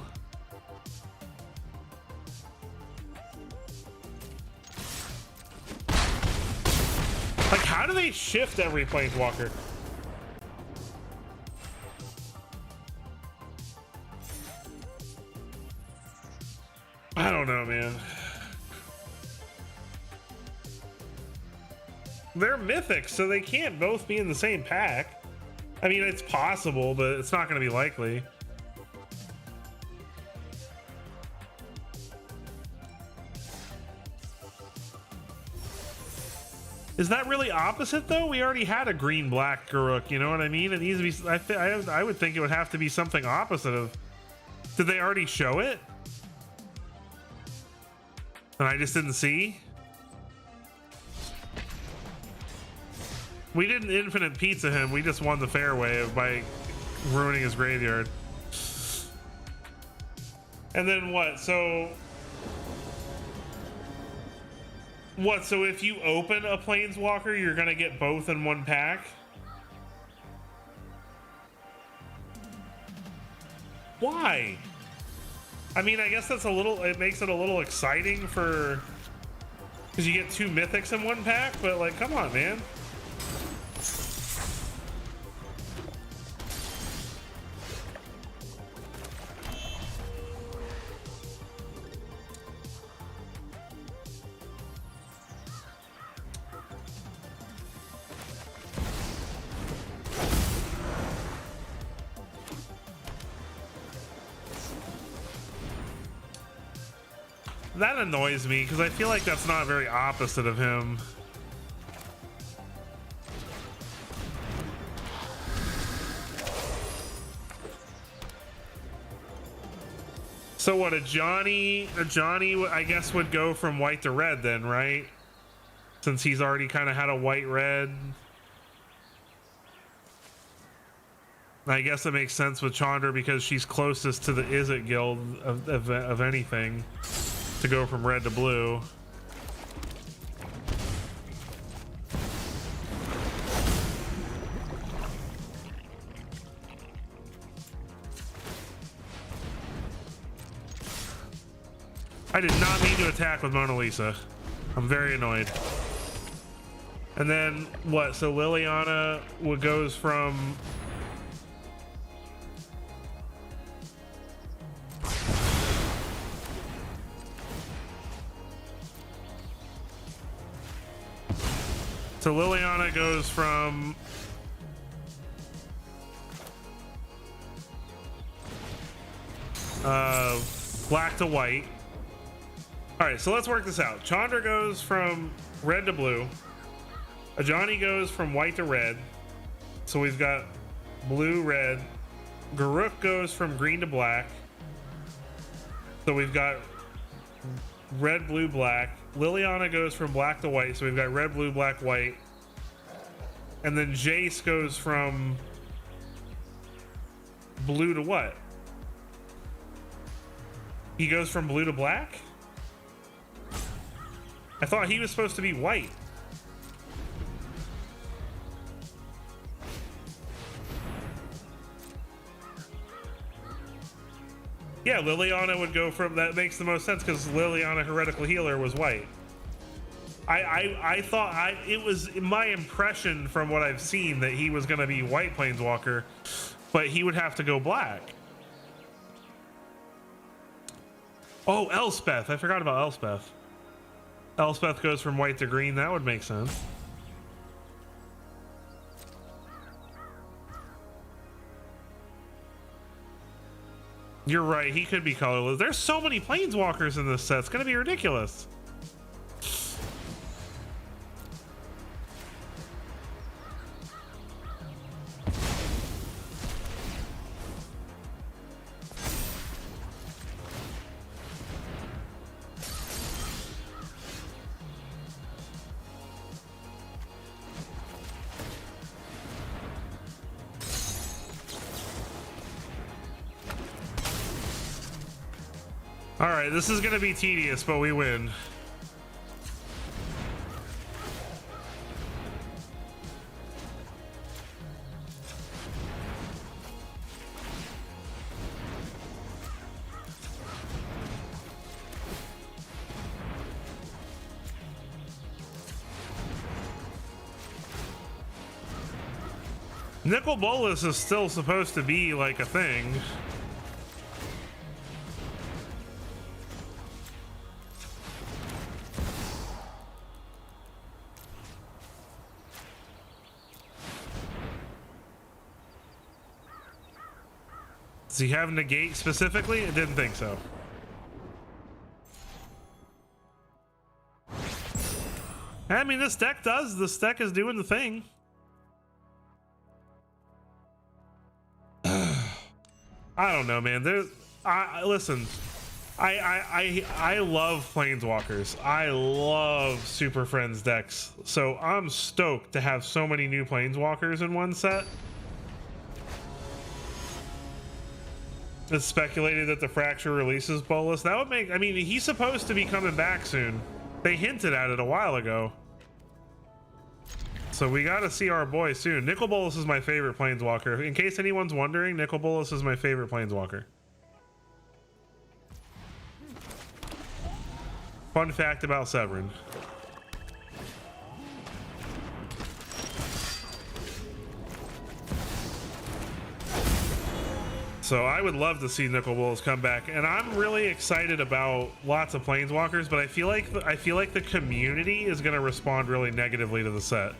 Like, how do they shift every planeswalker? I don't know, man. They're mythics, so they can't both be in the same pack. I mean, it's possible, but it's not going to be likely. Is that really opposite, though? We already had a green-black Garruk, you know what I mean? It needs to be... I would think it would have to be something opposite of... Did they already show it? And I just didn't see? We didn't infinite pizza him. We just won the fairway by ruining his graveyard. And then what? So What, so if you open a Planeswalker, you're gonna get both in one pack? Why? I mean, I guess that's a little, it makes it a little exciting for, because you get 2 mythics in one pack, but like, come on, man. That annoys me because I feel like that's not very opposite of him. So what, a Johnny I guess would go from white to red then, right? Since he's already kind of had a white red. I guess it makes sense with Chandra because she's closest to the Izzet guild of anything. To go from red to blue. I did not mean to attack with Mona Lisa. I'm very annoyed. And then what? So Liliana goes from So Liliana goes from black to white. All right, so let's work this out. Chandra goes from red to blue. Ajani goes from white to red. So we've got blue, red. Garruk goes from green to black. So we've got red, blue, black. Liliana goes from black to white, so we've got red, blue, black, white. And then Jace goes from blue to what? He goes from blue to black? I thought he was supposed to be white. Yeah, Liliana would go from, that makes the most sense because Liliana Heretical Healer was white. I thought it was my impression from what I've seen that he was going to be white Planeswalker, but he would have to go black. Oh, Elspeth. I forgot about Elspeth. Elspeth goes from white to green. That would make sense. You're right, he could be colorless. There's so many Planeswalkers in this set. It's going to be ridiculous. All right, this is going to be tedious, but we win. Nicol Bolas is still supposed to be like a thing. Does he have negate specifically? I didn't think so. I mean, this deck does. This deck is doing the thing. I don't know, man. Listen. I love Planeswalkers. I love Super Friends decks. So I'm stoked to have so many new Planeswalkers in one set. It's speculated that the Fracture releases Bolas. That would make, I mean, he's supposed to be coming back soon. They hinted at it a while ago. So we got to see our boy soon. Nicol Bolas is my favorite planeswalker. In case anyone's wondering, Nicol Bolas is my favorite planeswalker. Fun fact about Severin. So I would love to see Nicol Bolas come back, and I'm really excited about lots of planeswalkers, but I feel like the community is going to respond really negatively to the set,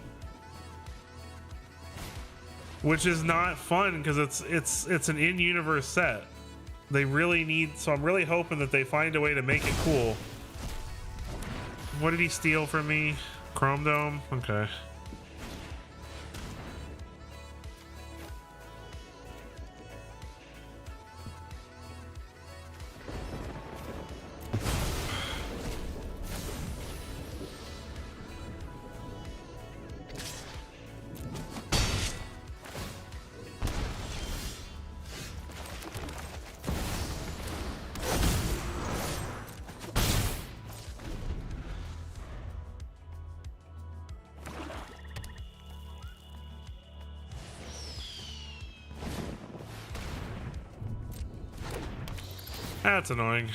which is not fun because it's an in-universe set. They really need, so I'm really hoping that they find a way to make it cool. What did he steal from me? Chrome Dome? Okay. That's annoying.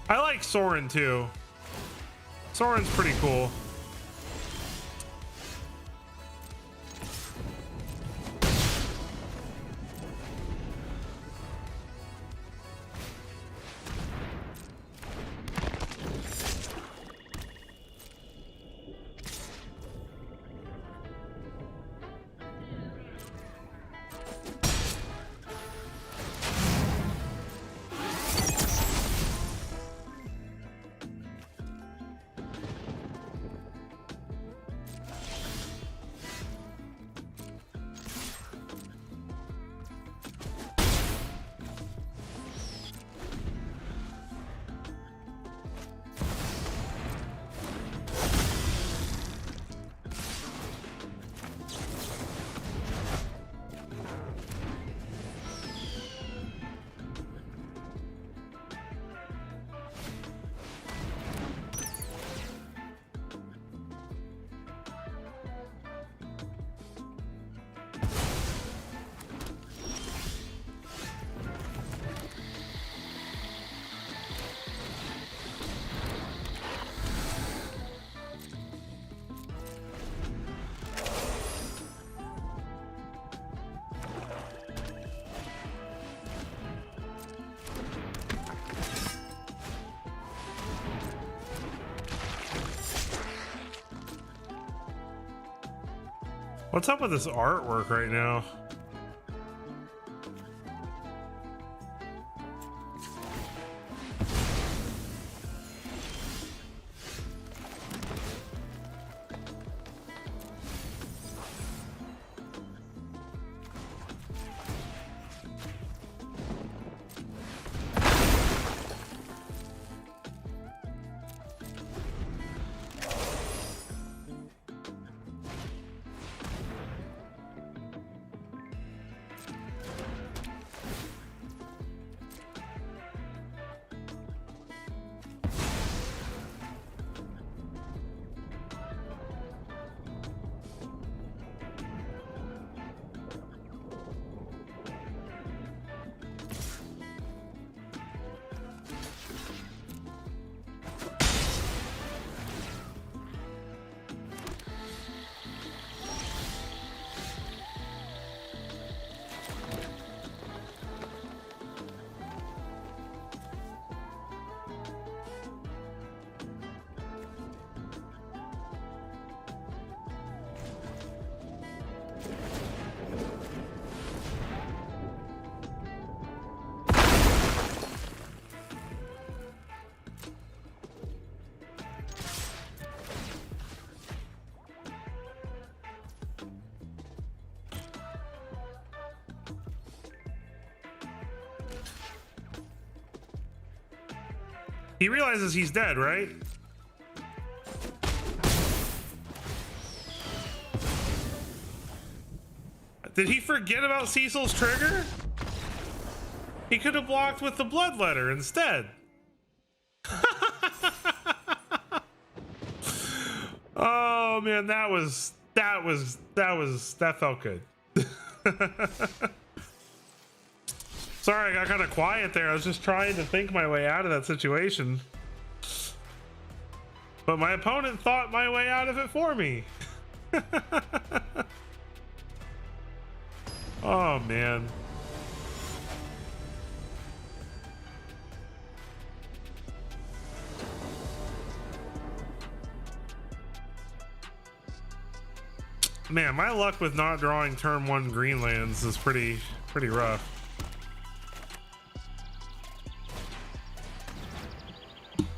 I like Sorin too. Sorin's pretty cool. What's up with this artwork right now? He realizes he's dead, right? Did he forget about Cecil's trigger? He could have blocked with the bloodletter instead. Oh man, that felt good. Sorry, I got kind of quiet there. I was just trying to think my way out of that situation. But my opponent thought my way out of it for me. Oh man. Man, my luck with not drawing turn 1 green lands is pretty rough.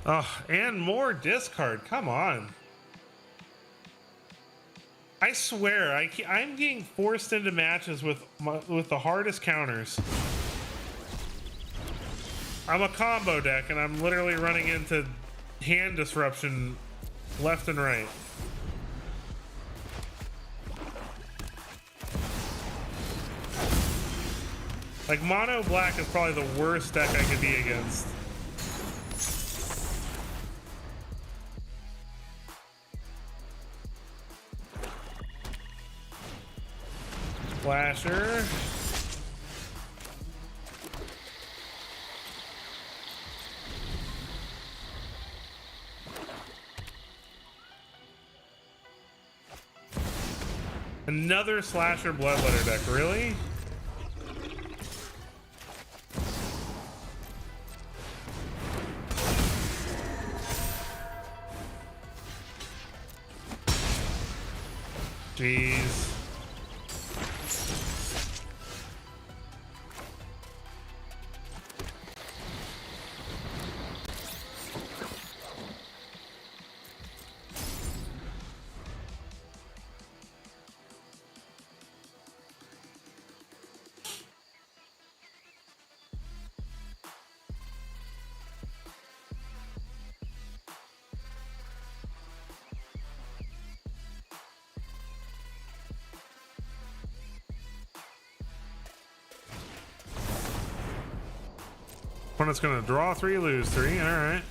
Oh, and more discard. Come on. I swear, I'm getting forced into matches with the hardest counters. I'm a combo deck, and I'm literally running into hand disruption left and right. Like, mono black is probably the worst deck I could be against. Flasher. Another Slasher Bloodletter deck, really? Jeez. Opponent's gonna draw 3, lose 3. All right.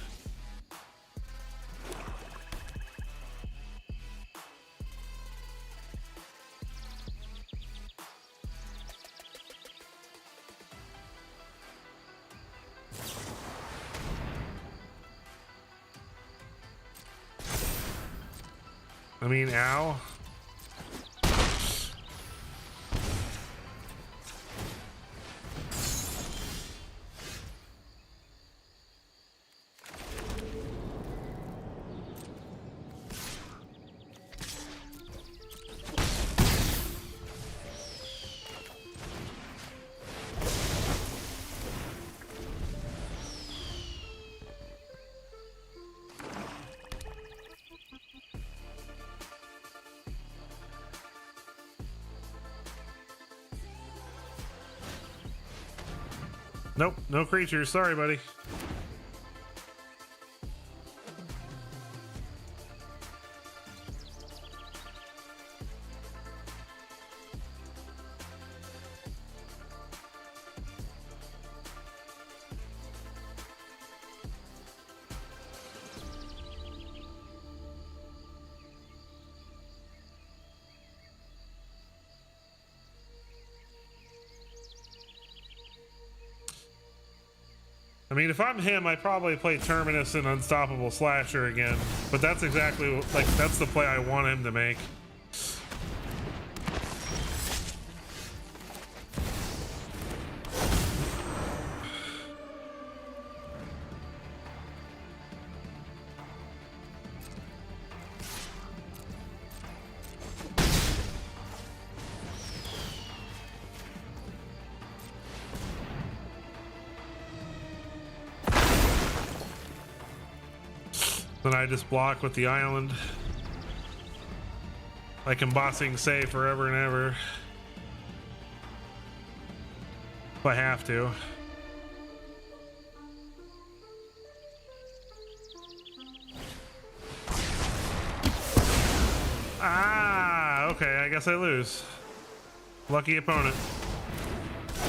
I mean, ow. Nope, no creatures. Sorry, buddy. I mean, if I'm him, I'd probably play Terminus and Unstoppable Slasher again. But that's exactly, like, that's the play I want him to make. Then I just block with the island. Like embossing say forever and ever. If I have to. Okay, I guess I lose. Lucky opponent.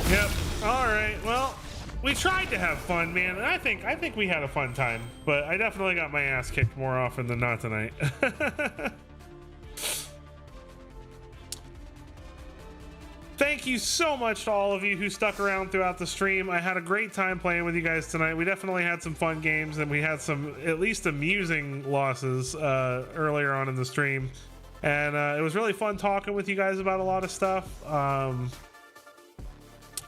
Yep. All right. Well, we tried to have fun, man, and I think we had a fun time, but I definitely got my ass kicked more often than not tonight. Thank you so much to all of you who stuck around throughout the stream. I had a great time playing with you guys tonight. We definitely had some fun games, and we had some at least amusing losses earlier on in the stream. And it was really fun talking with you guys about a lot of stuff.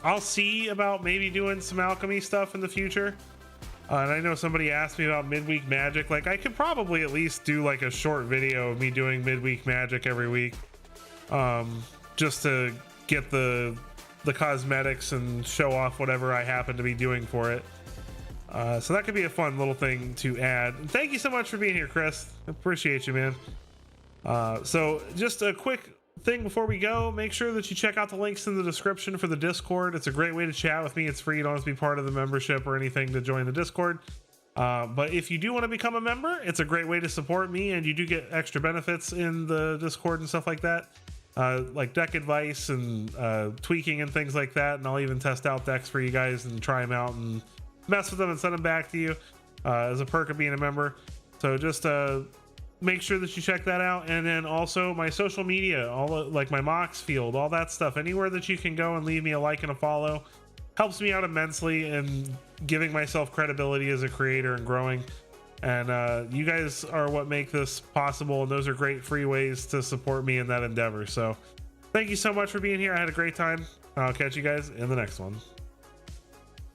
I'll see about maybe doing some alchemy stuff in the future. And I know somebody asked me about midweek magic. Like, I could probably at least do like a short video of me doing midweek magic every week, just to get the cosmetics and show off whatever I happen to be doing for it. So that could be a fun little thing to add. And thank you so much for being here, Chris. Appreciate you, man. So just a quick thing before we go, make sure that you check out the links in the description for the Discord. It's a great way to chat with me. It's free. You don't have to be part of the membership or anything to join the Discord. But if you do want to become a member, it's a great way to support me, and you do get extra benefits in the Discord and stuff like that. Like deck advice and tweaking and things like that. And I'll even test out decks for you guys and try them out and mess with them and send them back to you as a perk of being a member. So just make sure that you check that out. And then also my social media, all like my Mox field, all that stuff, anywhere that you can go and leave me a like and a follow helps me out immensely in giving myself credibility as a creator and growing. And you guys are what make this possible, and those are great free ways to support me in that endeavor. So thank you so much for being here. I had a great time. I'll catch you guys in the next one.